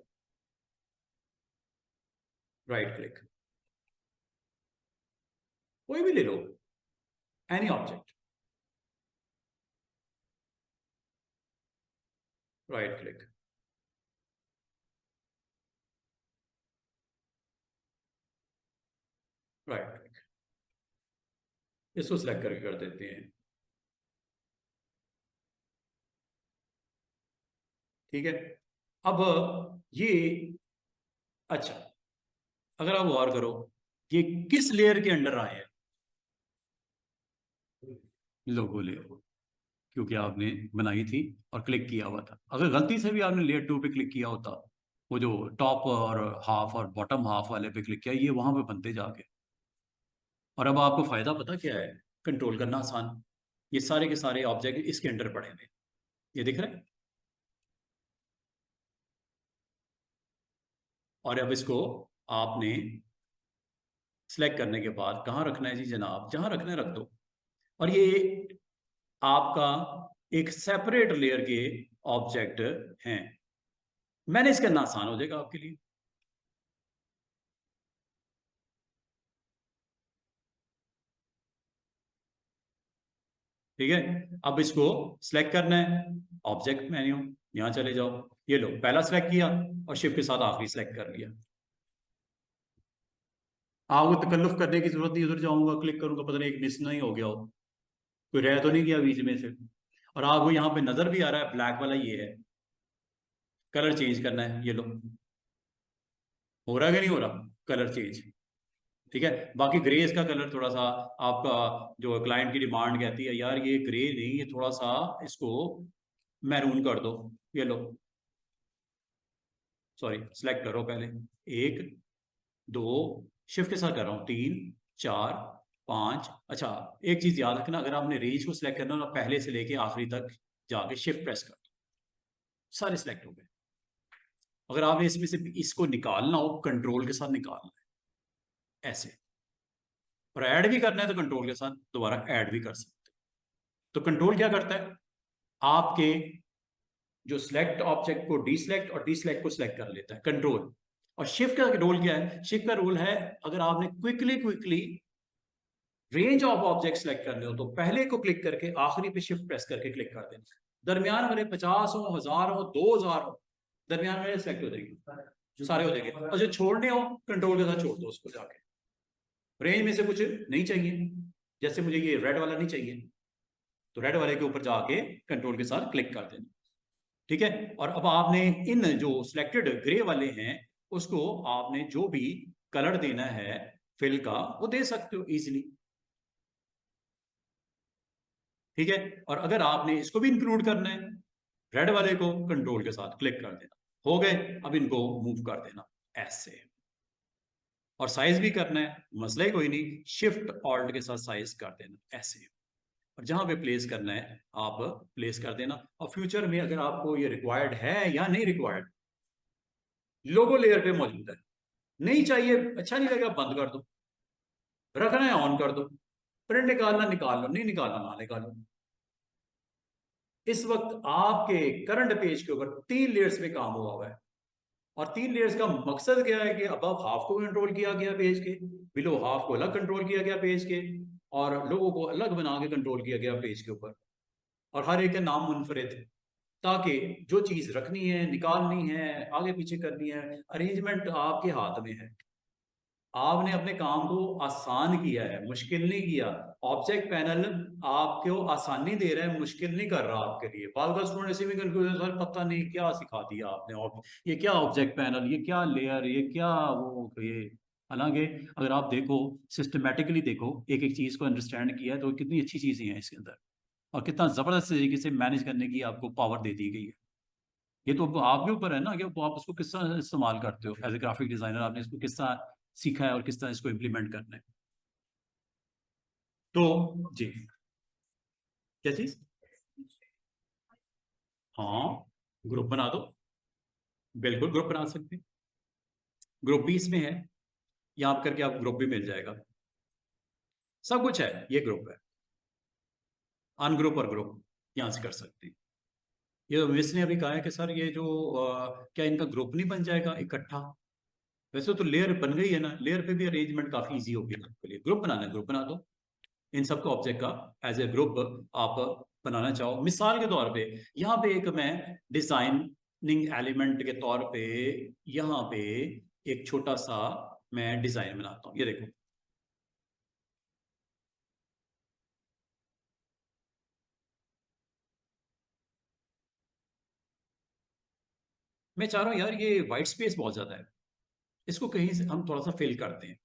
राइट क्लिक, कोई भी ले लो, any object, right click, right click, इसको सिलेक्ट करके कर देते हैं। ठीक है, अब ये, अच्छा अगर आप गौर करो ये किस लेयर के अंडर आए हैं, लोगो लेयर, क्योंकि आपने बनाई थी और क्लिक किया हुआ था। अगर गलती से भी आपने लेयर 2 पे क्लिक किया होता, वो जो टॉप और हाफ और बॉटम हाफ वाले पे क्लिक किया, ये वहां पे बनते जाके। और अब आपको फायदा पता क्या है, कंट्रोल करना आसान, ये सारे के सारे ऑब्जेक्ट इसके अंडर पड़े हुए, ये दिख रहा है। और अब इसको आपने सिलेक्ट करने के बाद कहाँ रखना है जी जनाब, जहां रखना है रख दो। और ये आपका एक सेपरेट लेयर के ऑब्जेक्ट हैं, मैनेज करना आसान हो जाएगा आपके लिए। ठीक है, अब इसको सिलेक्ट करना है, ऑब्जेक्ट मेन्यू, यहां चले जाओ, ये लो पहला सिलेक्ट किया और शिफ्ट के साथ आखिरी सिलेक्ट कर लिया। आपको तकल्लुफ करने की जरूरत नहीं, उधर जाऊंगा क्लिक करूंगा, पता नहीं एक मिस नहीं हो गया हो, कोई रह तो नहीं गया बीच में से। और आपको यहाँ पे नजर भी आ रहा है ब्लैक वाला ये है, कलर चेंज करना है, ये लो, हो रहा है कि नहीं हो रहा कलर चेंज। ठीक है, बाकी ग्रेस का कलर थोड़ा सा आपका, जो क्लाइंट की डिमांड कहती है यार ये ग्रे नहीं, ये थोड़ा सा इसको मैरून कर दो, ये लो, सॉरी सिलेक्ट करो पहले, 1 2, शिफ्ट के साथ कर रहा हूँ, 3 4 5। अच्छा एक चीज याद रखना, अगर आपने रेंज को सिलेक्ट करना हो ना, पहले से लेके आखिरी तक जाके शिफ्ट प्रेस कर दो, सारे सिलेक्ट हो गए। अगर आपने इसमें से इसको निकालना हो, कंट्रोल के साथ निकालना है ऐसे, और ऐड भी करना है तो कंट्रोल के साथ दोबारा ऐड भी कर सकते हो। तो कंट्रोल क्या करता है, आपके जो सिलेक्ट ऑब्जेक्ट को डीसिलेक्ट और डीसिलेक्ट को सिलेक्ट कर लेता है कंट्रोल। और शिफ्ट का रोल क्या है, शिफ्ट का रोल है अगर आपने quickly range of object select करने हो तो पहले को क्लिक करके आखिरी पे शिफ्ट प्रेस करके क्लिक कर देना, दरमियान वाले 50 हो, 1000 हो, 2000 हो, दरमियान वाले सेलेक्ट हो जाएगी, सारे हो जाएंगे। और जो छोड़ने हो कंट्रोल के साथ छोड़ दो उसको जाके, रेंज में से कुछ नहीं चाहिए, जैसे मुझे ये रेड वाला नहीं चाहिए तो रेड वाले के ऊपर जाके कंट्रोल के साथ क्लिक कर देना। ठीक है, और अब आपने इन जो सिलेक्टेड ग्रे वाले हैं उसको आपने जो भी कलर देना है फिल का वो दे सकते हो इजीली। ठीक है, और अगर आपने इसको भी इंक्लूड करना है, रेड वाले को कंट्रोल के साथ क्लिक कर देना, हो गए। अब इनको मूव कर देना ऐसे, और साइज भी करना है, मसला ही कोई नहीं, शिफ्ट ऑल्ट के साथ साइज कर देना ऐसे, और जहां पे प्लेस करना है आप प्लेस कर देना। और फ्यूचर में अगर आपको ये रिक्वायर्ड है या नहीं रिक्वायर्ड, लोगो लेयर पे मौजूद है, नहीं चाहिए अच्छा नहीं लगेगा बंद कर दो, रखना है ऑन कर दो, प्रिंट निकालना निकाल लो, नहीं निकालना ना निकालो। इस वक्त आपके करंट पेज के ऊपर 3 लेयर्स पे काम हुआ है, और 3 लेयर्स का मकसद क्या है कि अबव हाफ को कंट्रोल किया गया पेज के, बिलो हाफ को अलग कंट्रोल किया गया पेज के, और लोगों को अलग बना के कंट्रोल किया गया पेज के ऊपर, और हर एक के नाम मुनफरिद, ताकि जो चीज रखनी है, निकालनी है, आगे पीछे करनी है, अरेंजमेंट आपके हाथ में है। आपने अपने काम को आसान किया है, मुश्किल नहीं किया। ऑब्जेक्ट पैनल आपको आसानी दे रहा है, मुश्किल नहीं कर रहा आपके लिए। बाल का स्टूडेंट ऐसे भी कंफ्यूज, सर पता नहीं क्या सिखा दिया आपने, ये क्या ऑब्जेक्ट पैनल, ये क्या लेयर, ये क्या वो ये। हालांकि अगर आप देखो सिस्टमेटिकली देखो, एक एक चीज को अंडरस्टैंड किया है तो कितनी अच्छी चीजें हैं इसके अंदर, और कितना जबरदस्त तरीके से मैनेज करने की आपको पावर दे दी गई है। ये तो आपके ऊपर है ना कि आप उसको किस तरह इस्तेमाल करते हो, एज ए ग्राफिक डिजाइनर आपने इसको किस तरह सीखा है और किस तरह इसको इम्प्लीमेंट करना है। तो जी, क्या चीज, हाँ ग्रुप बना दो, बिल्कुल ग्रुप बना सकते हैं, ग्रुप भी इसमें है, यहाँ करके आप ग्रुप भी मिल जाएगा, सब कुछ है, ये ग्रुप है, अनग्रुप और ग्रुप यहाँ से कर सकते हैं। ये मिस ने अभी कहा है कि सर ये जो क्या इनका ग्रुप नहीं बन जाएगा इकट्ठा? वैसे तो लेयर बन गई है ना, लेयर पे भी अरेंजमेंट काफी इजी हो गया आपके लिए। ग्रुप बनाना है, ग्रुप बना दो इन सबको ऑब्जेक्ट का एज ए ग्रुप आप बनाना चाहो। मिसाल के तौर पे यहाँ पे एक मैं डिजाइनिंग एलिमेंट के तौर पे यहाँ पे एक छोटा सा मैं डिजाइन बनाता हूँ, ये देखो। मैं चाह रहा हूँ यार ये व्हाइट स्पेस बहुत ज्यादा है, इसको कहीं से हम थोड़ा सा फिल करते हैं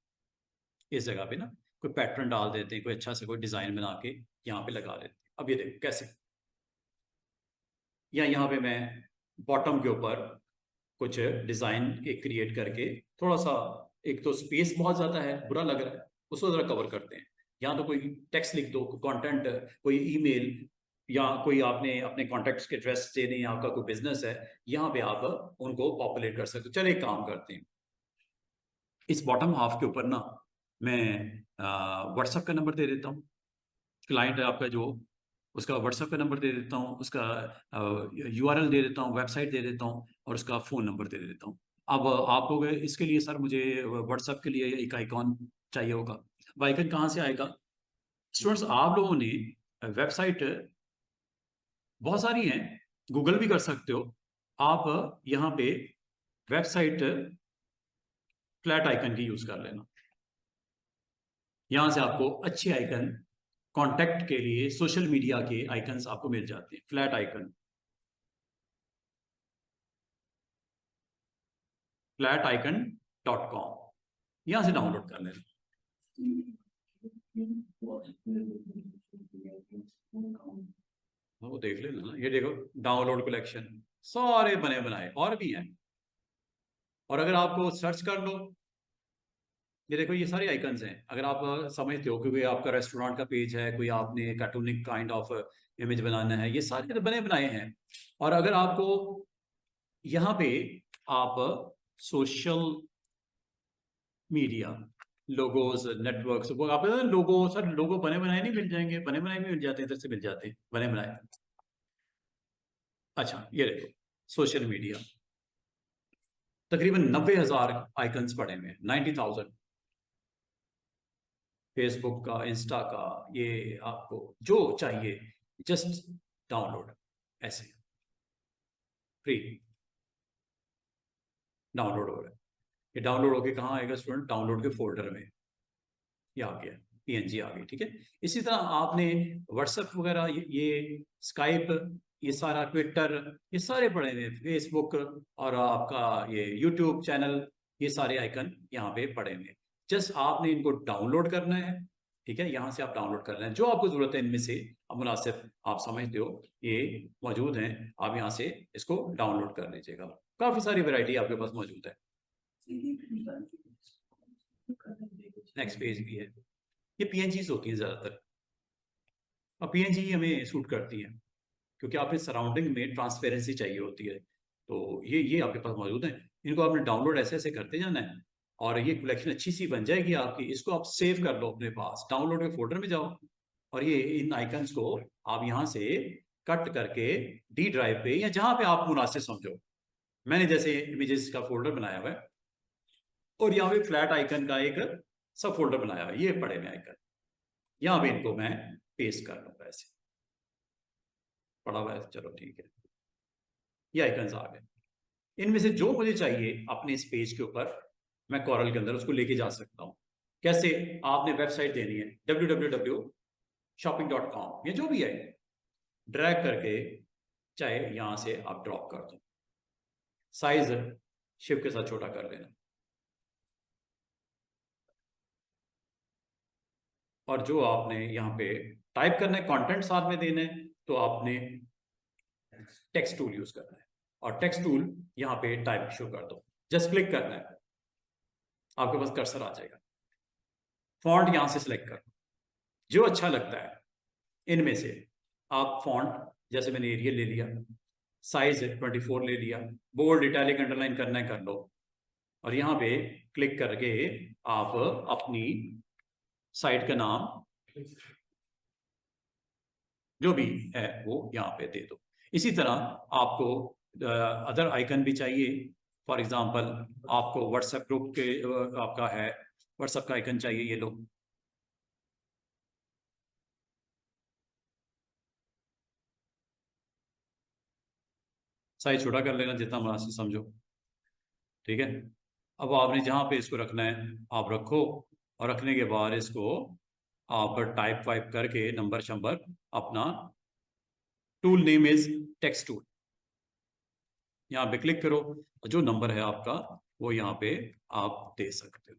इस जगह पे ना, कोई पैटर्न डाल देते हैं, कोई अच्छा सा कोई डिजाइन बना के यहाँ पे लगा देते हैं। अब ये देखो कैसे, या यहाँ पे मैं बॉटम के ऊपर कुछ डिजाइन एक क्रिएट करके थोड़ा सा, एक तो स्पेस बहुत ज्यादा है बुरा लग रहा है, उसको जरा कवर करते हैं। यहाँ तो कोई टेक्स्ट लिख दो, कंटेंट, कोई ईमेल, या कोई आपने अपने कॉन्टेक्ट्स के एड्रेस देने, या आपका कोई बिजनेस है, यहाँ पे आप उनको पॉपुलेट कर सकते हो। चलो एक काम करते हैं, इस बॉटम हाफ के ऊपर ना मैं व्हाट्सएप का नंबर दे देता हूँ, क्लाइंट है आपका जो, उसका व्हाट्सएप का नंबर दे देता हूँ, उसका यूआरएल दे देता हूँ, वेबसाइट दे देता हूँ, और उसका फ़ोन नंबर दे देता हूँ। अब आप लोग इसके लिए सर मुझे व्हाट्सएप के लिए एक आइकॉन चाहिए होगा। वो आइकन कहाँ से आएगा? स्टूडेंट्स आप लोगों ने वेबसाइट बहुत सारी हैं, गूगल भी कर सकते हो आप। यहाँ पे वेबसाइट फ्लैट आइकन की यूज़ कर लेना, यहाँ से आपको अच्छे आइकन कॉन्टैक्ट के लिए, सोशल मीडिया के आइकन्स आपको मिल जाते हैं। फ्लैट आइकन, flaticon.com, यहां से डाउनलोड कर लेना। वो देख लेना ना, ये देखो डाउनलोड कलेक्शन सारे बने बनाए और भी हैं। और अगर आपको सर्च कर लो, ये देखो ये सारे आइकन्स हैं। अगर आप समझते हो कि कोई आपका रेस्टोरेंट का पेज है, कोई आपने कार्टूनिक काइंड ऑफ इमेज बनाना है, ये सारे तो बने बनाए हैं। और अगर आपको यहाँ पे आप सोशल मीडिया लोगोस, नेटवर्क्स, वो आप लोगो, सर लोगो बने बनाए नहीं मिल जाएंगे? बने बनाए भी मिल जाते हैं, इधर से मिल जाते हैं बने बनाए। अच्छा ये देखो सोशल मीडिया, तकरीबन 90,000 आइकन्स पड़े हुए हैं, 90,000। फेसबुक का, इंस्टा का, ये आपको जो चाहिए जस्ट डाउनलोड, ऐसे फ्री डाउनलोड हो रहा है। ये डाउनलोड होके कहाँ आएगा स्टूडेंट? डाउनलोड के फोल्डर में ये आ गया, पीएनजी आ गई, ठीक है। इसी तरह आपने व्हाट्सएप वगैरह, ये स्काइप, ये सारा ट्विटर, ये सारे पड़े हुए, फेसबुक, और आपका ये यूट्यूब चैनल, ये सारे आइकन यहाँ पे पड़े हुए। जस्ट आपने इनको डाउनलोड करना है, ठीक है। यहाँ से आप डाउनलोड कर रहे हैं जो आपको जरूरत है, इनमें से अब मुनासिब आप समझते हो ये मौजूद हैं, आप यहाँ से इसको डाउनलोड कर लीजिएगा। काफी सारी वैरायटी आपके पास मौजूद है। नेक्स्ट पेज भी है, ये पीएनजीज होती हैं ज्यादातर, और पीएनजी हमें सूट करती हैं क्योंकि आपके सराउंडिंग में ट्रांसपेरेंसी चाहिए होती है। तो ये आपके पास मौजूद है, इनको आपने डाउनलोड ऐसे ऐसे करते जाना है, और ये कलेक्शन अच्छी सी बन जाएगी आपकी। इसको आप सेव कर लो अपने पास, डाउनलोड के फोल्डर में जाओ, और ये इन आइकन्स को आप यहाँ से कट करके डी ड्राइव पे या जहाँ पे आप मुनासिब समझो, मैंने जैसे इमेजेस का फोल्डर बनाया हुआ है, और यहाँ पे फ्लैट आइकन का एक सब फोल्डर बनाया हुआ है, ये पड़े हुए आइकन, यहाँ पे इनको मैं पेस्ट कर लूंगा, ऐसे पड़ा हुआ है। चलो ठीक है, ये आइकन्स आ गए। इनमें से जो मुझे चाहिए अपने इस पेज के ऊपर, मैं कॉरल के अंदर उसको लेके जा सकता हूँ। कैसे? आपने वेबसाइट देनी है www.shopping.com, या जो भी है, ड्रैग करके चाहे यहां से आप ड्रॉप कर दो, साइज शिफ्ट के साथ छोटा कर लेना, और जो आपने यहाँ पे टाइप करना है, कंटेंट साथ में देना है, तो आपने टेक्स्ट टूल यूज करना है, और टेक्स्ट टूल यहाँ पे टाइप शो कर दो, जस्ट क्लिक करना है, आपके पास कर्सर आ जाएगा। फॉन्ट यहां से सिलेक्ट कर, जो अच्छा लगता है इनमें से आप फॉन्ट, जैसे मैंने एरियल ले लिया, साइज 24 ले लिया, बोल्ड, इटैलिक, अंडरलाइन करना है कर लो, और यहाँ पे क्लिक करके आप अपनी साइट का नाम जो भी है वो यहाँ पे दे दो। इसी तरह आपको अदर आइकन भी चाहिए। फॉर एग्जांपल आपको व्हाट्सएप ग्रुप के आपका है व्हाट्सएप का आइकन चाहिए, ये लो। साइज छोटा कर लेना जितना मुनासिब समझो, ठीक है। अब आपने जहाँ पे इसको रखना है आप रखो, और रखने के बाद इसको आप टाइप वाइप करके नंबर शंबर अपना, tool name is text tool, यहाँ पे क्लिक करो और जो नंबर है आपका वो यहाँ पे आप दे सकते हो।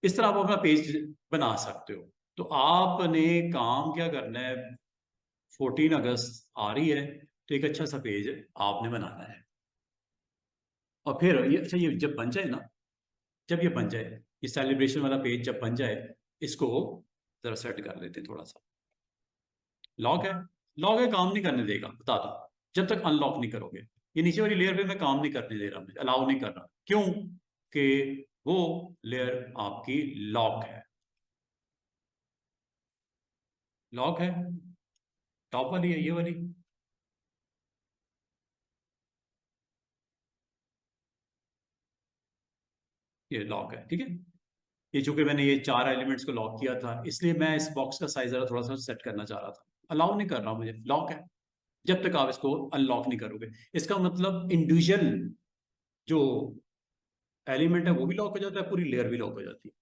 इस तरह आप अपना पेज बना सकते हो। तो आपने काम क्या करना है, 14 अगस्त आ रही है तो एक अच्छा सा पेज आपने बनाना है। और फिर ये अच्छा, ये जब बन जाए ना, जब ये बन जाए, ये सेलिब्रेशन वाला पेज जब बन जाए, इसको जरा सेट कर लेते हैं थोड़ा सा। लॉक है, लॉक है, काम नहीं करने देगा, बता दो, जब तक अनलॉक नहीं करोगे। ये नीचे वाली लेयर पे मैं काम नहीं करने दे रहा, मुझे अलाउ नहीं कर रहा। क्यों? कि वो लेयर आपकी लॉक है, लॉक है, टॉप वाली है, ये वाली। ये लॉक है, ठीक है। ये चूंकि मैंने ये 4 एलिमेंट्स को लॉक किया था, इसलिए मैं इस बॉक्स का साइज जरा थोड़ा सा सेट करना चाह रहा था। अलाउ नहीं कर रहा, मुझे लॉक है, जब तक आप इसको अनलॉक नहीं करोगे। इसका मतलब इंडिविजुअल जो एलिमेंट है वो भी लॉक हो जाता है, पूरी लेयर भी लॉक हो जाती है।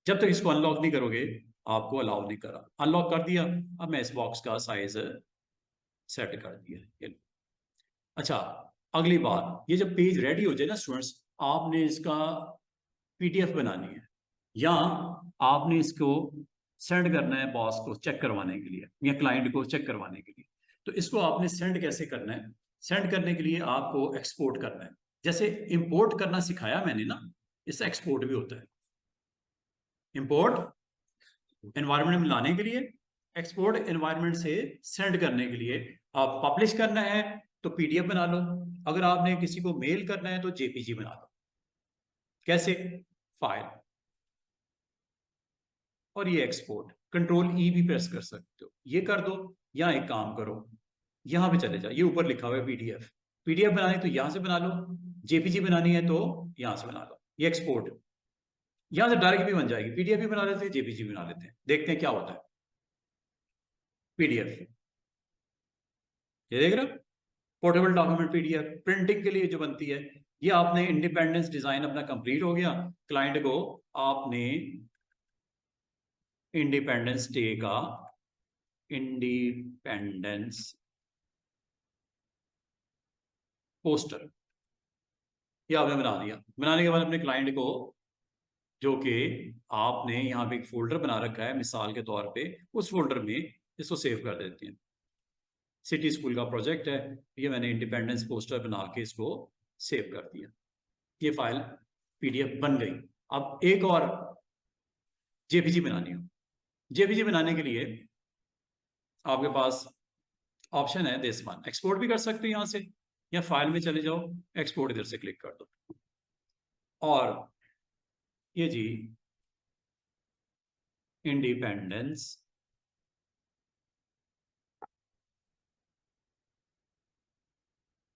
जब तक इसको अनलॉक नहीं करोगे, आपको अलाउ नहीं करा। अनलॉक कर दिया, अब मैं इस बॉक्स का साइज सेट कर दिया, ये। अच्छा, अगली बात, ये जब पेज रेडी हो जाए ना स्टूडेंट्स, आपने इसका पीडीएफ बनानी है, या आपने इसको सेंड करना है बॉस को चेक करवाने के लिए, या क्लाइंट को चेक करवाने के लिए। तो इसको आपने सेंड कैसे करना है? सेंड करने के लिए आपको एक्सपोर्ट करना है। जैसे इंपोर्ट करना सिखाया मैंने ना, इससे एक्सपोर्ट भी होता है। इंपोर्ट एनवायरनमेंट में लाने के लिए, एक्सपोर्ट एनवायरनमेंट से सेंड करने के लिए। आप पब्लिश करना है तो पीडीएफ बना लो, अगर आपने किसी को मेल करना है तो जेपीजी बना लो। कैसे? फाइल, और ये एक्सपोर्ट, कंट्रोल ई भी प्रेस कर सकते हो, ये कर दो। या एक काम करो, यहां पे चले जाओ, ये ऊपर लिखा हुआ है पीडीएफ। पीडीएफ बनानी तो यहां से बना लो, जेपीजी बनानी है तो यहां से बना लो। ये एक्सपोर्ट यहां से डायरेक्ट भी बन जाएगी, पीडीएफ भी बना लेते हैं, जेपीजी भी बना लेते हैं, देखते हैं क्या होता है। पीडीएफ, ये देख रहे हो, पोर्टेबल डॉक्यूमेंट पीडीएफ प्रिंटिंग के लिए जो बनती है। ये आपने इंडिपेंडेंस डिजाइन अपना कंप्लीट हो गया। क्लाइंट को आपने इंडिपेंडेंस डे का इंडिपेंडेंस पोस्टर ये आपने बना दिया। बनाने के बाद अपने क्लाइंट को, जो कि आपने यहाँ पे एक फोल्डर बना रखा है मिसाल के तौर पे, उस फोल्डर में इसको सेव कर देते हैं। सिटी स्कूल का प्रोजेक्ट है, ये मैंने इंडिपेंडेंस पोस्टर बना के इसको सेव कर दिया। ये फाइल पीडीएफ बन गई। अब एक और जेपीजी बनानी हो, जेपीजी बनाने के लिए आपके पास ऑप्शन है दिस वन, एक्सपोर्ट भी कर सकते हो यहाँ से, या फाइल में चले जाओ, एक्सपोर्ट इधर से क्लिक कर दो, और ये जी इंडिपेंडेंस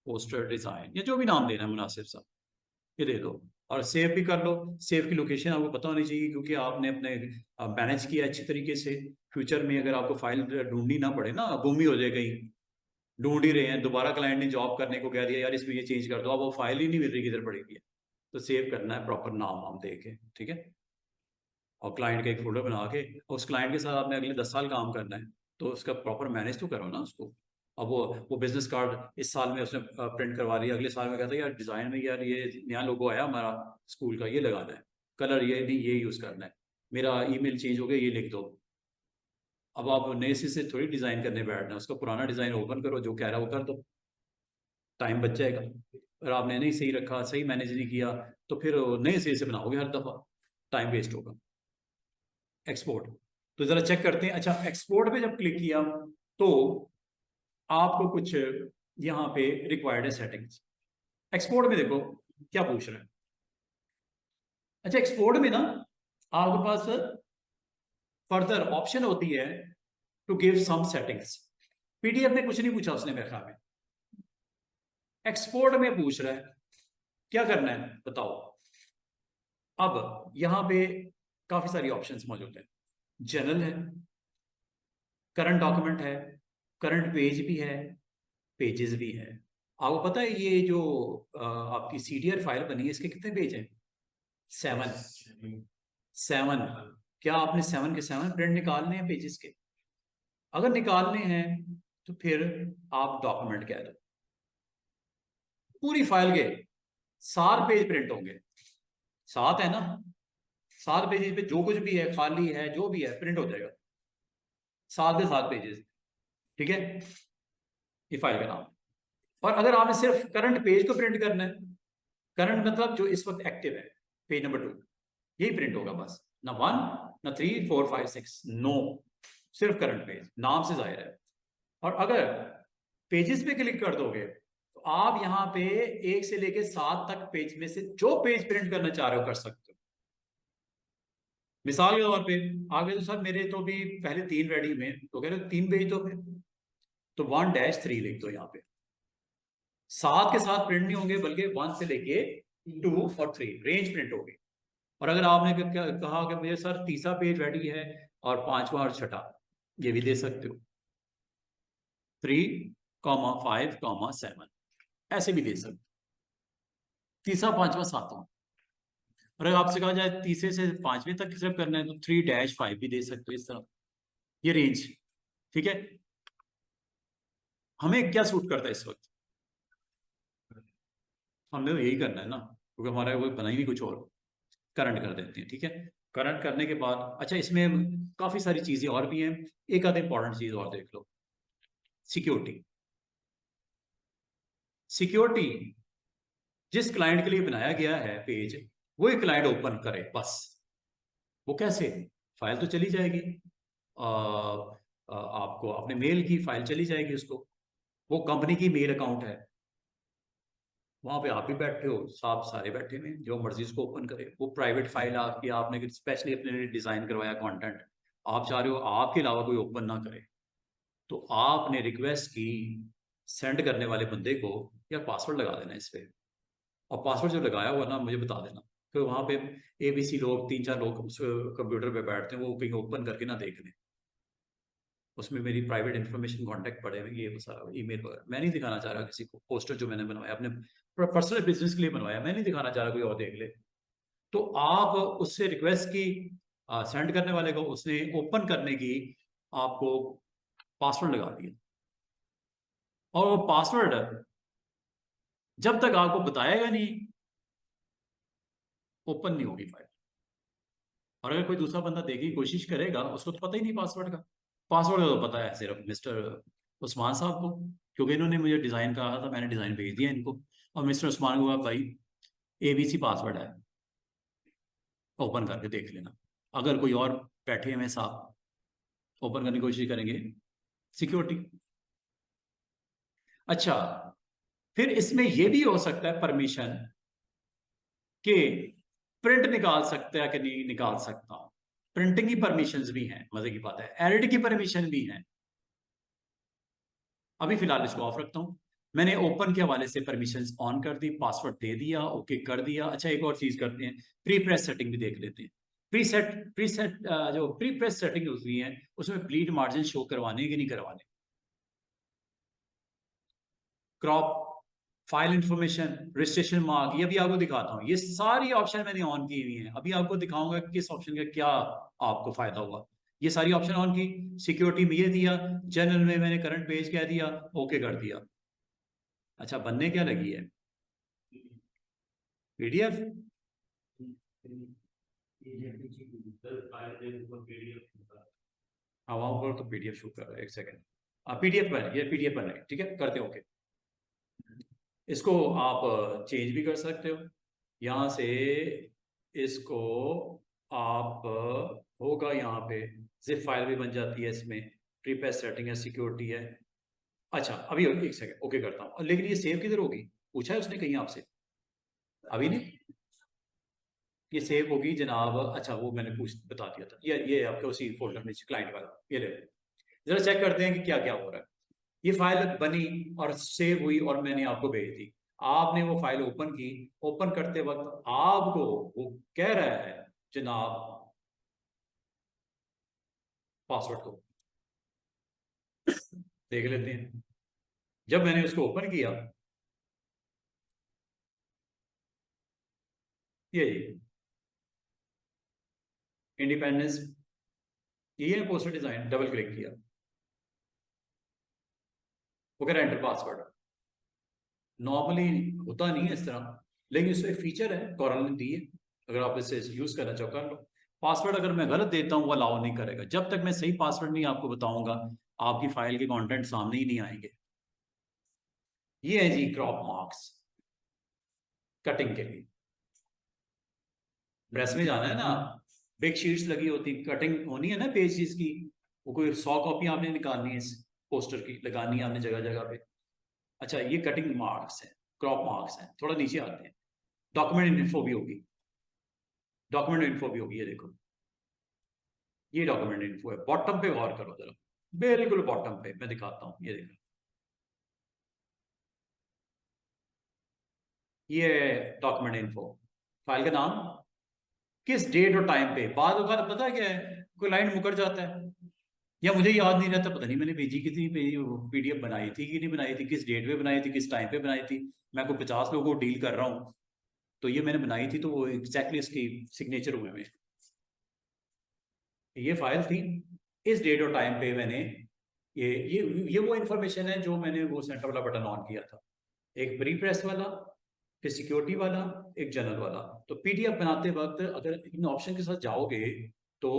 पोस्टर डिजाइन, या जो भी नाम देना है मुनासिब सा, ये दे दो और सेव भी कर लो। सेव की लोकेशन आपको पता होनी चाहिए, क्योंकि आपने अपने मैनेज किया अच्छी तरीके से। फ्यूचर में अगर आपको फाइल ढूंढनी ना पड़े ना, गुम ही हो जाए कहीं, ढूंढ ही रहे हैं, दोबारा क्लाइंट ने जॉब करने को कह दिया यार इसमें ये चेंज कर दो, अब वो फाइल ही नहीं मिल रही किधर पड़ेगी है। तो सेव करना है प्रॉपर नाम वाम दे के, ठीक है। और क्लाइंट का एक फोल्डर बना के, उस क्लाइंट के साथ आपने अगले 10 साल काम करना है, तो उसका प्रॉपर मैनेज तो करो ना उसको। अब वो बिजनेस कार्ड इस साल में उसने प्रिंट करवा लिया, अगले साल में कहता है यार डिजाइन में यार ये नया लोगो आया हमारा स्कूल का, ये लगाना है, कलर ये नहीं, ये यूज करना है, मेरा ईमेल चेंज हो गया, ये लिख दो। अब आप नए से थोड़ी डिजाइन करने बैठना है, उसका पुराना डिजाइन ओपन करो, जो कह रहा है वो कर दो, टाइम बच जाएगा। अगर आपने नहीं सही रखा, सही मैनेज नहीं किया, तो फिर नए सिरे से बनाओगे हर दफा, टाइम वेस्ट होगा। एक्सपोर्ट, तो जरा चेक करते हैं। अच्छा, एक्सपोर्ट पे जब क्लिक किया तो आपको कुछ यहाँ पे रिक्वायर्ड है सेटिंग्स। एक्सपोर्ट में देखो क्या पूछ रहा है। अच्छा, एक्सपोर्ट में ना आपके पास फर्दर ऑप्शन होती है to give some settings. PDF में कुछ नहीं पूछा उसने मेरे ख्याल में, एक्सपोर्ट में पूछ रहा है। क्या करना है बताओ। अब यहां पे काफी सारी ऑप्शंस मौजूद है। जनरल है, करंट डॉक्यूमेंट है, करंट पेज भी है, पेजेस भी है। आपको पता है ये जो आपकी CDR फाइल बनी है इसके कितने पेज हैं? 7। क्या आपने 7 के 7 प्रिंट निकालने हैं पेजेस के? अगर निकालने हैं तो फिर आप डॉक्यूमेंट कह दो। पूरी फाइल के 7 पेज प्रिंट होंगे। 7 है ना, 7 पेजेस पे जो कुछ भी है, खाली है, जो भी है, प्रिंट हो जाएगा। 7 के 7 पेजेस, ठीक है, ये फाइल का नाम। और अगर आपने सिर्फ करंट पेज को प्रिंट करना है, करंट मतलब जो इस वक्त एक्टिव है, पेज नंबर 2, यही प्रिंट होगा बस, ना 1 ना 3 4 5 6, नो, सिर्फ करंट पेज, नाम से जाहिर है। और अगर पेजेस पे क्लिक कर दोगे तो आप यहाँ पे 1 से लेके 7 तक पेज में से जो पेज प्रिंट करना चाह रहे हो कर सकते हो। मिसाल के तौर पे आगे तो सर मेरे तो भी पहले 3 रेडी में, तो कह रहे 3 पेज तो 1-3 लिख दो यहाँ पे। 7 के 7 प्रिंट नहीं होंगे बल्कि 1 से लेके 2 और 3 रेंज प्रिंट होगी। और अगर आपने कहा कि मुझे सर तीसरा पेज रेडी है और 5वां और छठा, ये भी दे सकते हो, 3, 5, 7, ऐसे भी दे सकते हो, तीसरा, 5वां, 7वां। और अगर आपसे कहा जाए तीसरे से 5वें तक सिर्फ करना है तो 3-5 भी दे सकते हो, इस तरह, ये रेंज, ठीक है। हमें क्या सूट करता है इस वक्त? हमने तो यही करना है ना, क्योंकि हमारा वो बना ही नहीं कुछ और। करंट कर देते हैं, ठीक है। करंट करने के बाद अच्छा इसमें काफी सारी चीजें और भी हैं, एक आध इंपॉर्टेंट चीज और देख लो, सिक्योरिटी। सिक्योरिटी जिस क्लाइंट के लिए बनाया गया है पेज, वो एक क्लाइंट ओपन करे बस। वो कैसे? फाइल तो चली जाएगी, आपको अपने मेल की फाइल चली जाएगी उसको, वो कंपनी की मेल अकाउंट है, वहां पे आप भी बैठे हो, साहब सारे बैठे हुए, जो मर्जी उसको ओपन करे। वो प्राइवेट फाइल आपकी, आपने स्पेशली अपने लिए डिजाइन करवाया कंटेंट, आप चाह रहे हो आपके अलावा कोई ओपन ना करे, तो आपने रिक्वेस्ट की सेंड करने वाले बंदे को या पासवर्ड लगा देना इस पे। और पासवर्ड जो लगाया हुआ ना मुझे बता देना, तो वहां पे ABC लोग 3-4 लोग उस कंप्यूटर पे बैठते हैं, वो कहीं ओपन करके ना देख लें, उसमें मेरी प्राइवेट इन्फॉर्मेशन कांटेक्ट पड़े हुए, ये सारा ईमेल वगैरह। मैं नहीं दिखाना चाह रहा किसी को, पोस्टर जो मैंने बनवाया अपने पर्सनल बिजनेस के लिए बनवाया, मैं नहीं दिखाना चाह रहा कोई और देख ले। तो आप उससे रिक्वेस्ट की सेंड करने वाले को, उसने ओपन करने की आपको पासवर्ड लगा दिया, और वो पासवर्ड जब तक आपको बताएगा नहीं ओपन नहीं होगी फाइल। और अगर कोई दूसरा बंदा देखने की कोशिश करेगा, उसको तो पता ही नहीं पासवर्ड का। पासवर्ड तो पता है सिर्फ मिस्टर उस्मान साहब को, क्योंकि इन्होंने मुझे डिज़ाइन कहा था, मैंने डिज़ाइन भेज दिया इनको, और मिस्टर उस्मान को भाई ABC पासवर्ड है, ओपन करके देख लेना। अगर कोई और बैठे हुए साहब ओपन करने की कोशिश करेंगे, सिक्योरिटी। अच्छा, फिर इसमें यह भी हो सकता है परमिशन कि प्रिंट निकाल सकता है कि नहीं निकाल सकता। प्रिंटिंग की परमिशंस भी हैं, मजे की बात है, एडिट की परमिशन भी है। अभी फिलहाल इसको ऑफ रखता हूं। मैंने ओपन के हवाले से परमिशंस ऑन कर दी, पासवर्ड दे दिया, ओके कर दिया। अच्छा एक और चीज करते हैं, प्री प्रेस सेटिंग भी देख लेते हैं। प्रीसेट जो प्री प्रेस सेटिंग होती है उसमें ब्लीड मार्जिन शो करवाने कि नहीं करवाने, crop, file information, registration mark, ये भी आपको दिखाता हूँ। ये सारी ऑप्शन मैंने ऑन की हुई है, अभी आपको दिखाऊंगा कि किस ऑप्शन का क्या आपको फायदा हुआ। ये सारी ऑप्शन ऑन की, सिक्योरिटी में ये दिया, जनरल में मैंने करंट पेज कह दिया, ओके कर दिया। अच्छा बनने क्या लगी है? PDF। हाँ वहां पर तो PDF शो कर रहा है, एक सेकेंड। PDF पर, ये PDF पर है, ठीक है, करते हो ओके। इसको आप चेंज भी कर सकते हो यहाँ से, इसको आप होगा यहाँ पे जिप फाइल भी बन जाती है इसमें, प्रीपेस सेटिंग है, सिक्योरिटी है। अच्छा अभी एक सेकंड ओके करता हूँ, लेकिन ये सेव किधर होगी? पूछा है उसने कहीं आपसे? अभी नहीं, ये सेव होगी जनाब। अच्छा वो मैंने बता दिया था, ये आपके उसी फोल्डर में क्लाइंट वाला, ये ले जरा चेक करते हैं कि क्या क्या हो रहा है। ये फाइल बनी और सेव हुई और मैंने आपको भेज दी। आपने वो फाइल ओपन की, ओपन करते वक्त आपको वो कह रहा है जनाब पासवर्ड को देख लेते हैं। जब मैंने उसको ओपन किया, ये इंडिपेंडेंस, ये है पोस्टर डिजाइन, डबल क्लिक किया, वो कह रहा एंटर पासवर्ड। नॉर्मली होता नहीं है इस तरह, लेकिन इसमें फीचर है, कॉरल ने दी है, अगर आप इसे यूज करना चाहो कर लो। पासवर्ड अगर मैं गलत देता हूँ वो अलाउ नहीं करेगा। जब तक मैं सही पासवर्ड नहीं आपको बताऊंगा आपकी फाइल के कंटेंट सामने ही नहीं आएंगे। ये है जी क्रॉप मार्क्स, कटिंग के लिए। प्रेस में जाना है ना, बिग शीट्स लगी होती, कटिंग होनी है ना पेजेस की, वो कोई 100 कॉपी आपने निकालनी है इस पोस्टर की, लगानी है आपने जगह जगह पे। अच्छा, ये कटिंग मार्क्स है, क्रॉप मार्क्स है। थोड़ा नीचे आते हैं, डॉक्यूमेंट इन्फो भी होगी, डॉक्यूमेंट इन्फो भी होगी। ये देखो, ये डॉक्यूमेंट इन्फो है। बॉटम पे गौर करो जरा, बिल्कुल बॉटम पे मैं दिखाता हूँ। ये देखो, ये डॉक्यूमेंट इन्फो, फाइल का नाम, किस डेट और टाइम पे। बाद पता क्या है, कोई लाइन मुकर जाता है या मुझे याद नहीं रहता, पता नहीं मैंने भेजी कितनी पीडीएफ बनाई थी कि नहीं बनाई थी, किस डेट पे बनाई थी, किस टाइम पे बनाई थी। मैं कोई 50 लोगों को डील कर रहा हूँ, तो ये मैंने बनाई थी, तो वो एग्जैक्टली इसकी सिग्नेचर हुए में। ये फाइल थी, इस डेट और टाइम पे मैंने ये वो इंफॉर्मेशन है जो मैंने वो सेंटर वाला बटन ऑन किया था। एक प्री प्रेस वाला, फिर सिक्योरिटी वाला, एक जनरल वाला। तो पीडीएफ बनाते वक्त अगर इन ऑप्शन के साथ जाओगे तो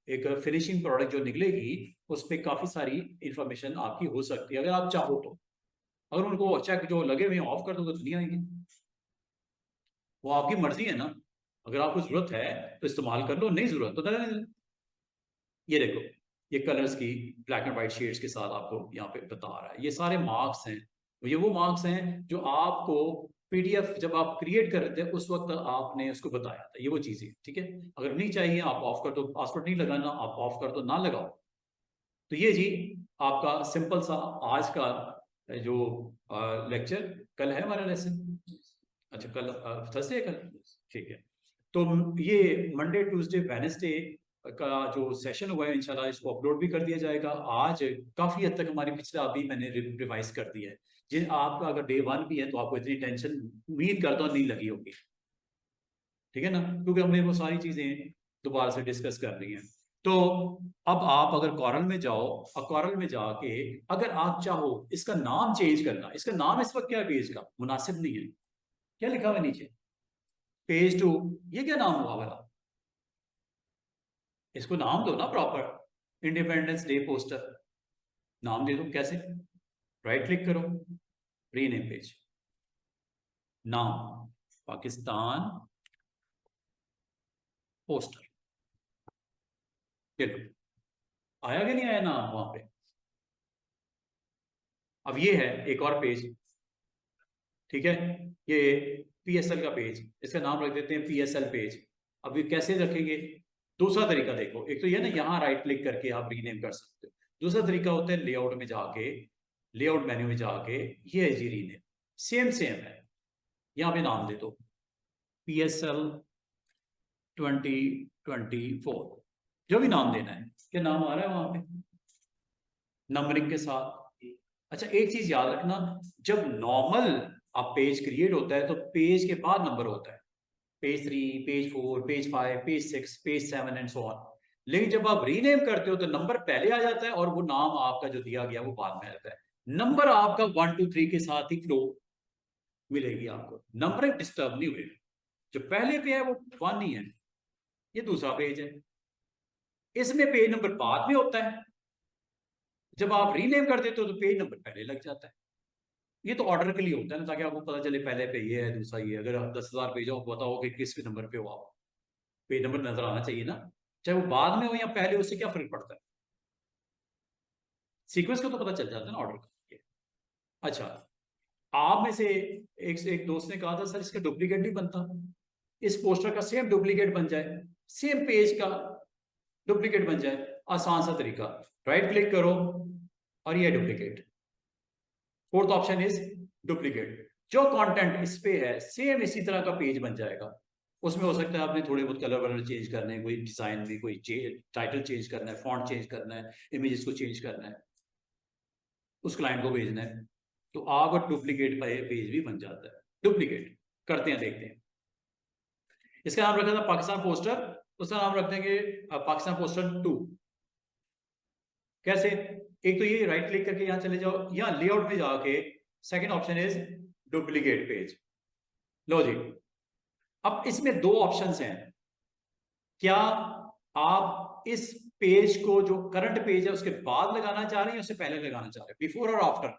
एक फिनिशिंग प्रोडक्ट जो निकलेगी उस पर काफी सारी इंफॉर्मेशन आपकी हो सकती है, अगर आप चाहो तो। अगर उनको चेक जो लगे हुए ऑफ कर दोगे तो नहीं आएंगे, वो आपकी मर्जी है ना। अगर आपको जरूरत है तो इस्तेमाल कर लो, नहीं जरूरत तो नहीं। ये देखो, ये कलर्स की ब्लैक एंड व्हाइट शेड्स के साथ आपको यहाँ पे बता रहा है। ये सारे मार्क्स हैं, ये वो मार्क्स हैं जो आपको पीडीएफ जब आप क्रिएट कर रहे थे उस वक्त आपने उसको बताया था। ये वो चीजें, ठीक है। अगर नहीं चाहिए आप ऑफ कर दो, पासवर्ड नहीं लगाना आप ऑफ कर दो, ना लगाओ। तो ये जी आपका सिंपल सा आज का जो लेक्चर, कल है हमारा लेसन। अच्छा, कल थर्सडे है कल, ठीक है। तो ये मंडे ट्यूसडे वेडनेसडे का जो सेशन हुआ है इंशाल्लाह इसको अपलोड भी कर दिया जाएगा। आज काफी हद तक हमारी पिछला अभी मैंने रिवाइज कर दिया है। जिन आपका अगर डे 1 भी है तो आपको इतनी टेंशन उम्मीद करता हूँ नहीं लगी होगी, ठीक है ना, क्योंकि हमने वो सारी चीजें दोबारा से डिस्कस कर ली हैं। तो अब आप अगर कॉरल में जाओ और कॉरल में जाके अगर आप चाहो इसका नाम चेंज करना, इसका नाम इस वक्त क्या है पेज का, मुनासिब नहीं है। क्या लिखा हुआ नीचे, पेज 2, ये क्या नाम हुआ वाला, इसको नाम दो ना प्रॉपर, इंडिपेंडेंस डे पोस्टर नाम दे दो। कैसे, राइट क्लिक करो, रीनेम पेज, नाम पाकिस्तान पोस्टर, चलो आया कि नहीं आया नाम वहां पे। अब ये है एक और पेज, ठीक है, ये पीएसएल का पेज, इसका नाम रख देते हैं पीएसएल पेज। अब ये कैसे रखेंगे, दूसरा तरीका देखो, एक तो ये ना यहाँ राइट क्लिक करके आप रीनेम कर सकते हो। दूसरा तरीका होता है लेआउट में जाके, लेआउट मेन्यू में जाके, ये है जी रीनेम, सेम सेम है, यहाँ पे नाम दे दो पीएसएल 2024, जो भी नाम देना है। क्या नाम आ रहा है वहां पे नंबरिंग के साथ। अच्छा, एक चीज याद रखना, जब नॉर्मल आप पेज क्रिएट होता है तो पेज के बाद नंबर होता है, page 3, page 4, page 5, page 6, page 7 and so on. लेकिन जब आप रीनेम करते हो तो नंबर पहले आ जाता है और वो नाम आपका जो दिया गया वो बाद में आता है। नंबर आपका 1 2 3 के साथ ही फ्लो मिलेगी आपको, नंबर डिस्टर्ब नहीं हुए। जो पहले पे है वो 1 ही है, ये दूसरा पेज है, इसमें पेज नंबर बाद में होता है। जब आप रीनेम कर देते हो तो पेज नंबर पहले लग जाता है। ये तो ऑर्डर के लिए होता है ना, ताकि आपको पता चले पहले पे ये है दूसरा ये। अगर आप 10,000 पेज हो, बताओ कि किस नंबर पे हो आप, पेज नंबर नजर आना चाहिए ना, चाहे वो बाद में हो या पहले, उससे क्या फर्क पड़ता है, सीक्वेंस का तो पता चल जाता है ना ऑर्डर का। अच्छा, आप में से एक दोस्त ने कहा था सर इसका डुप्लीकेट नहीं बनता, इस पोस्टर का सेम डुप्लीकेट बन जाए, सेम पेज का डुप्लीकेट बन जाए। आसान सा तरीका, राइट क्लिक करो और ये duplicate, fourth option is duplicate. जो कंटेंट इस पे है सेम इसी तरह का पेज बन जाएगा, उसमें हो सकता है आपने थोड़े बहुत कलर वलर चेंज करने हैं, कोई डिजाइन में कोई टाइटल चेंज करना है, फॉन्ट चेंज करना है, इमेजेस को चेंज करना है, उस क्लाइंट को भेजना है, तो आपका डुप्लीकेट पेज भी बन जाता है। डुप्लीकेट करते हैं, देखते हैं। इसका नाम रखा था पाकिस्तान पोस्टर, उसका नाम रख देंगे पाकिस्तान पोस्टर 2। कैसे? एक तो ये राइट क्लिक करके यहां चले जाओ, यहाँ लेआउट में जाके second option is duplicate page. लो जी, अब इसमें दो ऑप्शंस हैं। क्या आप इस पेज को जो करंट पेज है उसके बाद लगाना चाह रहे हैं, उससे पहले लगाना चाह रहे हैं, बिफोर और आफ्टर?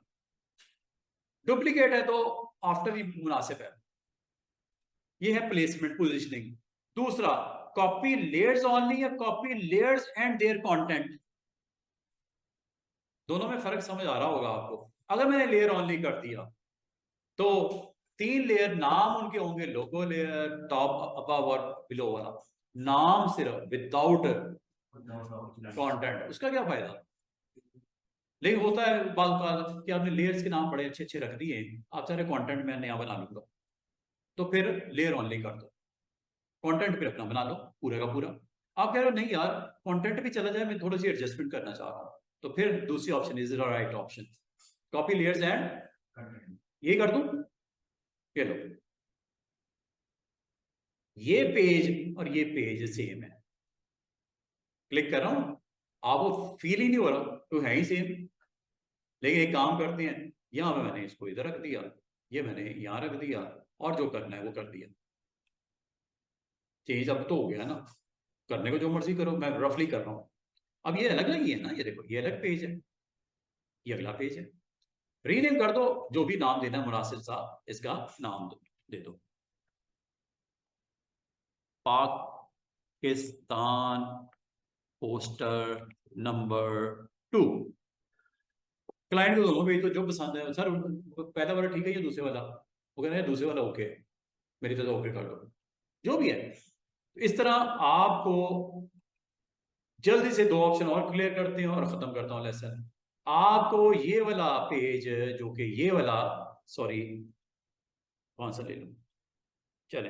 डुप्लीकेट है तो आफ्टर ही मुनासिब है। ये है प्लेसमेंट पोजीशनिंग। दूसरा, कॉपी लेयर्स ओनली या copy layers and their content. दोनों में फर्क समझ आ रहा होगा आपको। अगर मैंने लेयर ओनली कर दिया तो 3 लेयर नाम उनके होंगे, लोगो लेयर, टॉप, अबव और बिलो वाला नाम सिर्फ, विदाउट कंटेंट। उसका क्या फायदा? लेकिन होता है बात कि आपने लेयर्स के नाम बड़े अच्छे अच्छे रख दिए, आप चाह रहे कंटेंट मैं नया बना लूंगा, तो फिर लेयर ओनली कर दो, कंटेंट फिर अपना बना लो पूरे का पूरा। आप कह रहे हो नहीं यार कंटेंट भी चला जाए, मैं थोड़ी सी एडजस्टमेंट करना चाह रहा हूँ, तो फिर दूसरी option is the right option, copy layers and ये कर दूं। ये लो, ये पेज और ये पेज सेम है, क्लिक कर रहा हूं, आपको फील ही नहीं हो रहा तो है ही सेम। लेकिन एक काम करते हैं, यहां पे मैंने इसको इधर रख दिया, ये मैंने यहां रख दिया, और जो करना है वो कर दिया। चेंज अब तो हो गया ना, करने को जो मर्जी करो, मैं रफली कर रहा हूं। अब ये अलग नहीं है ना, ये देखो ये अलग पेज है, ये अगला पेज है। रीनेम कर दो, जो भी नाम देना मुनासिब सा इसका नाम दे दो, पाकिस्तान पोस्टर नंबर 2। क्लाइंट को दोनों भेज दो, जो पसंद है। सर पहला वाला ठीक है या दूसरे वाला? वो कहते हैं दूसरे वाला ओके है, मेरी तरह ओके कर दो, जो भी है। इस तरह आपको जल्दी से 2 ऑप्शन और क्लियर करते हैं और खत्म करता हूं लेसन। आपको ये वाला पेज, जो कि ये वाला, सॉरी कौन सा ले लूं, चले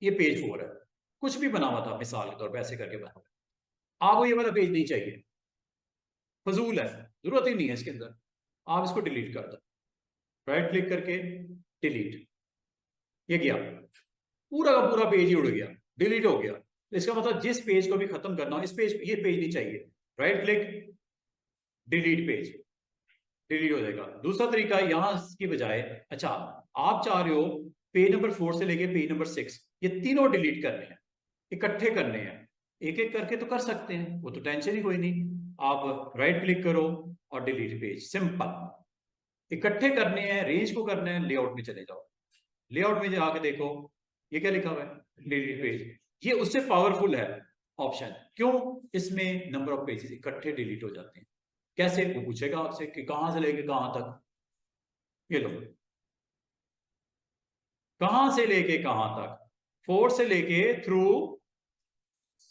ये पेज 4 है, कुछ भी बना हुआ था मिसाल के तौर पर, ऐसे करके बना हुआ। आपको ये वाला पेज नहीं चाहिए, फजूल है, जरूरत ही नहीं है इसके अंदर, आप इसको डिलीट कर दो, राइट क्लिक करके डिलीट। ये गया, पूरा का पूरा पेज ही उड़ गया, डिलीट हो गया। इसका मतलब जिस पेज को भी खत्म करना हो, इस पेज, ये पेज नहीं चाहिए, right click delete page, delete हो जाएगा। दूसरा तरीका यहां की बजाय, अच्छा आप चाह रहे हो पेज नंबर 4 से लेके पेज नंबर 6 ये तीनों डिलीट करने हैं, इकट्ठे करने हैं, एक एक करके तो कर सकते हैं, वो तो टेंशन ही कोई नहीं। आप राइट क्लिक करो और डिलीट पेज, सिंपल। इकट्ठे करने हैं, रेंज को करना है, लेआउट में चले जाओ, लेआउट में जाके देखो ये क्या लिखा हुआ है, डिलीट पेज। ये उससे पावरफुल है ऑप्शन, क्यों? इसमें नंबर ऑफ पेजेस इकट्ठे डिलीट हो जाते हैं। कैसे? वो पूछेगा आपसे कि कहां से लेके कहां तक। ये लो, कहां से लेके कहां तक, 4 से लेके थ्रू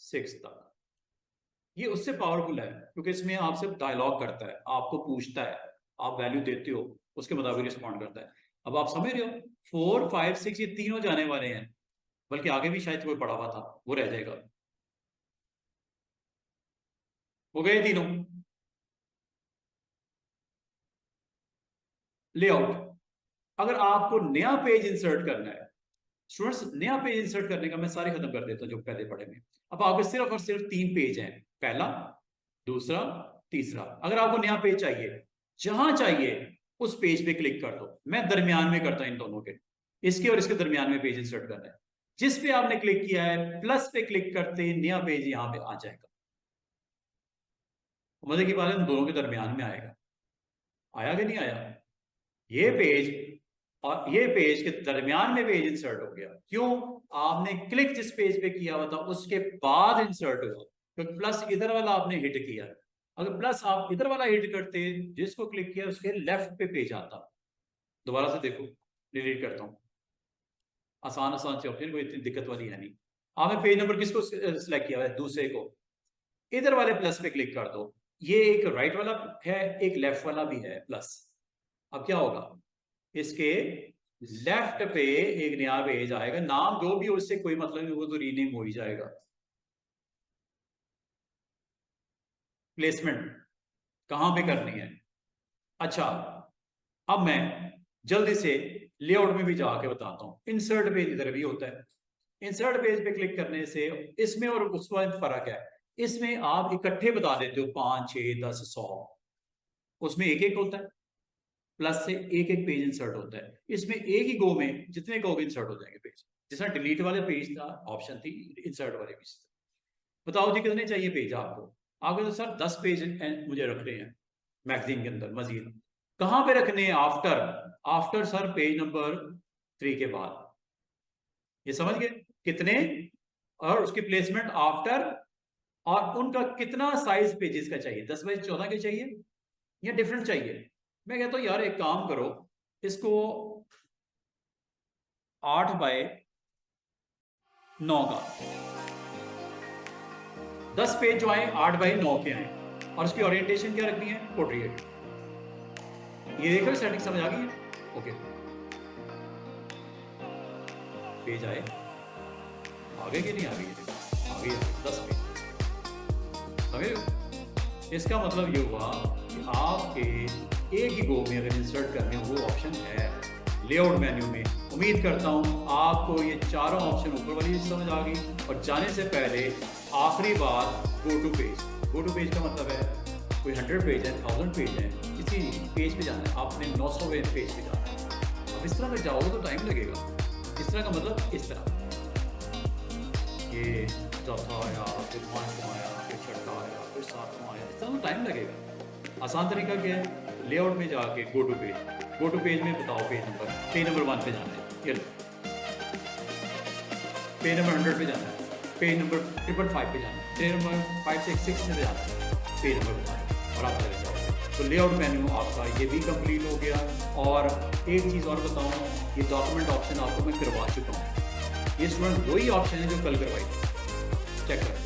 6 तक। ये उससे पावरफुल है क्योंकि इसमें आपसे डायलॉग करता है, आपको पूछता है, आप वैल्यू देते हो, उसके मुताबिक रिस्पॉन्ड करता है। अब आप समझ रहे हो, 4, 5, 6 ये तीनों जाने वाले हैं, बल्कि आगे भी शायद कोई पड़ा हुआ था वो रह जाएगा। हो गए तीनों। लेआउट, अगर आपको नया पेज इंसर्ट करना है स्टूडेंट्स, नया पेज इंसर्ट करने का मैं सारे खत्म कर देता हूं जो पहले पढ़े में। अब आपके सिर्फ और सिर्फ 3 पेज हैं, पहला, दूसरा, तीसरा। अगर आपको नया पेज चाहिए, जहां चाहिए उस पेज पे क्लिक कर दो। मैं दरमियान में करता हूं इन दोनों के, इसके और इसके दरमियान में पेज इंसर्ट करना है। जिस पे आपने क्लिक किया है प्लस पे क्लिक करते ही नया पेज यहां पे आ जाएगा। मजे की बात है, दोनों के दरमियान में आएगा। आया कि नहीं आया? ये पेज और ये पेज के दरमियान में पेज इंसर्ट हो गया। क्यों? आपने क्लिक जिस पेज पे किया हुआ था उसके बाद इंसर्ट हुआ, क्योंकि प्लस इधर वाला आपने हिट किया। अगर प्लस आप इधर वाला हिट करते, जिसको क्लिक किया उसके लेफ्ट पे पेज आता। दोबारा से देखो, डिलीट करता हूं, आसान आसान से ऑप्शन, कोई इतनी दिक्कत वाली है नहीं। आपने पेज नंबर किसको सिलेक्ट किया है? दूसरे को, इधर वाले प्लस पे क्लिक कर दो, ये एक राइट वाला है, एक लेफ्ट वाला भी है प्लस। अब क्या होगा, इसके लेफ्ट पे एक नया पेज आएगा, नाम जो भी हो उससे कोई मतलब नहीं, वो तो रीनेम हो ही जाएगा। प्लेसमेंट कहां पे करनी है? अच्छा, अब मैं जल्दी से लेआउट में भी जाके बताता हूं। इंसर्ट पेज इधर भी होता है। इंसर्ट पेज पे क्लिक करने से इसमें और उसमें फर्क है, इसमें आप इकट्ठे बता देते हो 5, 6, 10, 100, उसमें एक एक होता है, प्लस से एक एक पेज इंसर्ट होता है। इसमें एक ही गो में जितने कहोगे इंसर्ट हो जाएंगे पेज। जैसा डिलीट वाले पेज था, ऑप्शन थी, इंसर्ट वाले पेज था। बताओ जी कितने चाहिए पेज आपको? आपको तो सर 10 पेज मुझे रखने हैं मैगजीन के अंदर मजीद। कहां पे रखने हैं? आफ्टर सर पेज नंबर 3 के बाद। ये समझ गए कितने, और उसकी प्लेसमेंट आफ्टर, और उनका कितना साइज पेजेस का चाहिए, 10 बाई 14 के चाहिए या डिफरेंट चाहिए? मैं कहता हूं यार एक काम करो, इसको 8 बाय 9 का 10 पेज जो आए 8 बाई 9 के आए, और उसकी ओरिएंटेशन क्या रखनी है? पोर्ट्रेट। ये देखो सेटिंग समझ आ गई है? ओके, पेज आए, आगे कि नहीं आगे? आगे 10 पेज, समझ? इसका मतलब ये हुआ कि आपके एक ही गो में अगर इंसर्ट करने वो ऑप्शन है लेआउट मेन्यू में। उम्मीद करता हूं आपको ये चारों ऑप्शन ऊपर वाली समझ आ गई। और जाने से पहले आखिरी बात, go to page. Go to page का मतलब है कोई 100 पेज है, 1000 पेज है, किसी पेज पे जाना है आपने, 900वें पेज पे जाना है। अब इस तरह अगर जाओगे तो टाइम लगेगा। इस तरह का मतलब इस तरह, ये चौथा आया, फिर 5वां आया, फिर 6वां आया, फिर 7वां आया, इस तरह टाइम लगेगा। आसान तरीका क्या है? लेआउट में जाके गो टू पेज में बताओ पेज नंबर 1 पे जाना है, ये पेज नंबर 100 पे जाना है, पेज नंबर 555 पे जाना है, पेज नंबर 566 पे जाना है, पेज नंबर बताना है, और आप चले जाओगे। तो लेआउट मेन्यू आपका ये भी कंप्लीट हो गया। और एक चीज़ और बताऊँ, ये डॉक्यूमेंट ऑप्शन आपको मैं करवा चुका हूँ। ये स्टूडेंट वही ऑप्शन है जो कल करवाई थी, चेक करें,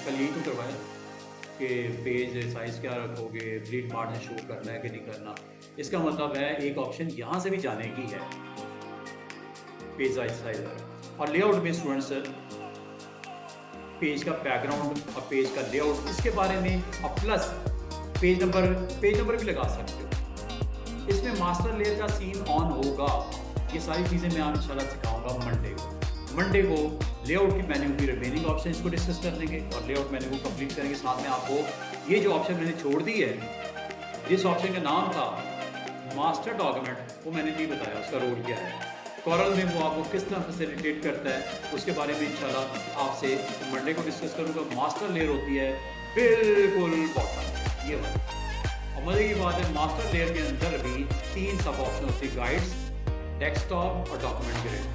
कल यही तो करवाया कि पेज साइज क्या रखोगे, ब्लीड मार्जिन शो करना है कि नहीं करना। इसका मतलब है एक ऑप्शन यहाँ से भी जाने की है, पेज साइज। और लेआउट में स्टूडेंट्स पेज का बैकग्राउंड और पेज का लेआउट, इसके बारे में, और प्लस पेज नंबर भी लगा सकते हो। इसमें मास्टर लेयर का सीन ऑन होगा। ये सारी चीज़ें मैं आप इंशाल्लाह सिखाऊंगा मंडे को लेआउट की मेन्यू की रिमेनिंग ऑप्शन इसको डिस्कस कर लेंगे और लेआउट मेन्यू को कंप्लीट करेंगे। साथ में आपको ये जो ऑप्शन मैंने छोड़ दी है, जिस ऑप्शन का नाम था मास्टर डॉक्यूमेंट, वो मैंने नहीं बताया उसका रोल क्या है। कॉरल में वो आपको किस तरह फैसिलिटेट करता है, उसके बारे में इंशाल्लाह आपसे मंडे को डिस्कस करूँगा। मास्टर लेयर होती है बिल्कुल बॉटम, ये वाली। और मजे की बात है, मास्टर लेयर के अंदर भी 3 सब ऑप्शन होती है, गाइड्स, डेस्कटॉप और डॉक्यूमेंट ग्रेड।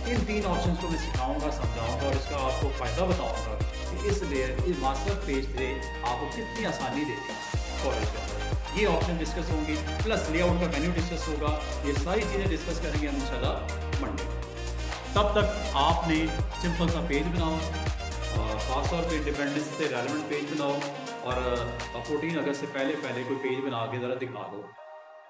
इन 3 ऑप्शंस को मैं सिखाऊंगा, समझाऊंगा और इसका आपको फ़ायदा बताऊंगा कि इस लेयर, इस मास्टर पेज पे आपको कितनी आसानी देती है कॉलेज के अंदर। ये ऑप्शन डिस्कस होंगे, प्लस लेआउट का मेन्यू डिस्कस होगा। ये सारी चीज़ें डिस्कस करेंगे हम इंशाल्लाह मंडे। तब तक आपने सिंपल सा पेज बनाओ, खास तौर पे इंडिपेंडेंस से रेलेवेंट पेज बनाओ, और 14 अगस्त से पहले कोई पेज बना के ज़रा दिखा दो।